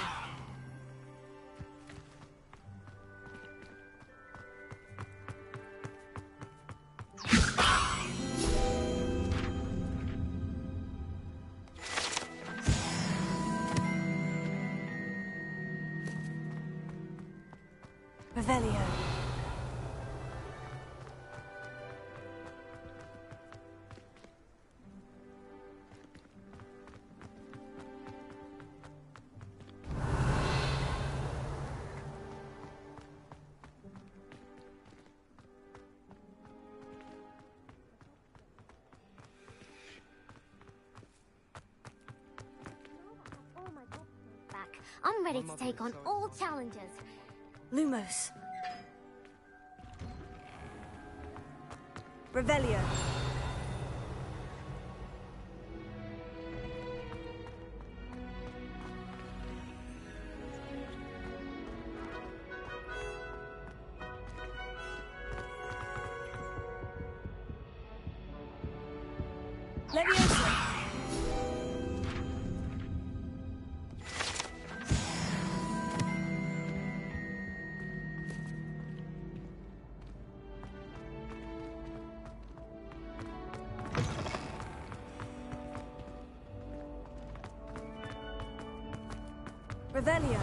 Revelio.
All my gobstones back. I'm ready to take on all challenges.
Lumos. Revelio. Leviosa. Revelio.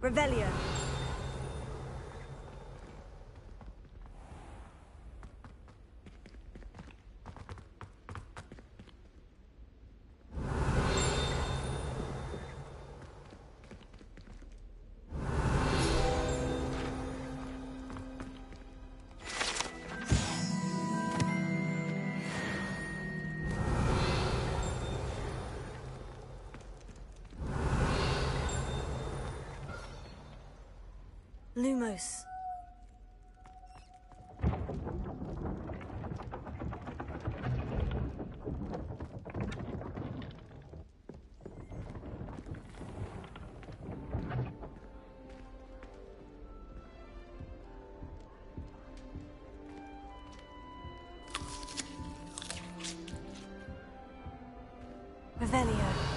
Revelio. Lumos. Revelio.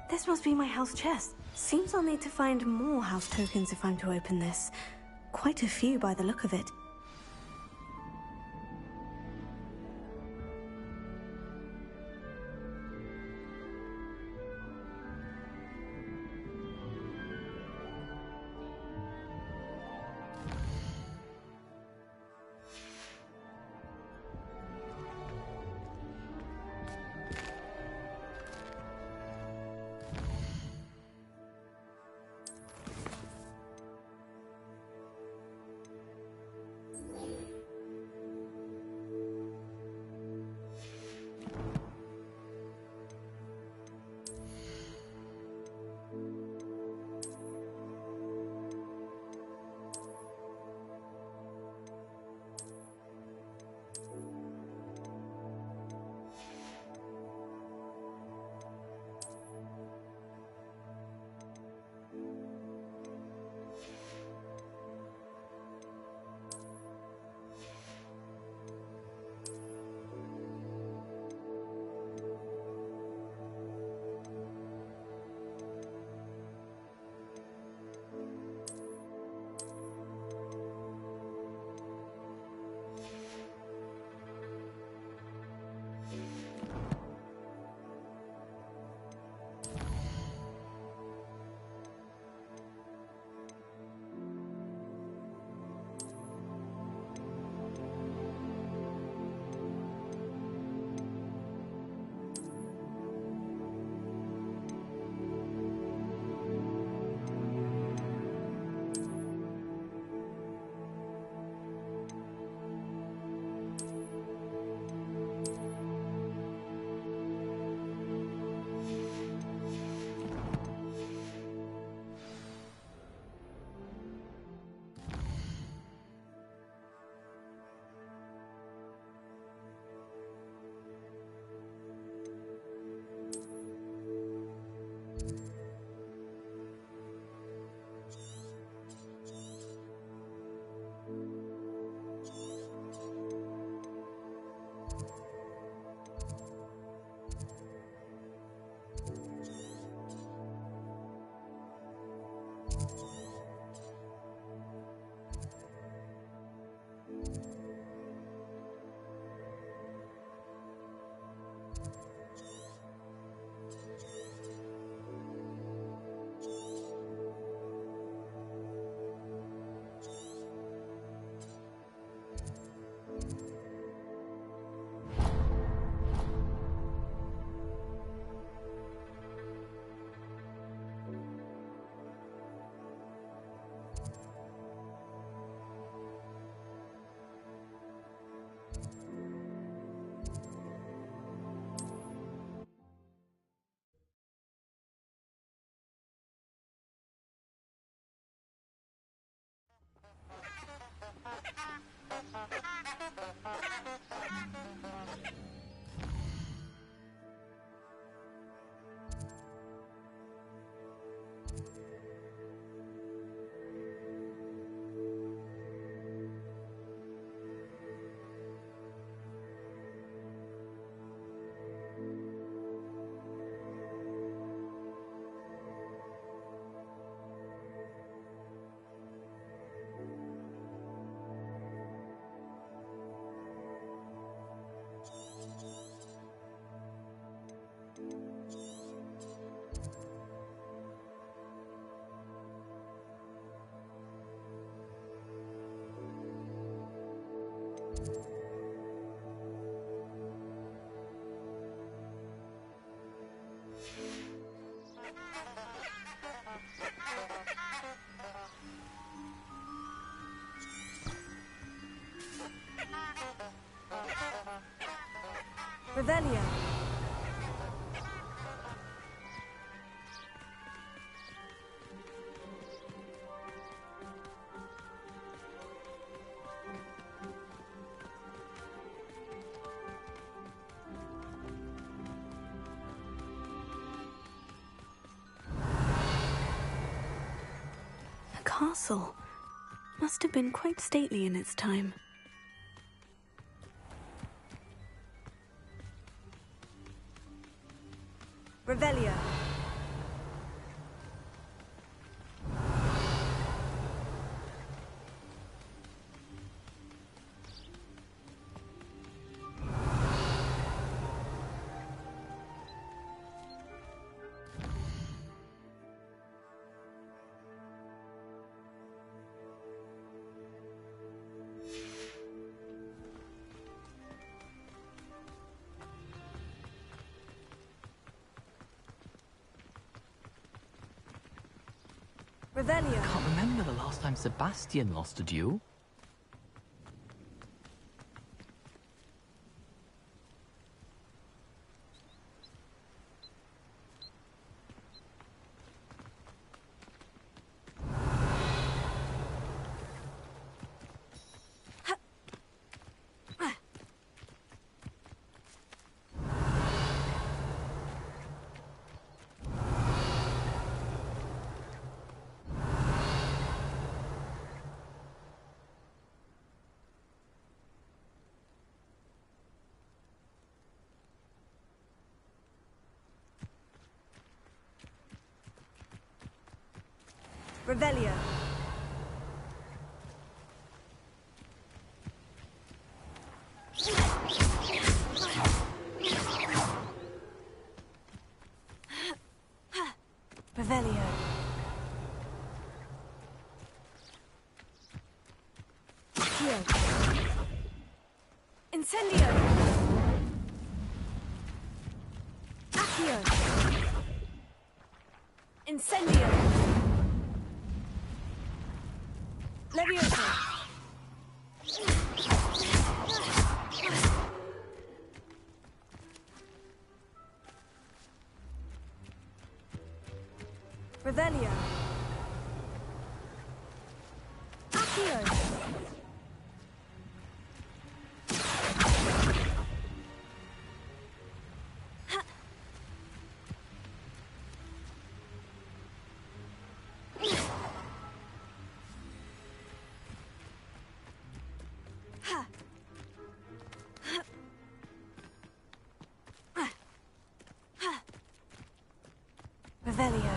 This must be my house chest. Seems I'll need to find more house tokens if I'm to open this. Quite a few by the look of it.
Revelio.
A castle. Must have been quite stately in its time.
Revelio. Revelio.
I can't remember the last time Sebastian lost a duel.
Revelio. Revelio. Accio. Incendio. Accio. Incendio. Leviosa. Revelio. Accio. Revelio.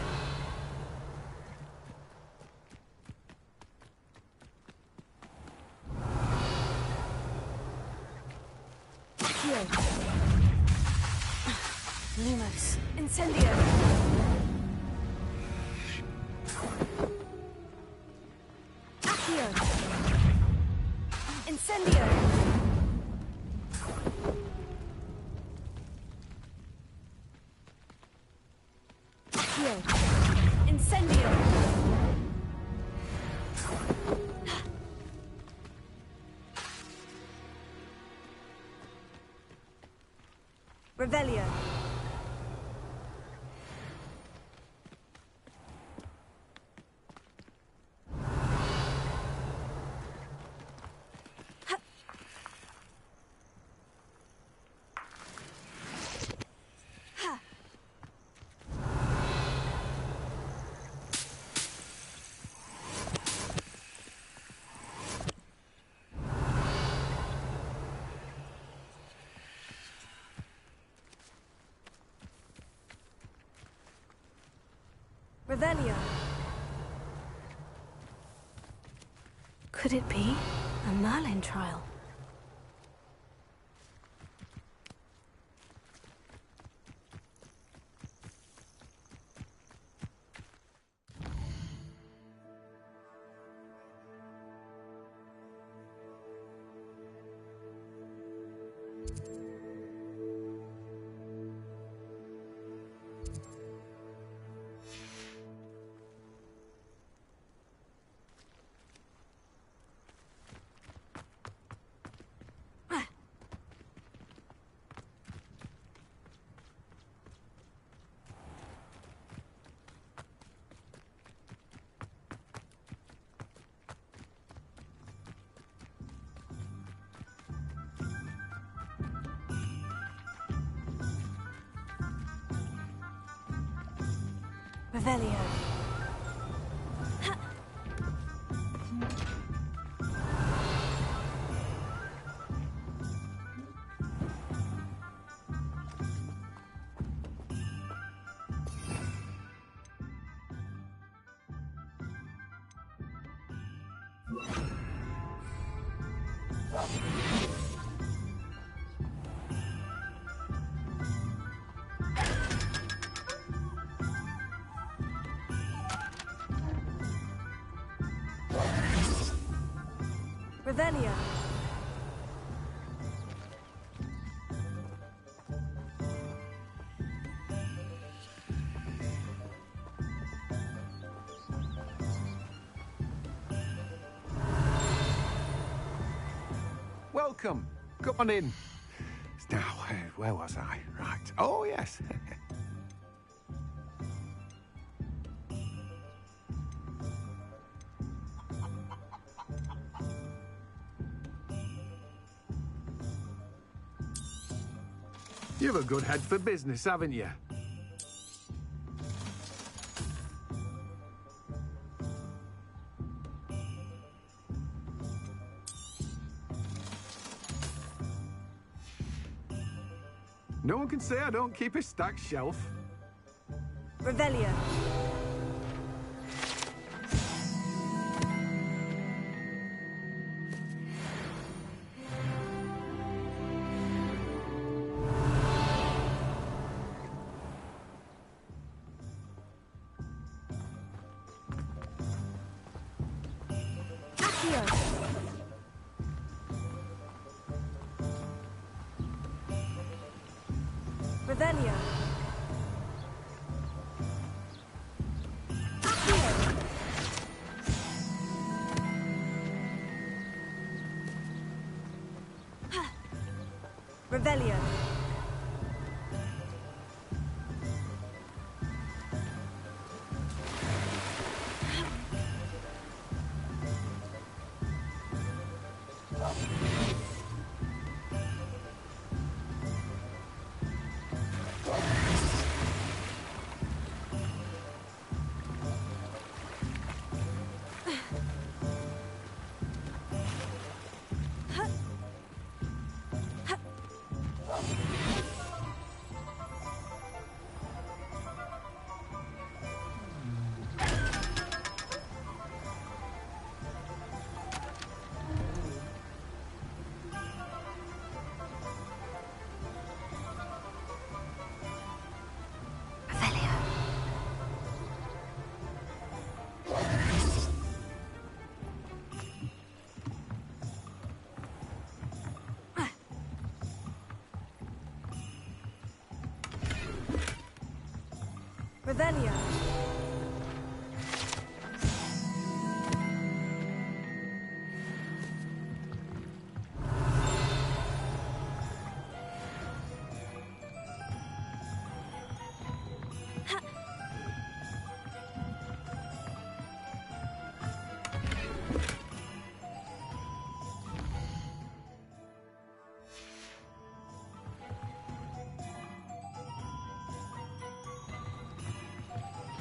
Accio. Lumos. Incendio. Accio. Incendio. Accio. Incendio. Revelio. Revelio.
Could it be a Merlin trial?
Revelio. Revelio.
Welcome. Come on in. Now, where was I? Right. Oh, yes. You've a good head for business, haven't you? No one can say I don't keep a stacked shelf.
Revelio. Revelio. Revelio. Revelio.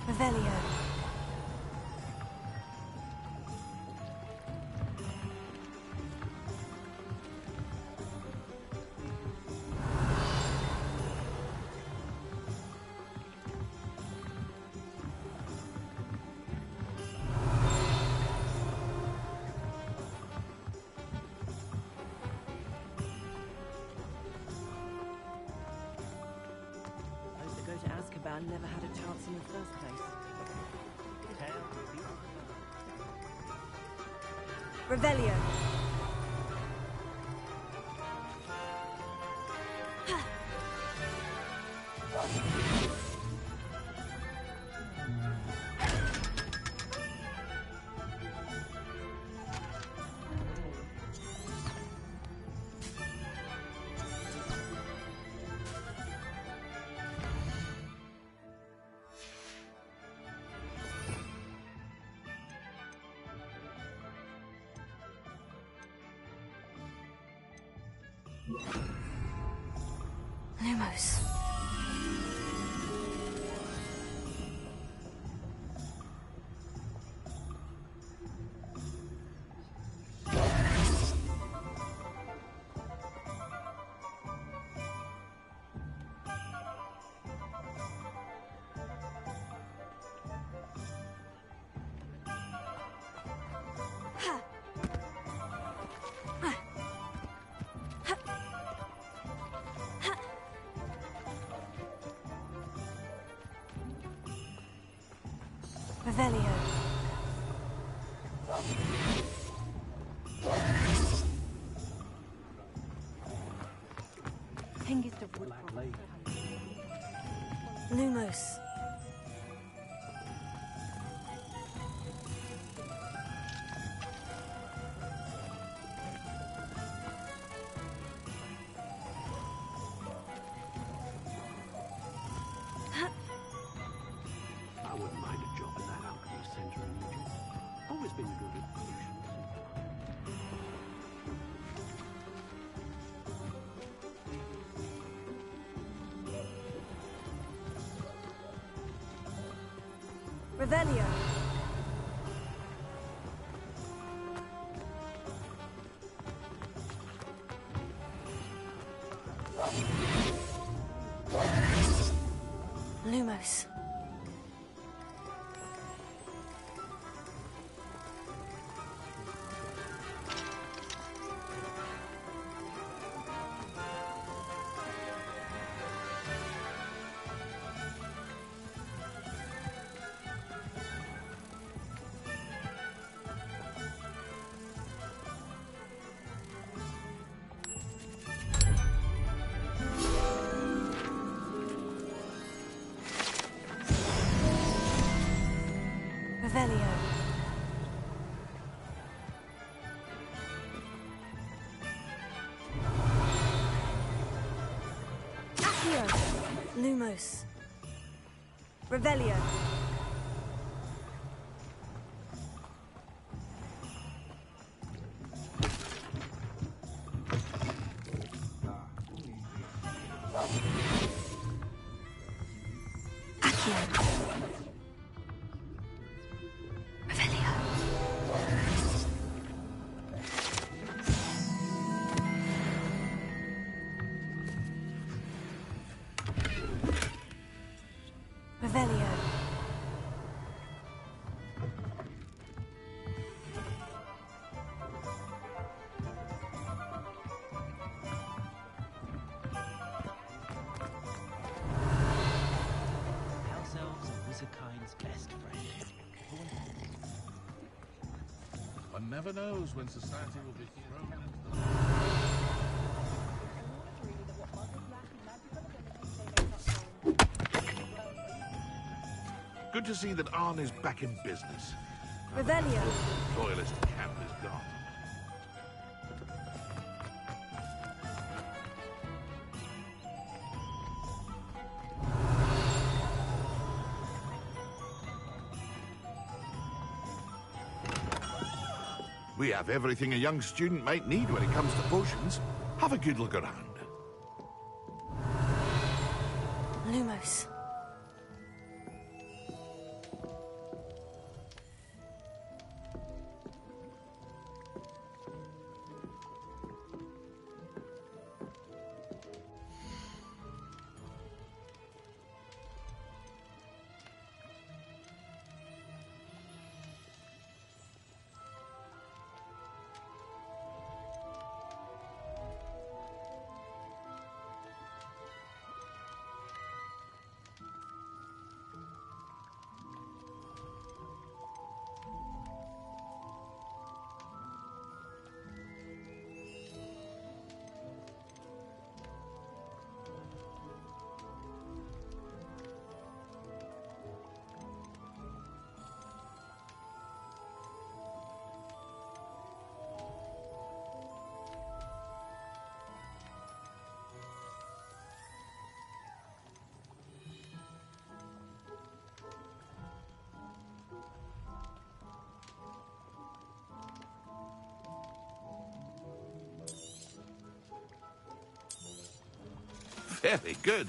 Revelio.
Those that go to Azkaban never had a chance in the first place.
Revelio. Lumos.
Revelio.
Hengist of Wood.
Lumos.
I wouldn't mind a job in that alchemy centre in Egypt. Always been good at potions.
Revelio. Lumos. Revelio. Accio. Lumos. Revelio. Revelio.
House elves are Wizardkind's best friends.
One never knows when society will be thrown into the... Good to see that Arn is back in business.
Revelio.
Loyalist camp is gone. We have everything a young student might need when it comes to potions. Have a good look around.
Lumos.
Very good.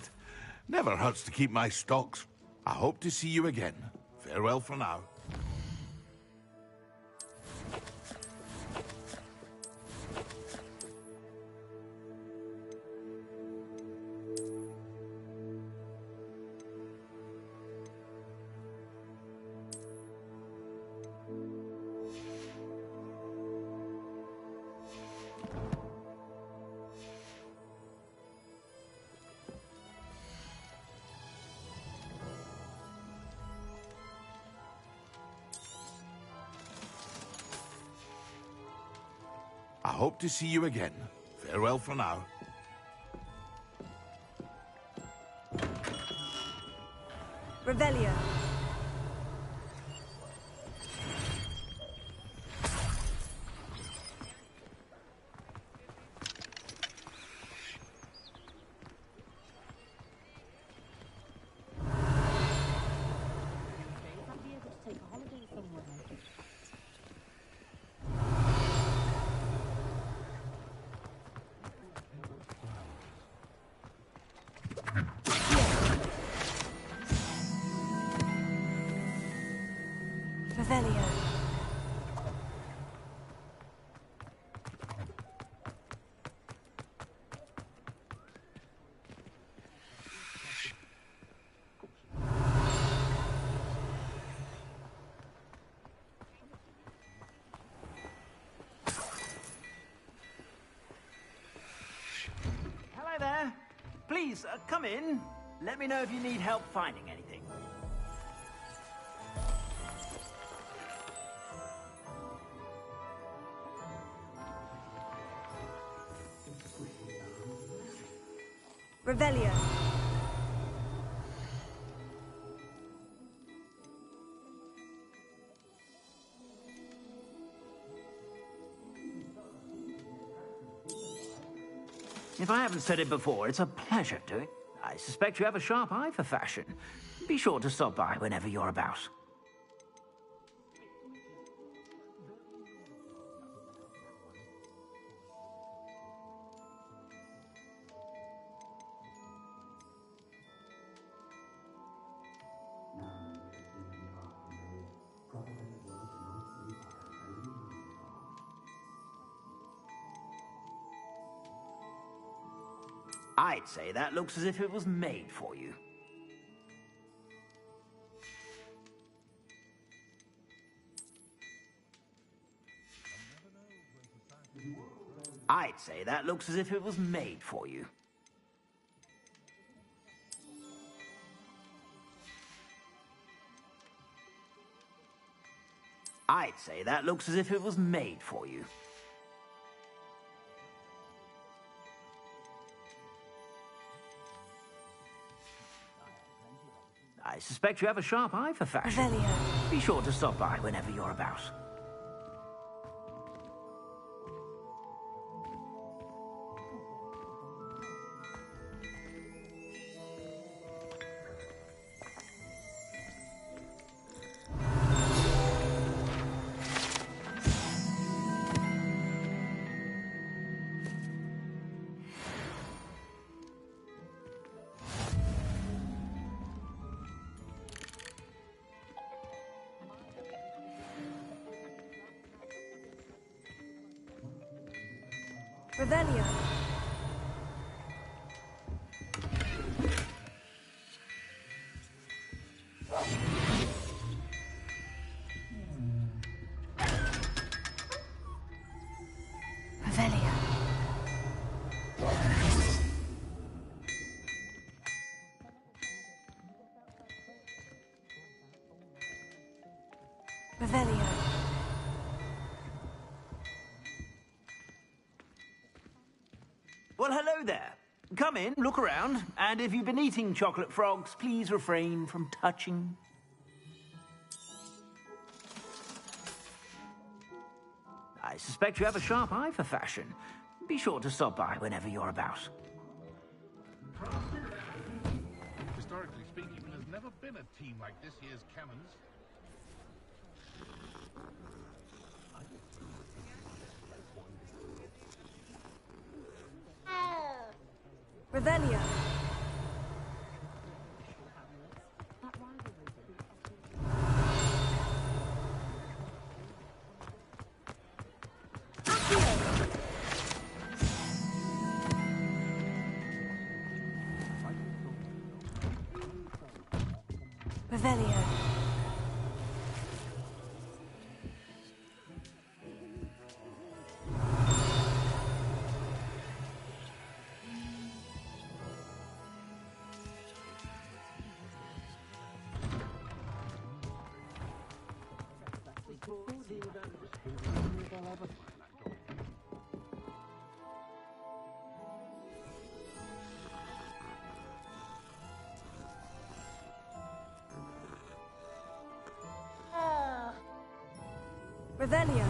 Never hurts to keep my stocks. I hope to see you again. Farewell for now. hope to see you again. Farewell for now.
Revelio. Revelio.
Hello there. Please, come in. Let me know if you need help finding anything.
Revelio.
If I haven't said it before, it's a pleasure doing. I suspect you have a sharp eye for fashion. Be sure to stop by whenever you're about. I'd say that looks as if it was made for you. I'd say that looks as if it was made for you. I'd say that looks as if it was made for you. I suspect you have a sharp eye for fashion.
Revelio.
Be sure to stop by whenever you're about.
Revelio.
Revelio.
Revelio.
Well, hello there. Come in, look around, and if you've been eating chocolate frogs, please refrain from touching. I suspect you have a sharp eye for fashion. Be sure to stop by whenever you're about.
Historically speaking, there's never been a team like this year's Cannons.
Revelio. Revelio. Revelio.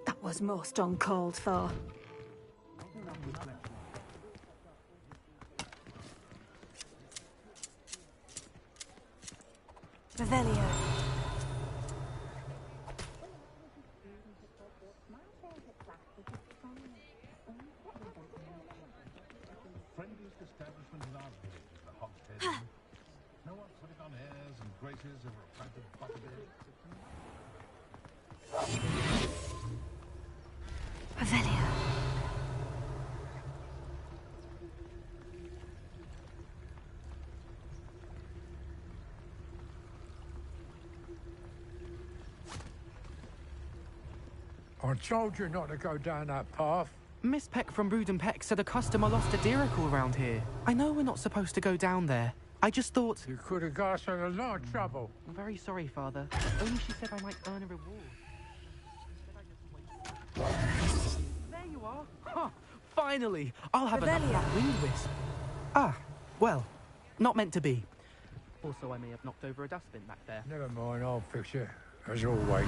That was most uncalled for. Revelio.
Friendliest establishment in our village is the Hogshead Inn. No one putting on airs and graces over a pint of butterbeer.
Revelio.
I told you not to go down that path.
Miss Peck from Brood and Peck said a customer lost a deeracle around here. I know we're not supposed to go down there. I just thought...
You could have got us in a lot of trouble.
I'm very sorry, Father. Only she said I might earn a reward. There you are. Huh. Finally! I'll have enough of that wind wisp. Ah, well, not meant to be. Also, I may have knocked over a dustbin back there.
Never mind, I'll fix it. As always.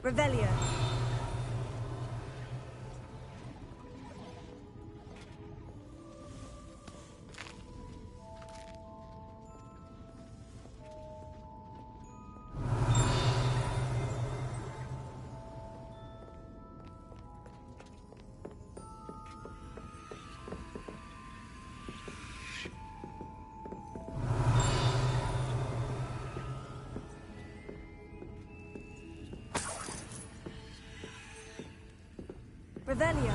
Revelio. Revelio.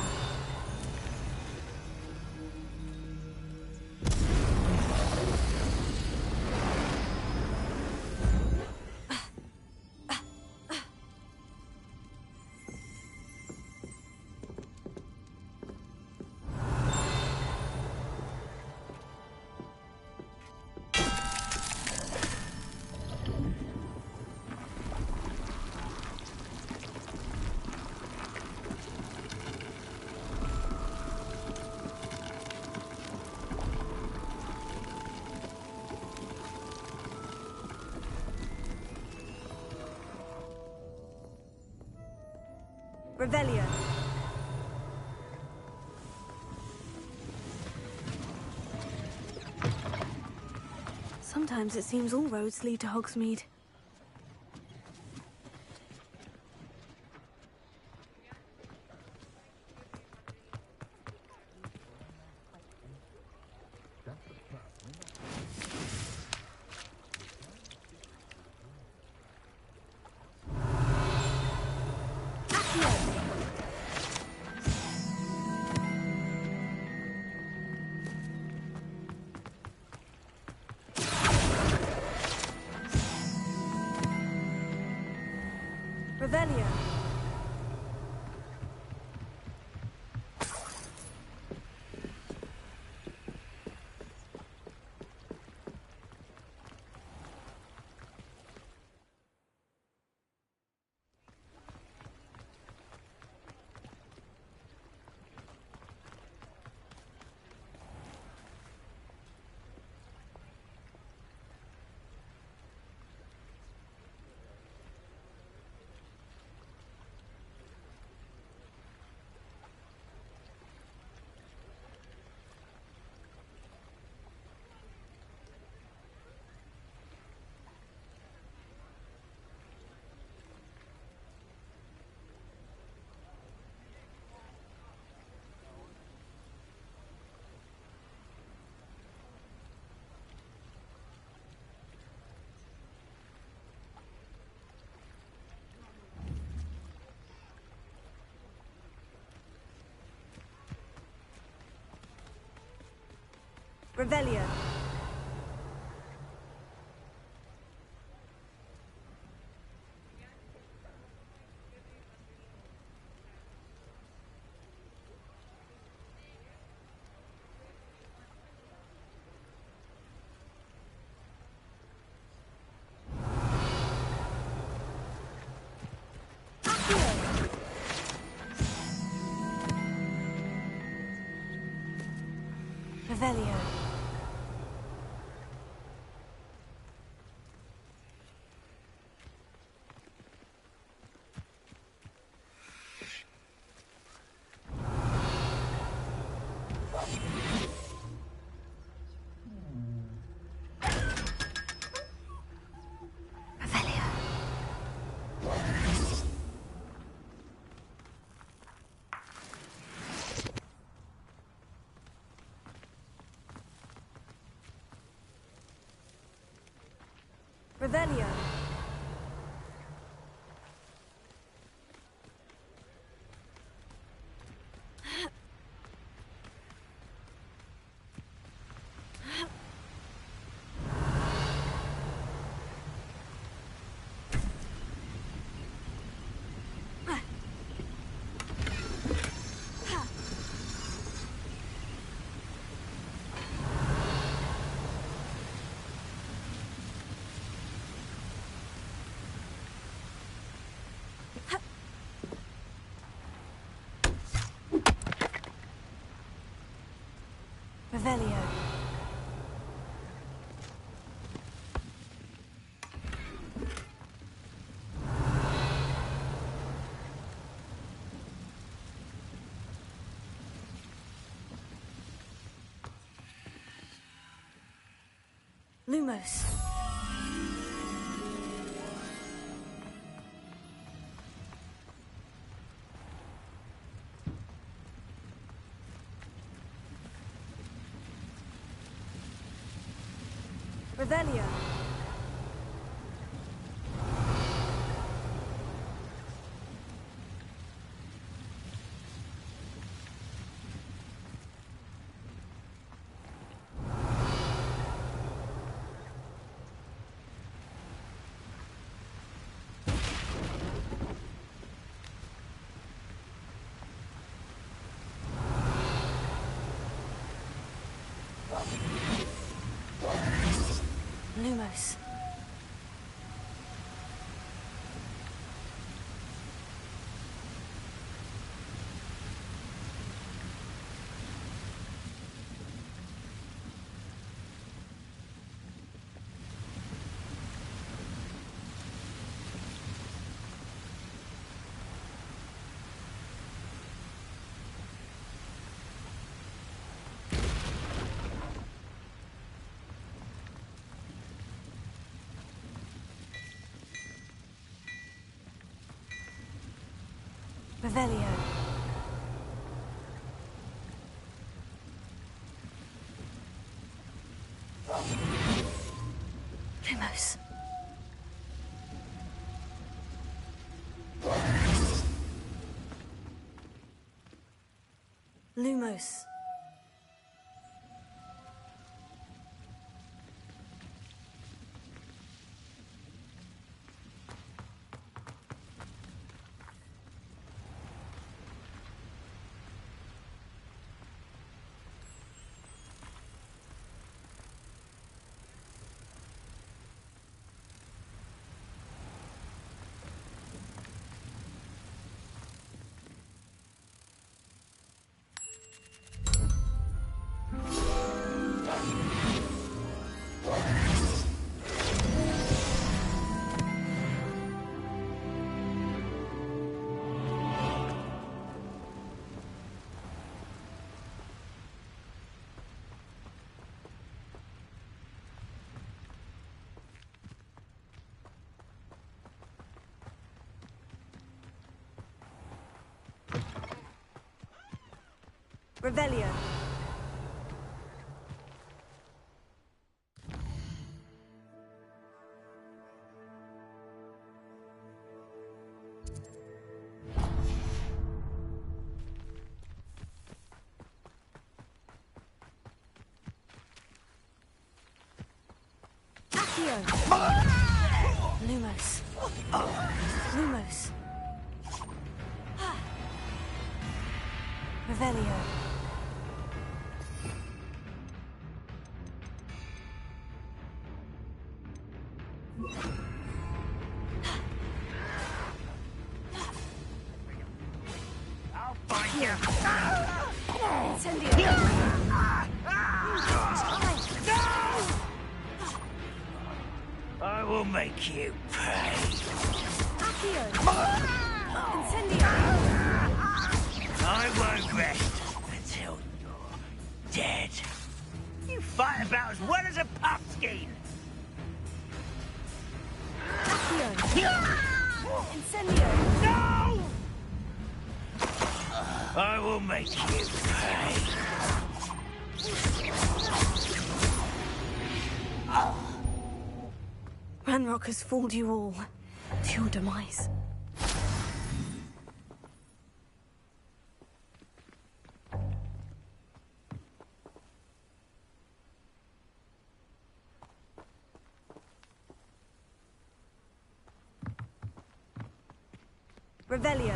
Revelio.
Sometimes it seems all roads lead to Hogsmeade.
Revelio. Revelio. Revelio. Revelio. Revelio. Lumos. Revelio. Lumos. Revelio. Lumos. Lumos. Revelio.
Lumos. Lumos. Revelio.
I'll find you.
Incendio.
I will make you pay.
Accio. Incendio.
I won't rest until you're dead. You fight about as well as a pumpkin.
Accio. Incendio.
No! I will make you pay.
Ranrock has fooled you all to your demise. Revelio.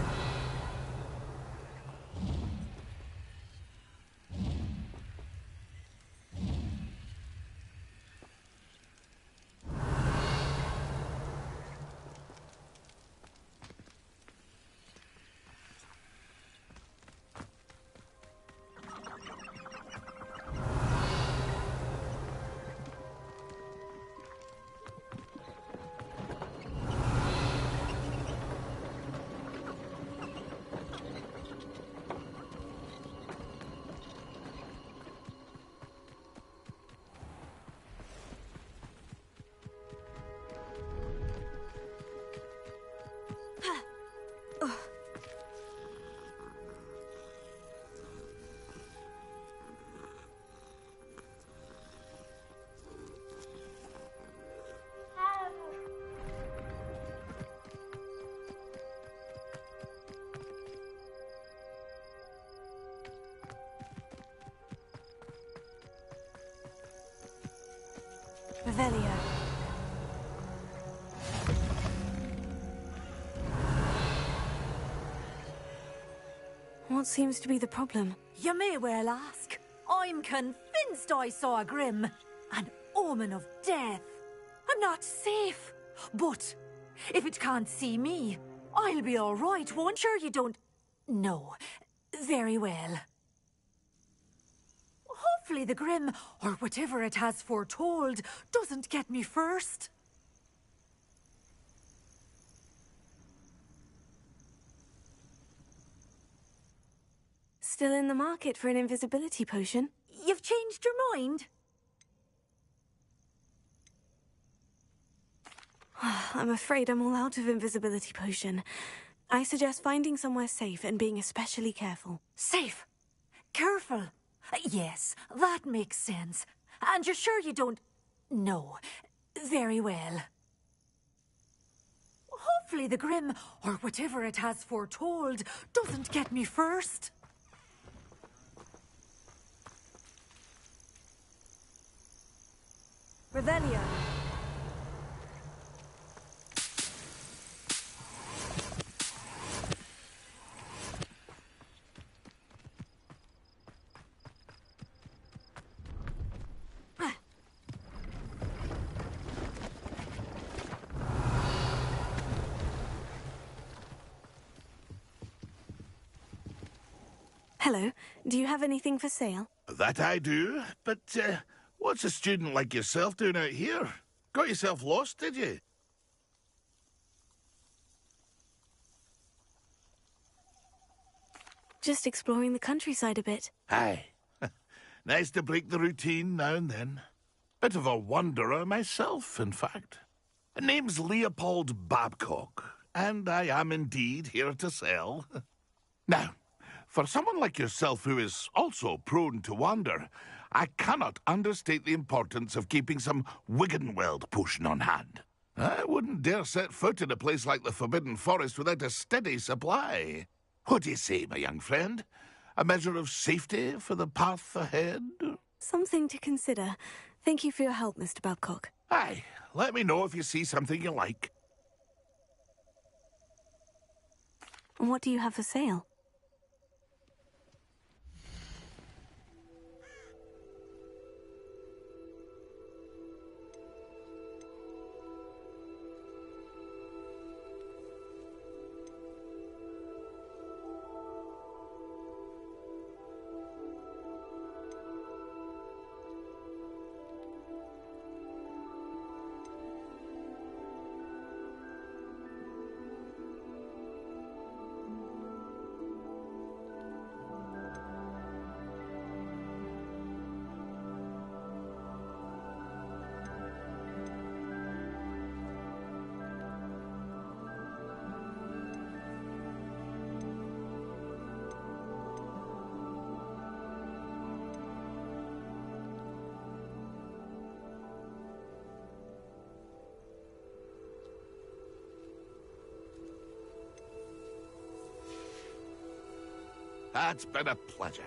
Revelio. What seems to be the problem?
You may well ask. I'm convinced I saw a Grim, an omen of death. I'm not safe. But if it can't see me, I'll be all right, won't? Sure you don't... No. Very well. Hopefully the Grim, or whatever it has foretold, doesn't get me first.
Still in the market for an invisibility potion?
You've changed your mind?
I'm afraid I'm all out of invisibility potion. I suggest finding somewhere safe and being especially careful.
Safe? Careful? Yes, that makes sense. And you're sure you don't... No. Very well. Hopefully the Grim, or whatever it has foretold, doesn't get me first.
Revelio. Hello. Do you have anything for sale?
That I do, but what's a student like yourself doing out here? Got yourself lost, did you?
Just exploring the countryside a bit.
Aye. Nice to break the routine now and then. Bit of a wanderer myself, in fact. Name's Leopold Babcock, and I am indeed here to sell. Now, for someone like yourself who is also prone to wander, I cannot understate the importance of keeping some Wiggenweld potion on hand. I wouldn't dare set foot in a place like the Forbidden Forest without a steady supply. What do you say, my young friend? A measure of safety for the path ahead?
Something to consider. Thank you for your help, Mr. Babcock.
Aye, let me know if you see something you like.
And what do you have for sale?
It's been a pleasure.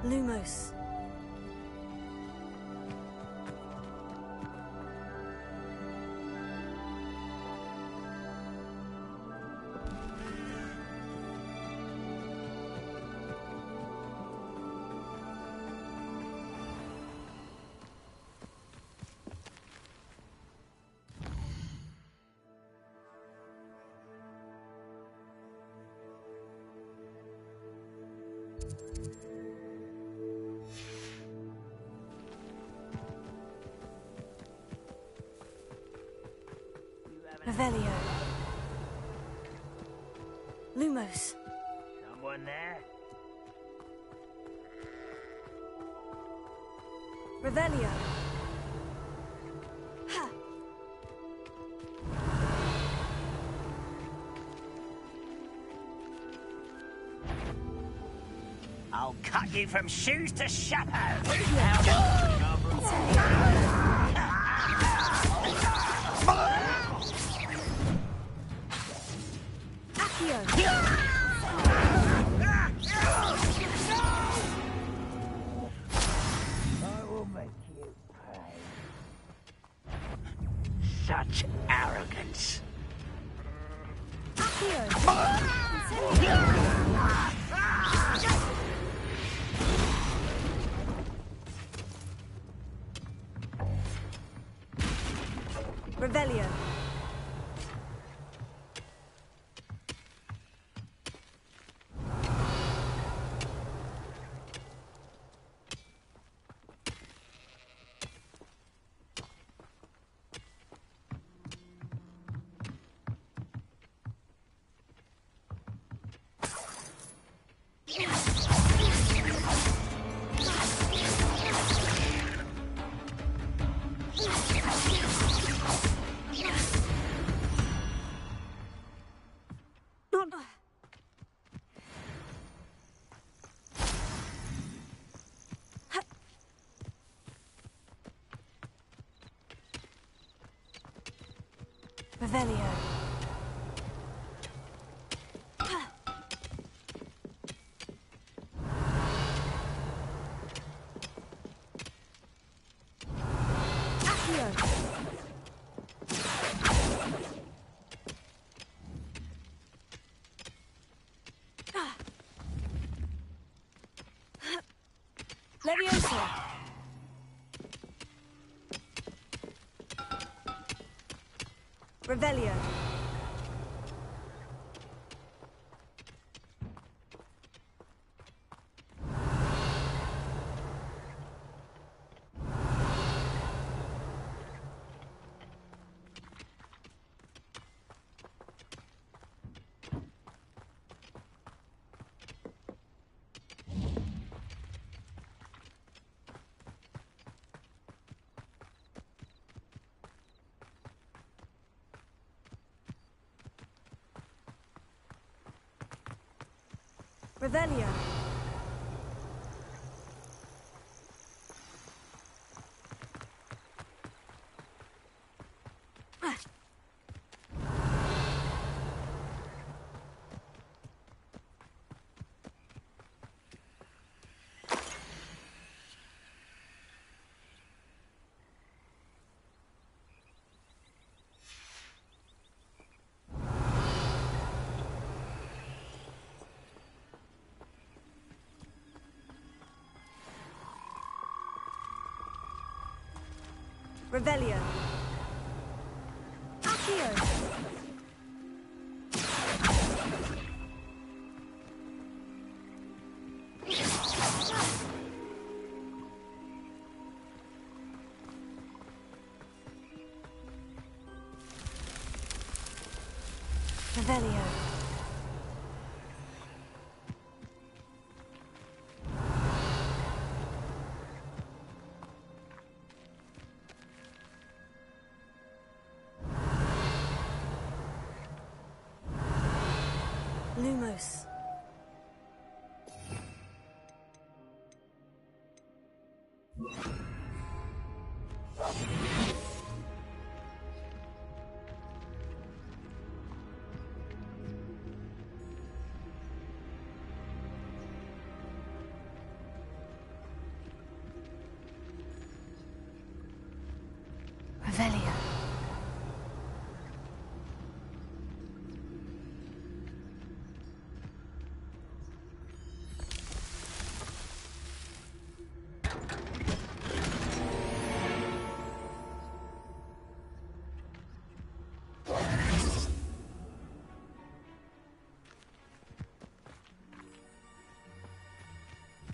Lumos. Revelio. Lumos.
Someone there?
Revelio. Ha!
I'll cut you from shoes to shadow.
I will make you pay. Such arrogance.
Revelio.
Revelio. Leviosa. Revelio. Revelio. Revelio. Accio. Revelio. Lumos. Revelio.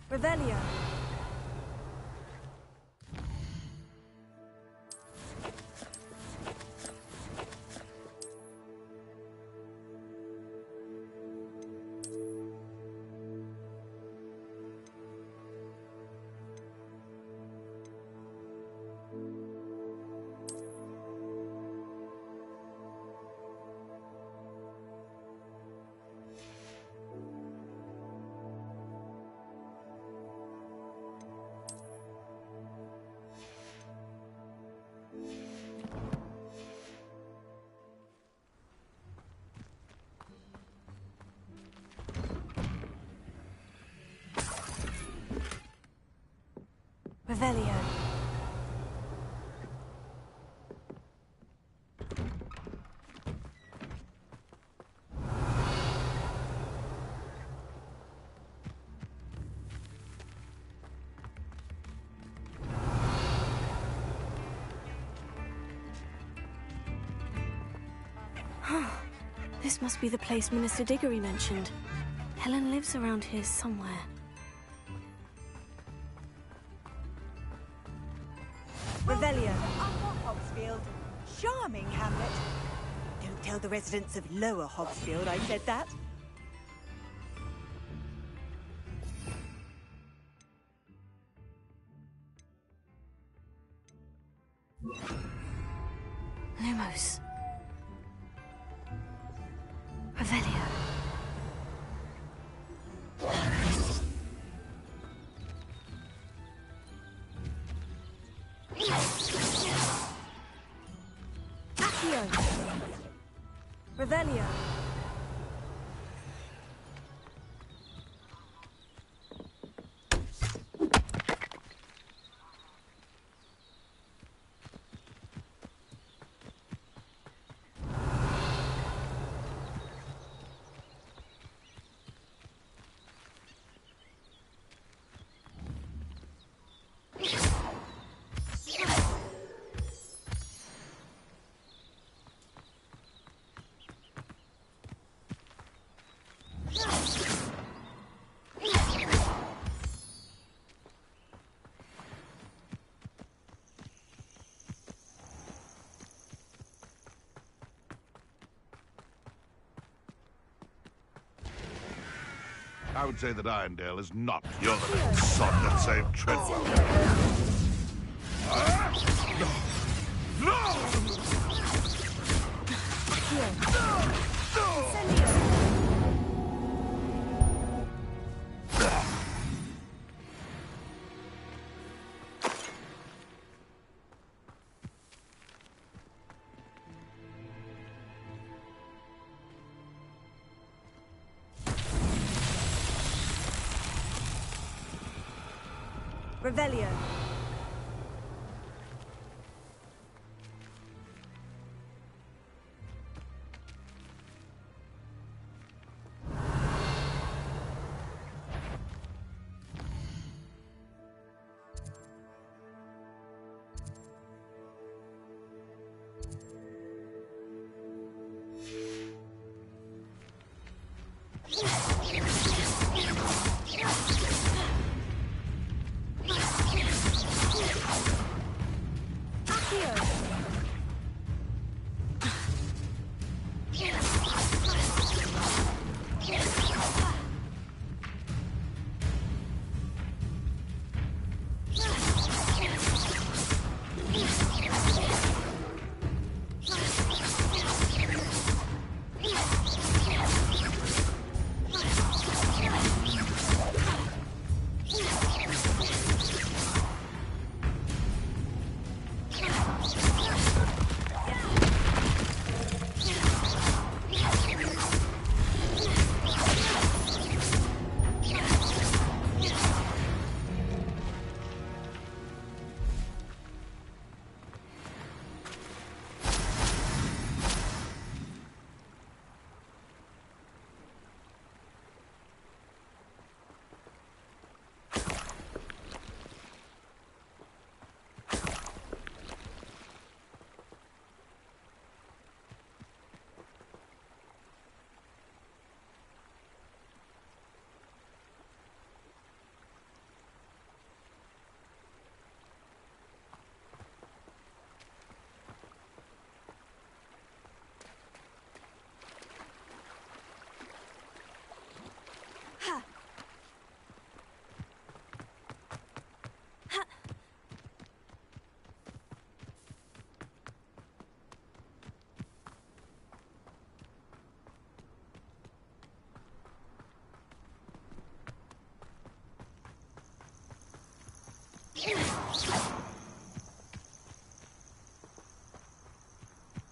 Revelio. Revelio. This must be the place Minister Diggory mentioned. Helen lives around here somewhere.
Revelio. Upper Hogsfield. Charming hamlet. Don't tell the residents of Lower Hogsfield I said that.
Lumos. Revelio. Accio.
Revelio.
I would say that Irondale is not your little son that saved Treadwell.
Revelio.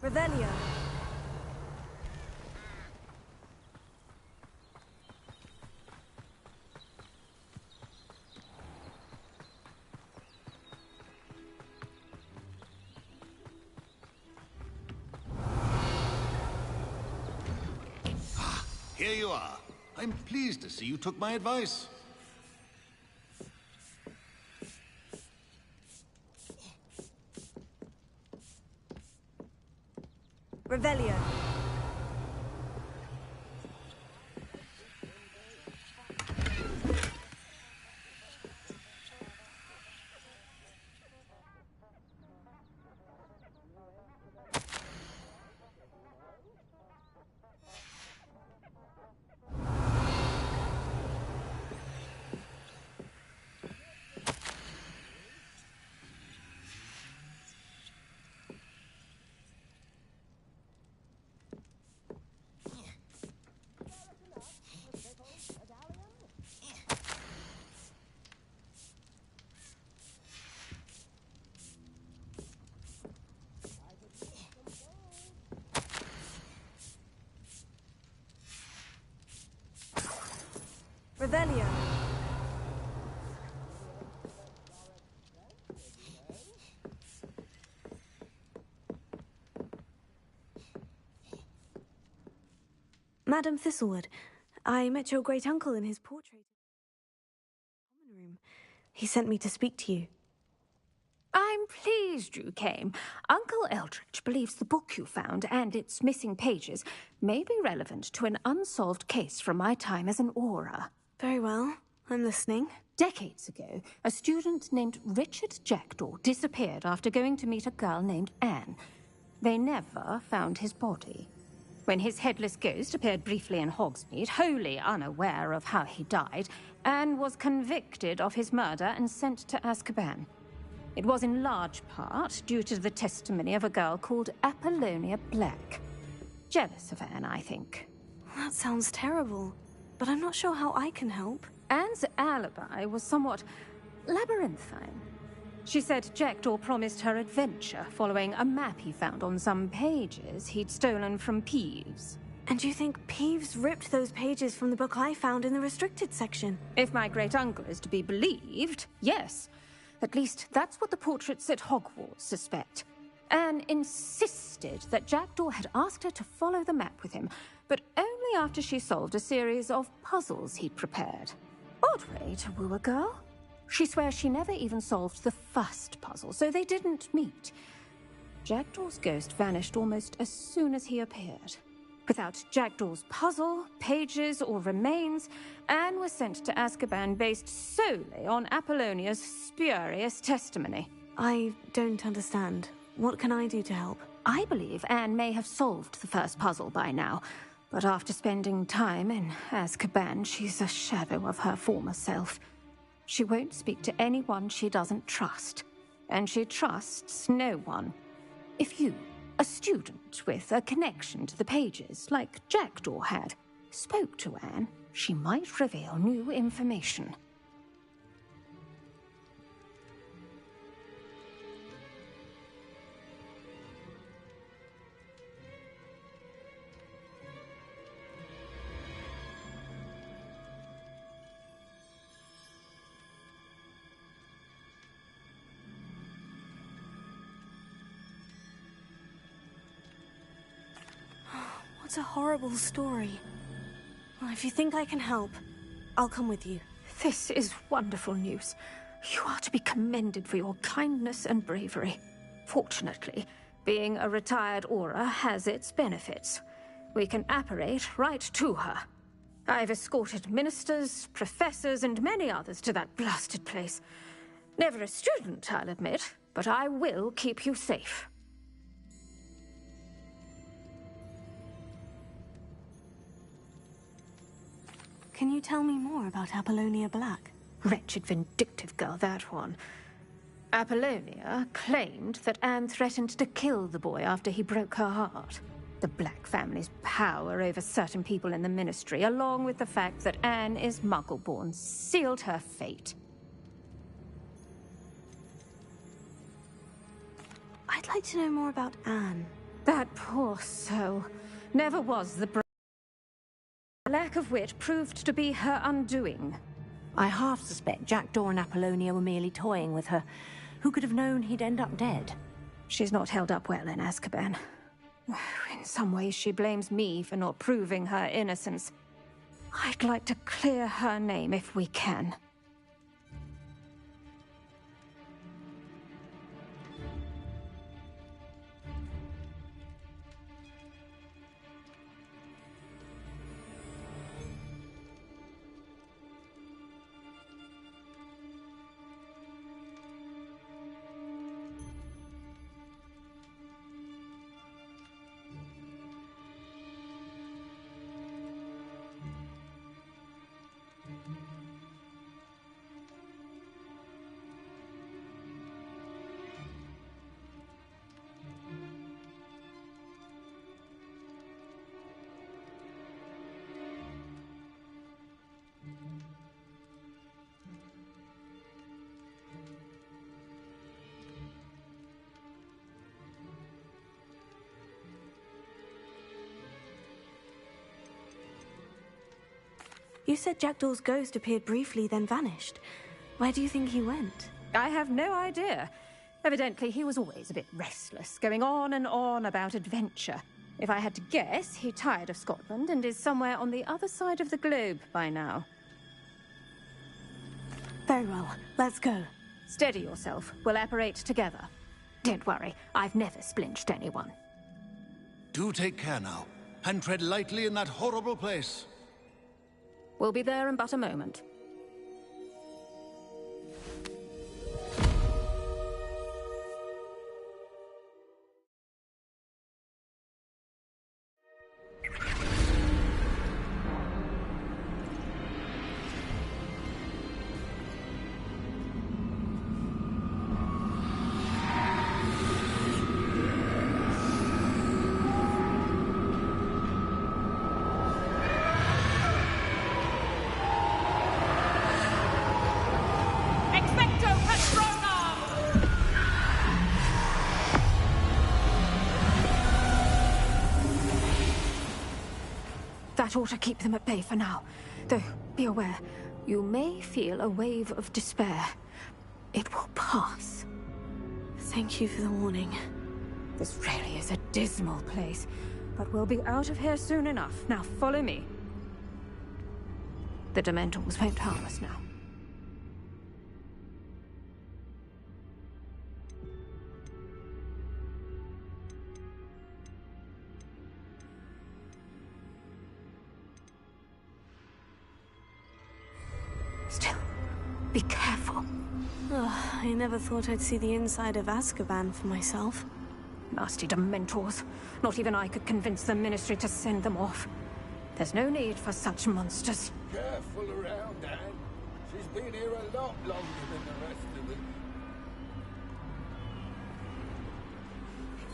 Revelio.
Here you are. I'm pleased to see you took my advice.
Revelio.
Revelio.
Madam Thistlewood, I met your great-uncle in his portrait common room. He sent me to speak to you.
I'm pleased you came. Uncle Eldridge believes the book you found and its missing pages may be relevant to an unsolved case from my time as an aura.
Very well. I'm listening.
Decades ago, a student named Richard Jackdaw disappeared after going to meet a girl named Anne. They never found his body. When his headless ghost appeared briefly in Hogsmeade, wholly unaware of how he died, Anne was convicted of his murder and sent to Azkaban. It was in large part due to the testimony of a girl called Apollonia Black. Jealous of Anne, I think.
That sounds terrible, but I'm not sure how I can help.
Anne's alibi was somewhat labyrinthine. She said Jackdaw promised her adventure following a map he found on some pages he'd stolen from Peeves.
And you think Peeves ripped those pages from the book I found in the restricted section?
If my great-uncle is to be believed, yes. At least that's what the portraits at Hogwarts suspect. Anne insisted that Jackdaw had asked her to follow the map with him, but only after she solved a series of puzzles he'd prepared. Odd way to woo a girl. She swears she never even solved the first puzzle, so they didn't meet. Jackdaw's ghost vanished almost as soon as he appeared. Without Jackdaw's puzzle, pages, or remains, Anne was sent to Azkaban based solely on Apollonia's spurious testimony.
I don't understand. What can I do to help?
I believe Anne may have solved the first puzzle by now, but after spending time in Azkaban, she's a shadow of her former self. She won't speak to anyone she doesn't trust, and she trusts no one. If you, a student with a connection to the pages, like Jackdaw had, spoke to Anne, she might reveal new information.
What a horrible story. Well, if you think I can help, I'll come with you.
This is wonderful news. You are to be commended for your kindness and bravery. Fortunately, being a retired aura has its benefits. We can apparate right to her. I've escorted ministers, professors, and many others to that blasted place. Never a student, I'll admit, but I will keep you safe.
Can you tell me more about Apollonia Black?
Wretched, vindictive girl, that one. Apollonia claimed that Anne threatened to kill the boy after he broke her heart. The Black family's power over certain people in the Ministry, along with the fact that Anne is Muggle-born, sealed her fate.
I'd like to know more about Anne.
That poor soul never was the a lack of wit proved to be her undoing.
I half suspect Jackdaw and Apollonia were merely toying with her. Who could have known he'd end up dead?
She's not held up well in Azkaban. In some ways, she blames me for not proving her innocence. I'd like to clear her name if we can.
You said Jackdaw's ghost appeared briefly, then vanished. Where do you think he went?
I have no idea. Evidently, he was always a bit restless, going on and on about adventure. If I had to guess, he tired of Scotland and is somewhere on the other side of the globe by now.
Very well. Let's go.
Steady yourself. We'll apparate together. Don't worry, I've never splinched anyone.
Do take care now, and tread lightly in that horrible place.
We'll be there in but a moment. That ought to keep them at bay for now. Though, be aware, you may feel a wave of despair. It will pass.
Thank you for the warning.
This really is a dismal place, but we'll be out of here soon enough. Now follow me. The Dementors won't harm us now. Still, be careful.
Oh, I never thought I'd see the inside of Azkaban for myself.
Nasty Dementors. Not even I could convince the Ministry to send them off. There's no need for such monsters.
Careful around, Anne. She's been here a lot longer than the rest of us.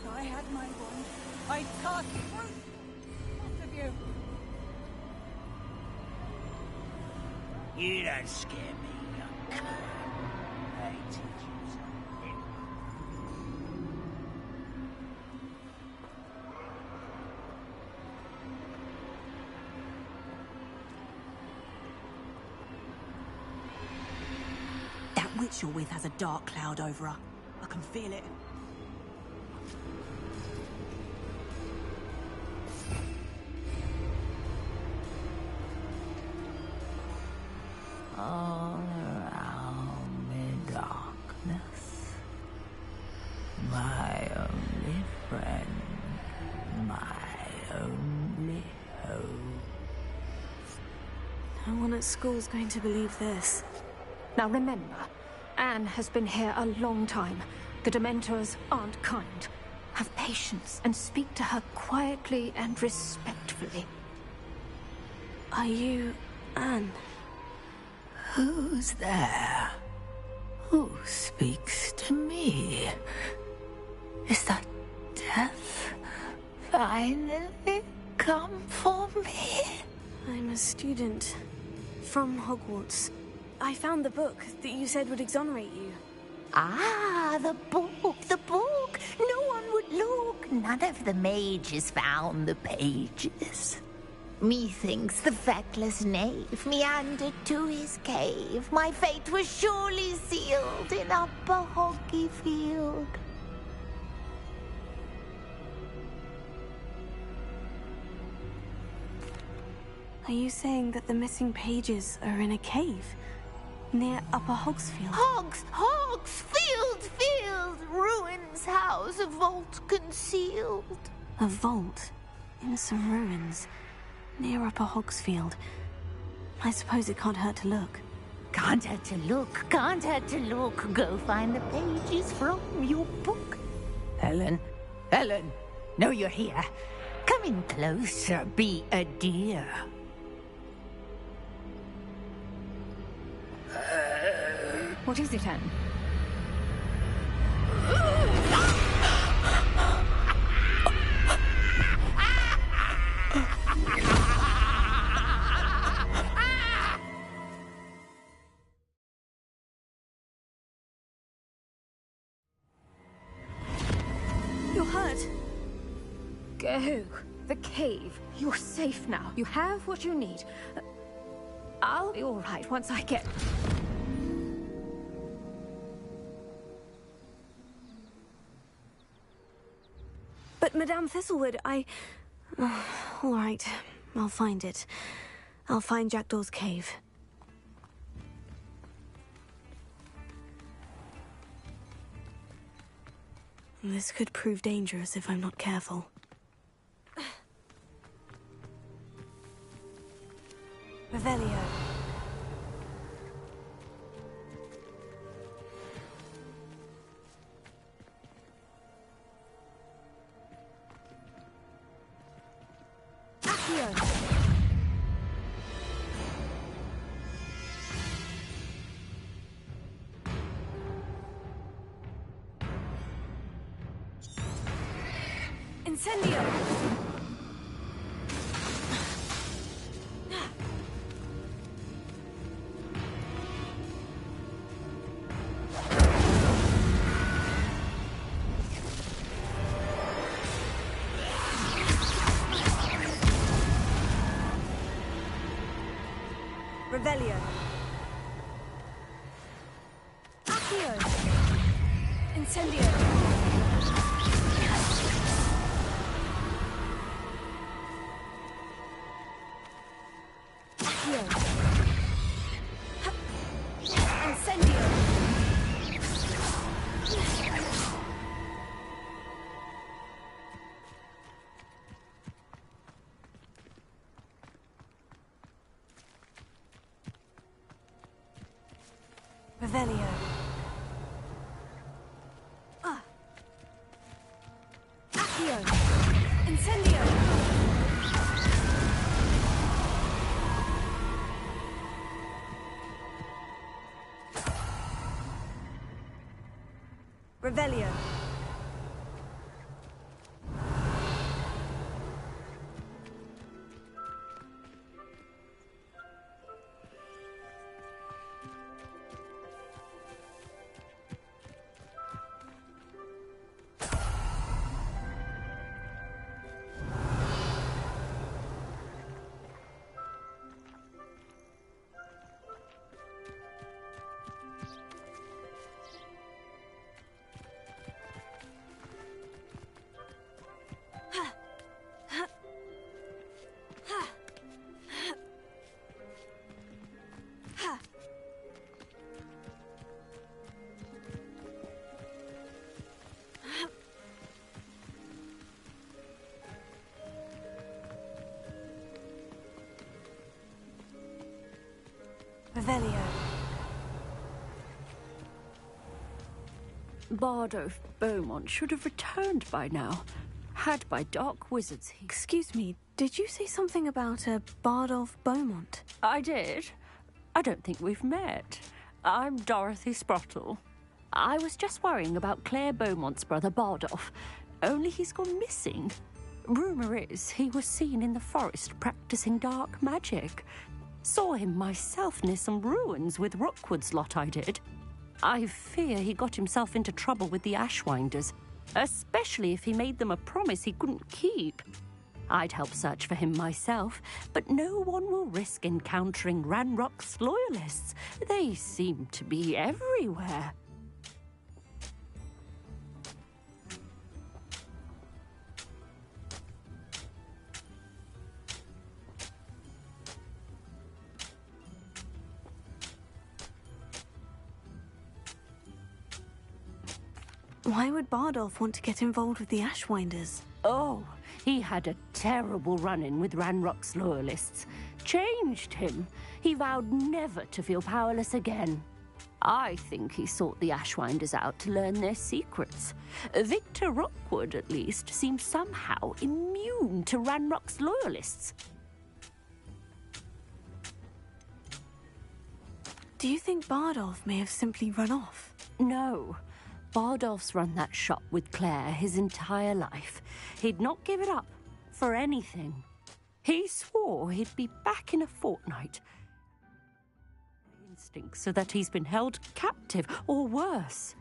If I had my wand, I'd cast fruit. Both of you.
You don't scare me, young cur. I teach you something.
That witch you're with has a dark cloud over her. I can feel it.
All around me darkness. My only friend. My only hope.
No one at school's going to believe this.
Now remember, Anne has been here a long time. The Dementors aren't kind. Have patience and speak to her quietly and respectfully.
Are you Anne?
Who's there? Who speaks to me? Is that death finally come for me?
I'm a student from Hogwarts. I found the book that you said would exonerate you.
Ah, the book, the book. No one would look. None of the mages found the pages. Methinks the feckless knave meandered to his cave. My fate was surely sealed in Upper Hoggyfield.
Are you saying that the missing pages are in a cave? Near Upper Hogsfield?
Field! Ruins house, a vault concealed.
A vault? In some ruins? Near Upper Hogsfield? I suppose it can't hurt to look.
Can't hurt to look. Go find the pages from your book. Helen! Know you're here. Come in closer, be a dear.
What is it, Anne?
You're hurt.
Go. The cave. You're safe now. You have what you need. I'll be all right once I get...
But Madame Thistlewood, Oh, all right. I'll find it. I'll find Jackdaw's cave. This could prove dangerous if I'm not careful. Revelio. Accio. Incendio! Revelio. Accio. Incendio. Revelio. Accio. Incendio. Revelio. Revelio.
Bardolph Beaumont should have returned by now. Had by dark wizards he...
Excuse me, did you say something about a Bardolph Beaumont?
I did. I don't think we've met. I'm Dorothy Sprottle. I was just worrying about Claire Beaumont's brother Bardolph, only he's gone missing. Rumour is he was seen in the forest practicing dark magic. Saw him myself near some ruins with Rookwood's lot I did. I fear he got himself into trouble with the Ashwinders, especially if he made them a promise he couldn't keep. I'd help search for him myself, but no one will risk encountering Ranrock's loyalists. They seem to be everywhere.
Why would Bardolph want to get involved with the Ashwinders?
Oh, he had a terrible run-in with Ranrock's loyalists. Changed him. He vowed never to feel powerless again. I think he sought the Ashwinders out to learn their secrets. Victor Rookwood, at least, seems somehow immune to Ranrock's loyalists.
Do you think Bardolph may have simply run off?
No. Bardolph's run that shop with Claire his entire life. He'd not give it up for anything. He swore he'd be back in a fortnight. Instinct so that he's been held captive, or worse.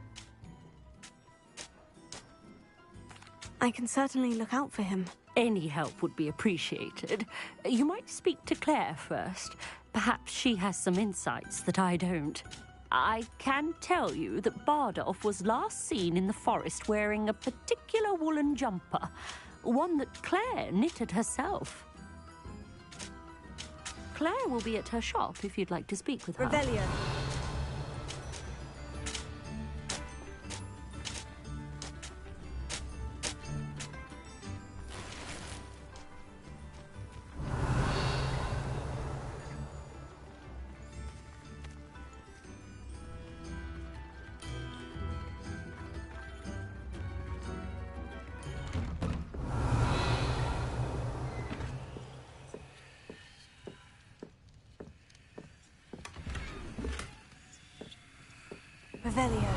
I can certainly look out for him.
Any help would be appreciated. You might speak to Claire first. Perhaps she has some insights that I don't. I can tell you that Bardolph was last seen in the forest wearing a particular woolen jumper, one that Claire knitted herself. Claire will be at her shop if you'd like to speak with her.
Revelio. Revelio.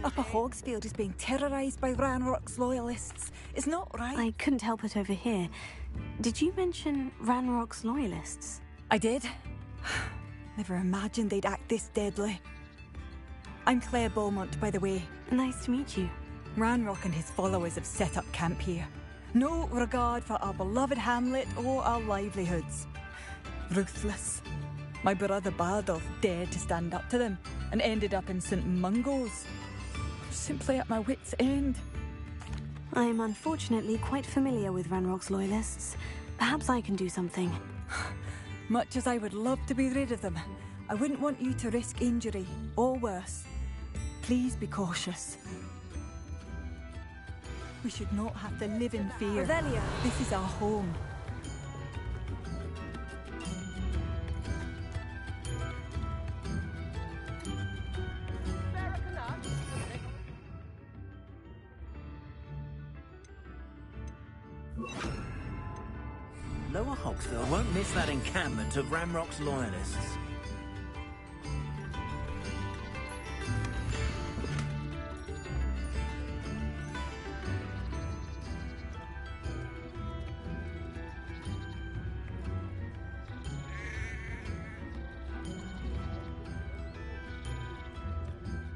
Upper Hogsfield is being terrorised by Ranrock's loyalists. It's not right.
I couldn't help but overhear. Did you mention Ranrock's loyalists?
I did. Never imagined they'd act this deadly. I'm Claire Beaumont, by the way.
Nice to meet you.
Ranrock and his followers have set up camp here. No regard for our beloved hamlet or our livelihoods. Ruthless. My brother Bardolph dared to stand up to them and ended up in St. Mungo's. Simply at my wit's end.
I'm unfortunately quite familiar with Ranrock's loyalists. Perhaps I can do something.
Much as I would love to be rid of them, I wouldn't want you to risk injury, or worse. Please be cautious. We should not have to live in fear. Revelio. This is our home.
Lower Hogsfield won't miss that encampment of Ranrock's loyalists.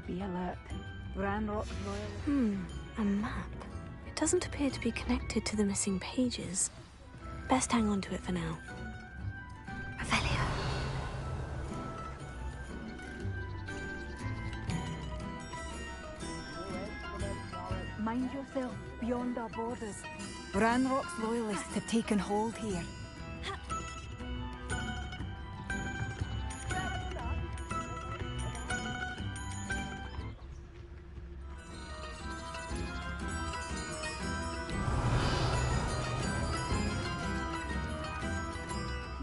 Be alert. Ranrock's loyalists.
A map. It doesn't appear to be connected to the missing pages. Best hang on to it for now. Revelio.
Mind yourself beyond our borders. Ranrock's loyalists have taken hold here.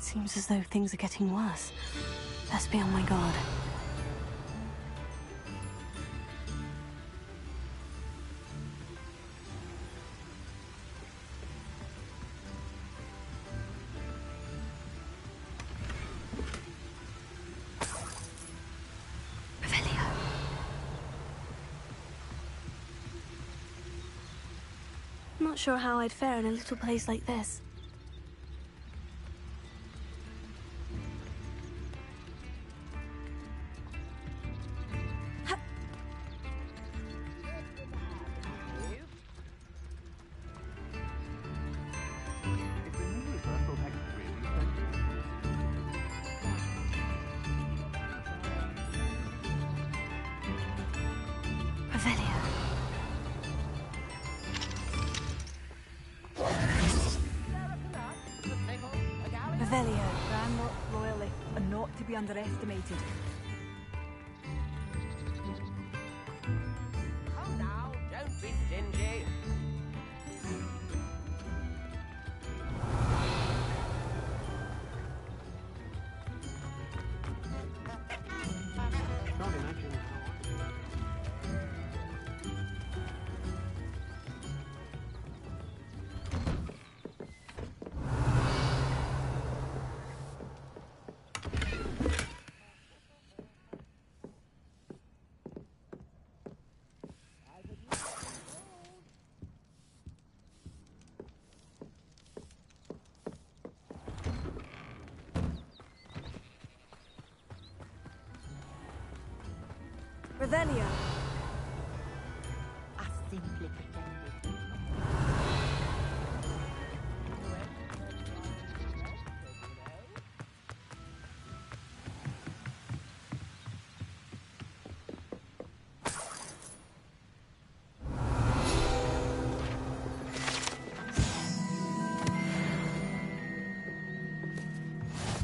Seems as though things are getting worse. Best be on my guard. Revelio. Not sure how I'd fare in a little place like this.
Revelio. Ranrock's loyalists are not to be underestimated.
Come now, don't be stingy.
Can't imagine
Revelio.
I simply pretended.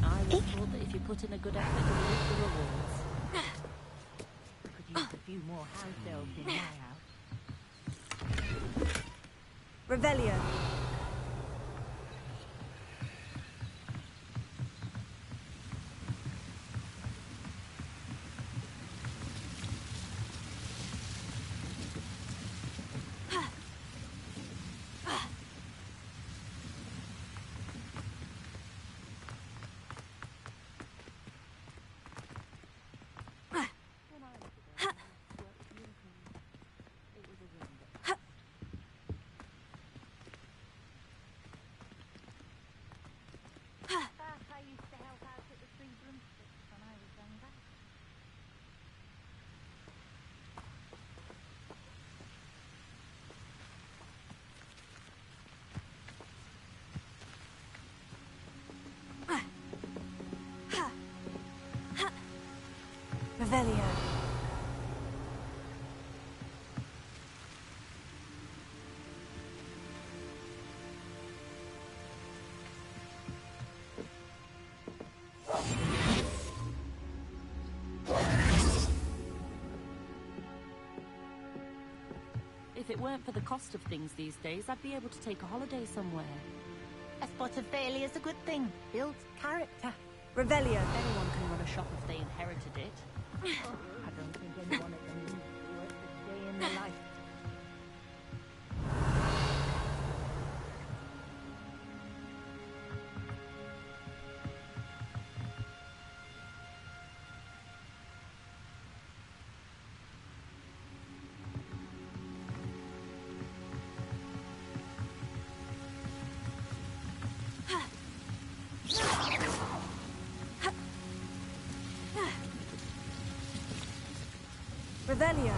I was told that if you put in a good effort, you'll reap the rewards. Could use a few more house elves in my house.
Revelio.
I used to help out at the Three Broomsticks when I was younger.
Revelio.
If it weren't for the cost of things these days, I'd be able to take a holiday somewhere.
A spot of failure's a good thing. Builds character.
Revelio.
Anyone can run a shop if they inherited it.
I don't think anyone at the moment worth a day in their life.
Revelio.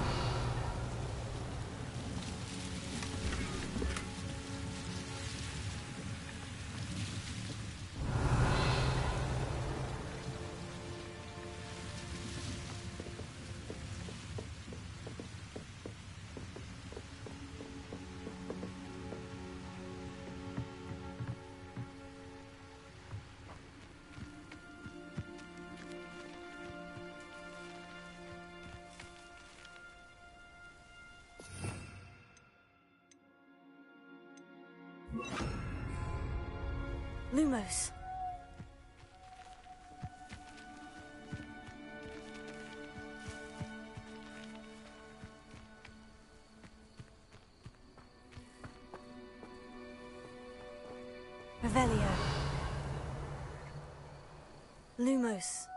Lumos. Revelio. Lumos.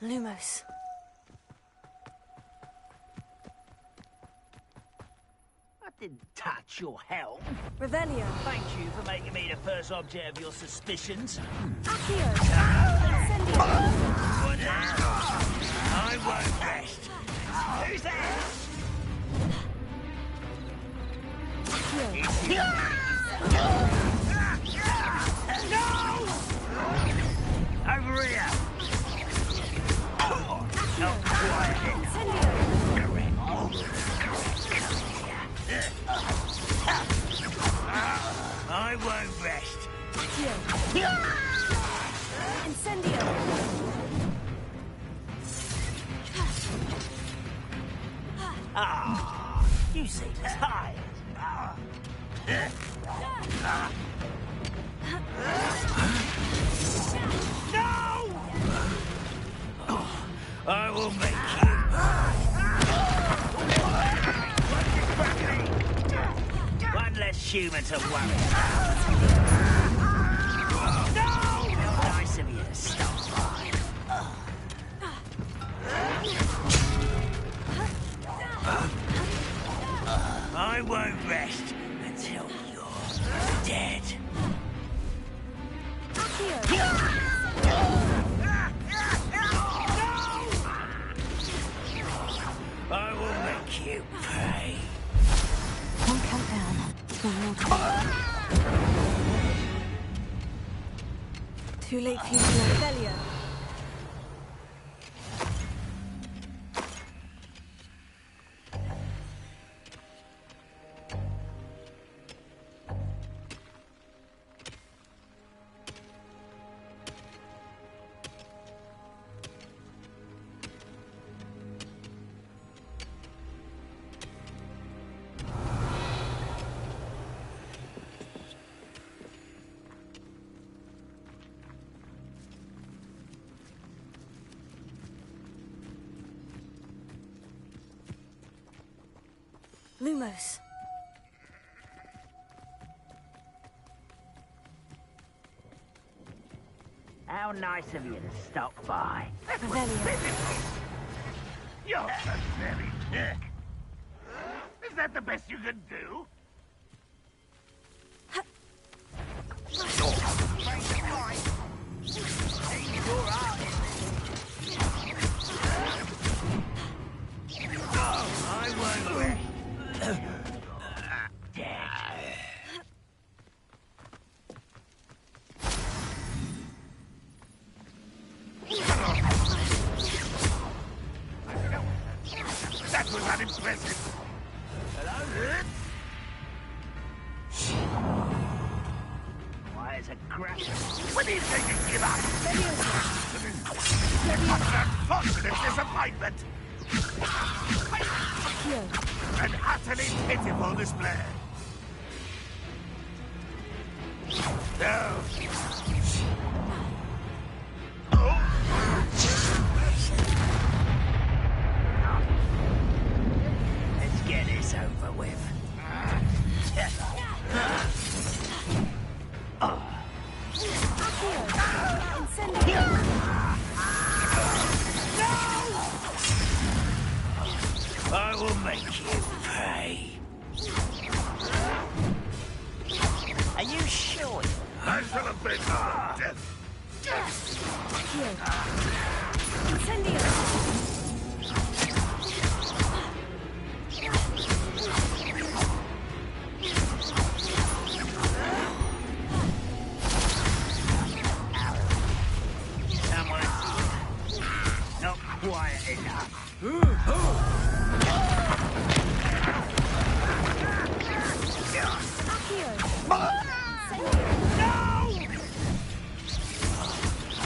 Lumos.
I didn't touch your helm.
Revelio.
Thank you for making me the first object of your suspicions.
Accio.
I won't rest. Who's that? No! Over here. Not quiet. I won't rest.
Incendio.
Ah, you seem tired. No! I will make you. One less human to worry about. No! Nice of you to stop by. I won't rest until you're dead. I will make you pay.
One countdown. One more time.
Too late for you to know. Delia.
Lumos.
How nice of you to stop by.
You're a very dick. Is that the best you can do?
I won't rest.
That was unimpressive. Hello?
Why is a crap?
When do you think you give up? Utter disappointment. An utterly pitiful display. No.
Let's get this over with. I will make you pay. Are you sure?
I shall have been death.
Someone not quiet enough.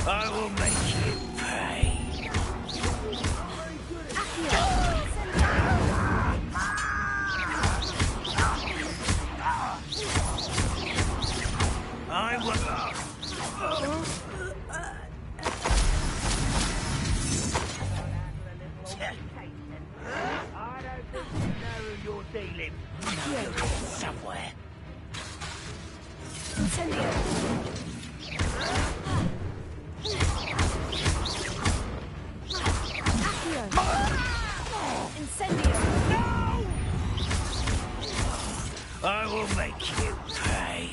I will make you pay. I will. I don't think you know who you're dealing with. You're somewhere. I will make you pay.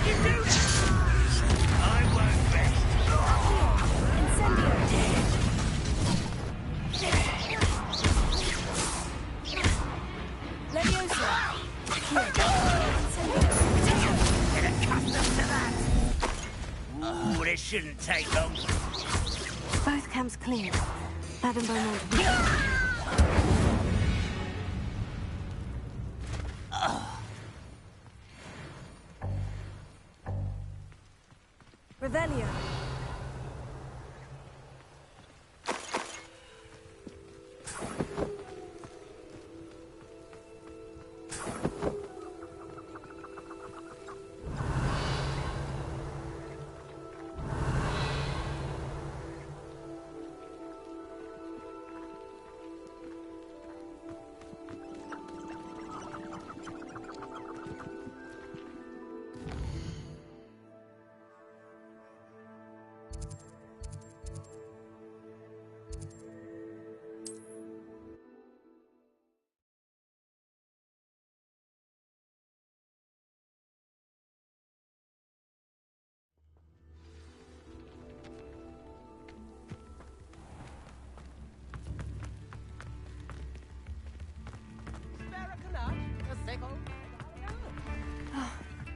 You do it! I won't rest. Get accustomed to that. Ooh, this shouldn't take long.
Both camps cleared. Bad and Beaumont.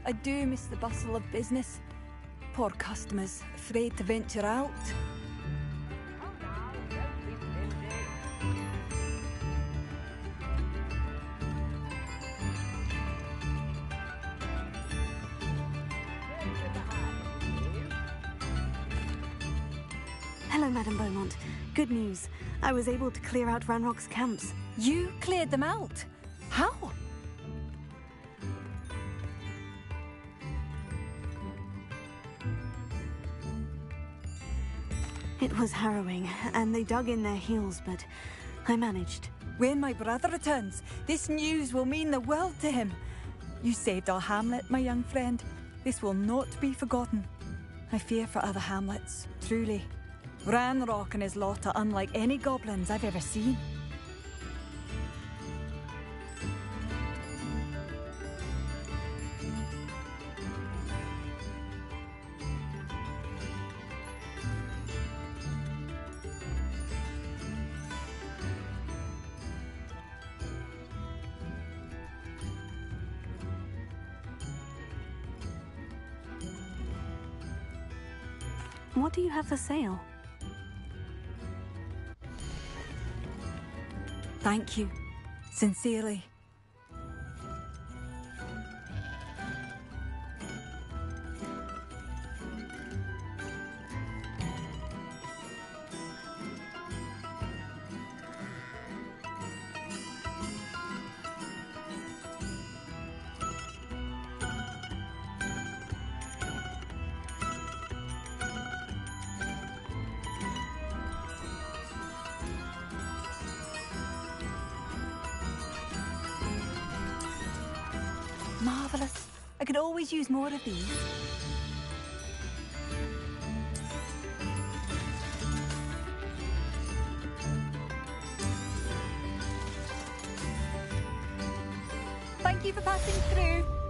I do miss the bustle of business. Poor customers, afraid to venture out.
Hello, Madame Beaumont. Good news. I was able to clear out Ranrock's camps.
You cleared them out? How?
It was harrowing, and they dug in their heels, but I managed.
When my brother returns, this news will mean the world to him. You saved our hamlet, my young friend. This will not be forgotten. I fear for other hamlets, truly. Ranrock and his lot are unlike any goblins I've ever seen.
What do you have for sale?
Thank you. Sincerely. Marvellous. I could always use more of these. Thank you for passing through.